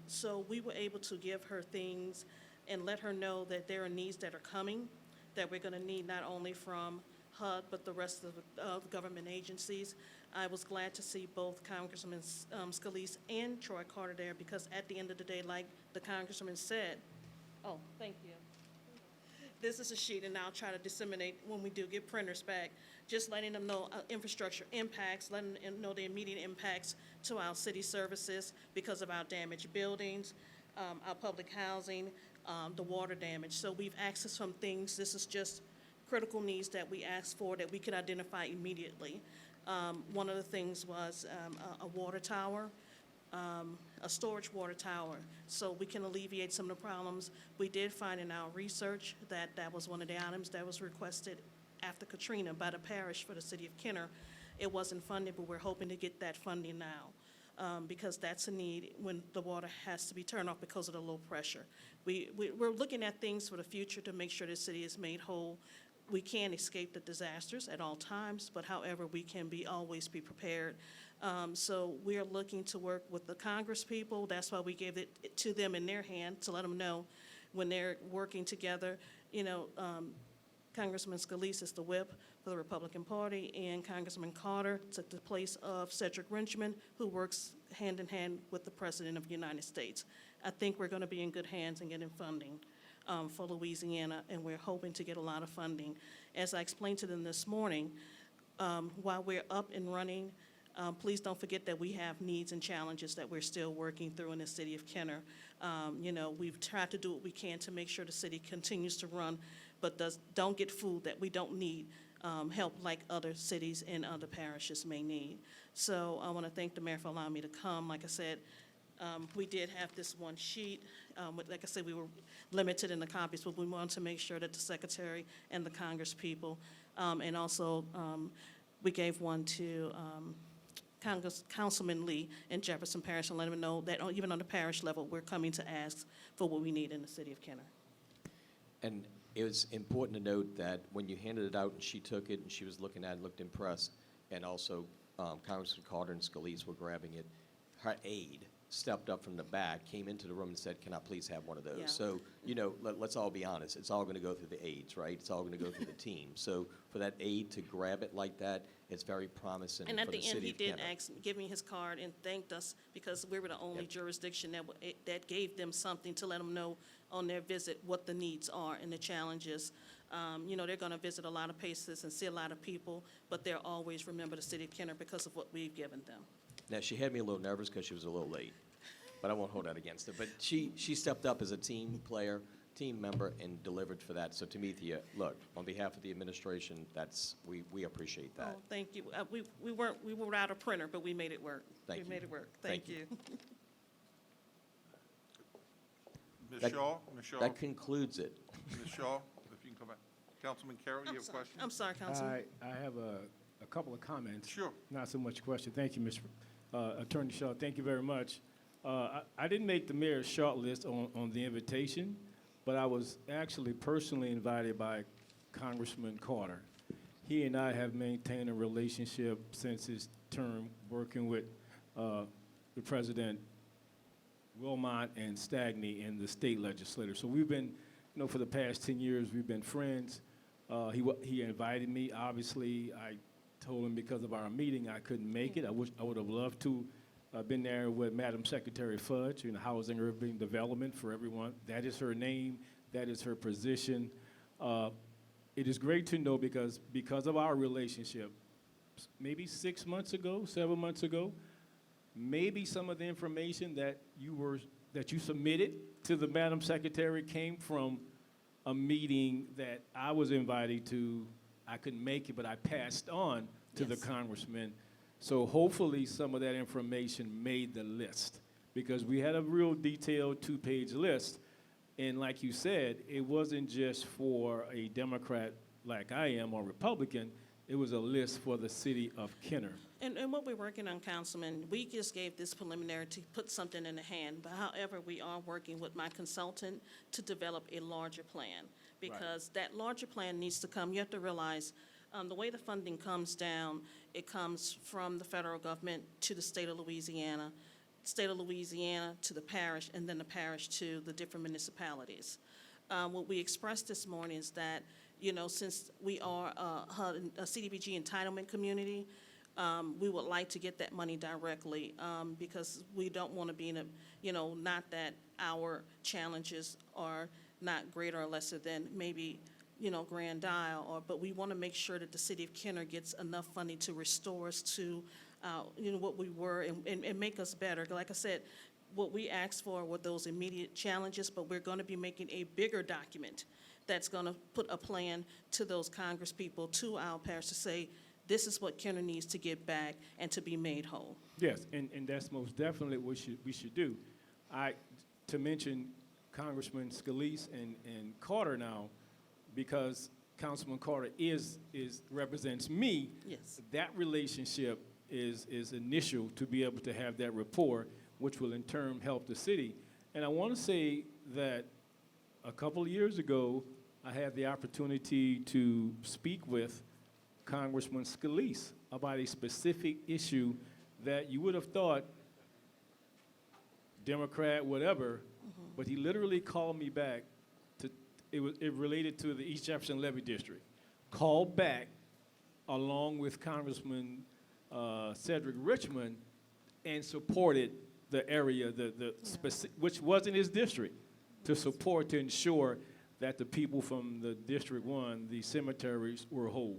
So we were able to give her things and let her know that there are needs that are coming, that we're going to need not only from HUD, but the rest of government agencies. I was glad to see both Congressman Scalise and Troy Carter there, because at the end of the day, like the Congressman said, oh, thank you. This is a sheet, and I'll try to disseminate when we do get printers back, just letting them know infrastructure impacts, letting them know the immediate impacts to our city services because of our damaged buildings, our public housing, the water damage. So we've asked for some things. This is just critical needs that we asked for that we could identify immediately. One of the things was a water tower, a storage water tower, so we can alleviate some of the problems. We did find in our research that that was one of the items that was requested after Katrina by the parish for the city of Kenner. It wasn't funded, but we're hoping to get that funding now, because that's a need when the water has to be turned off because of the low pressure. We're looking at things for the future to make sure the city is made whole. We can't escape the disasters at all times, but however, we can always be prepared. So we're looking to work with the Congress people. That's why we gave it to them in their hand, to let them know when they're working together. You know, Congressman Scalise is the whip for the Republican Party, and Congressman Carter took the place of Cedric Richmond, who works hand in hand with the President of the United States. I think we're going to be in good hands in getting funding for Louisiana, and we're hoping to get a lot of funding. As I explained to them this morning, while we're up and running, please don't forget that we have needs and challenges that we're still working through in the city of Kenner. You know, we've tried to do what we can to make sure the city continues to run, but don't get fooled that we don't need help like other cities and other parishes may need. So I want to thank the mayor for allowing me to come. Like I said, we did have this one sheet. Like I said, we were limited in the copies, but we wanted to make sure that the secretary and the Congress people, and also we gave one to Councilman Lee in Jefferson Parish, and let him know that even on the parish level, we're coming to ask for what we need in the city of Kenner. And it was important to note that when you handed it out and she took it and she was looking at it, looked impressed, and also Congressman Carter and Scalise were grabbing it, her aide stepped up from the back, came into the room and said, "Can I please have one of those?" Yeah. So, you know, let's all be honest. It's all going to go through the aides, right? It's all going to go through the team. So for that aide to grab it like that, it's very promising And for at the the end, city he of did Kenner. give me his card and thanked us because we were the only jurisdiction that gave them something to let them know on their visit what the needs are and the challenges. You know, they're going to visit a lot of places and see a lot of people, but they'll always remember the city of Kenner because of what we've given them. Now, she had me a little nervous because she was a little late, but I won't hold that against her. But she stepped up as a team player, team member, and delivered for that. So, Tamithia, look, on behalf of the administration, we appreciate that. Oh, thank you. We were without a printer, but we made it work. Thank you. We made it work. Thank Thank you. you. Ms. Shaw, Ms. Shaw, That concludes it. Ms. Shaw, if you can come back. Councilman Carroll, you have a question? I'm sorry, Councilman. I have a couple of comments. Sure. Not so much a question. Thank you, Mr. Attorney Shaw. Thank you very much. I didn't make the mayor's short list on the invitation, but I was actually personally invited by Congressman Carter. He and I have maintained a relationship since his term working with the President Wilmot and Stagney in the state legislature. So we've been, you know, for the past 10 years, we've been friends. He invited me. Obviously, I told him because of our meeting I couldn't make it. I would have loved to been there with Madam Secretary Fudge in Housing and Urban Development for everyone. That is her name. That is her position. It is great to know because of our relationship, maybe 6 months ago, 7 months ago, maybe some of the information that you submitted to the Madam Secretary came from a meeting that I was invited to. I couldn't make it, but I passed on to the congressman. So hopefully some of that information made the list because we had a real detailed 2-page list. And like you said, it wasn't just for a Democrat like I am or Republican. It was a list for the city of Kenner. And what we're working on, Councilman, we just gave this preliminary to put something in the hand, but however, we are working with my consultant to develop a larger plan, because that larger plan needs to come, you have to realize, the way the funding comes down, it comes from the federal government to the state of Louisiana to the parish, and then the parish to the different municipalities. What we expressed this morning is that, you know, since we are a CDBG entitlement community, we would like to get that money directly, because we don't want to be in a, you know, not that our challenges are not greater or lesser than maybe, you know, Grand Isle, but we want to make sure that the city of Kenner gets enough funding to restore us to, you know, what we were and make us better. Like I said, what we asked for were those immediate challenges, but we're going to be making a bigger document that's going to put a plan to those Congress people, to our parish, to say, this is what Kenner needs to get back and to be made whole. Yes, and that's most definitely what we should do. To mention Congressman Scalise and Carter now, because Councilman Carter represents me. Yes. That relationship is initial to be able to have that rapport, which will in turn help the city. And I want to say that a couple of years ago, I had the opportunity to speak with Congressman Scalise about a specific issue that you would have thought Democrat, whatever, but he literally called me back. It related to the East Jefferson Levy District. Called back along with Congressman Cedric Richmond and supported the area, which wasn't his district, to ensure that the people from the District 1, the cemeteries, were whole.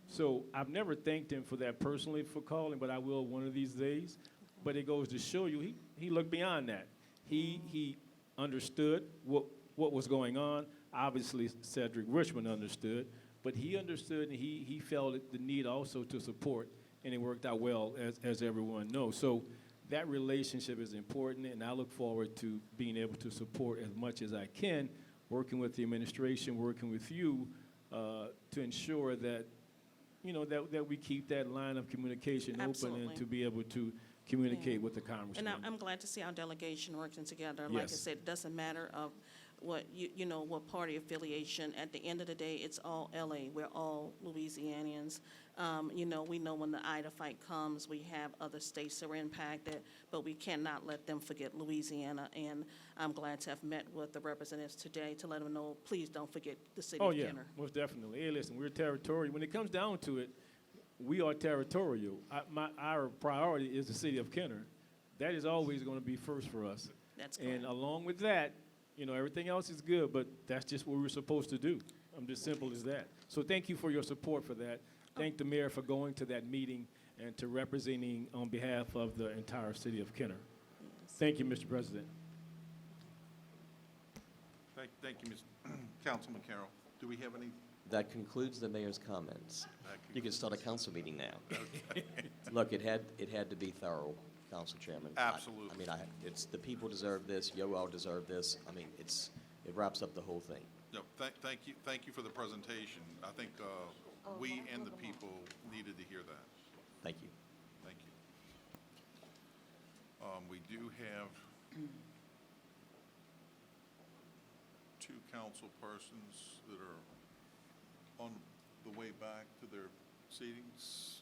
So I've never thanked him for that personally for calling, but I will one of these days. But it goes to show you, he looked beyond that. He understood what was going on. Obviously, Cedric Richmond understood, but he understood and he felt the need also to support, and it worked out well, as everyone knows. So that relationship is important, and I look forward to being able to support as much as I can, working with the administration, working with you, to ensure that, you know, that we keep that line of communication open and to be able to communicate with the congressman. And I'm glad to see our delegation working together. Like I Yes. said, it doesn't matter of what, you know, what party affiliation. At the end of the day, it's all LA. We're all Louisianians. You know, we know when the Ida fight comes, we have other states that are impacted, but we cannot let them forget Louisiana. And I'm glad to have met with the representatives today to let them know, please don't forget the city of Kenner. Most definitely. Hey, listen, we're territorial. When it comes down to it, we are territorial. Our priority is the city of Kenner. That is always going to be first for us. That's correct. And along with that, you know, everything else is good, but that's just what we're supposed to do. I'm just simple as that. So thank you for your support for that. Thank the mayor for going to that meeting and to representing on behalf of the entire city of Kenner. Thank you, Mr. President. Thank you, Councilman Carroll. Do we have any? That concludes the mayor's comments. You can start a council meeting now. Look, it had to be thorough, Council Chairman. Absolutely. I mean, it's the people deserve this. You all deserve this. I mean, it wraps up the whole thing. Yep, thank you for the presentation. I think we and the people needed to hear that. Thank you. Thank you. We do have two council persons that are on the way back to their seatings.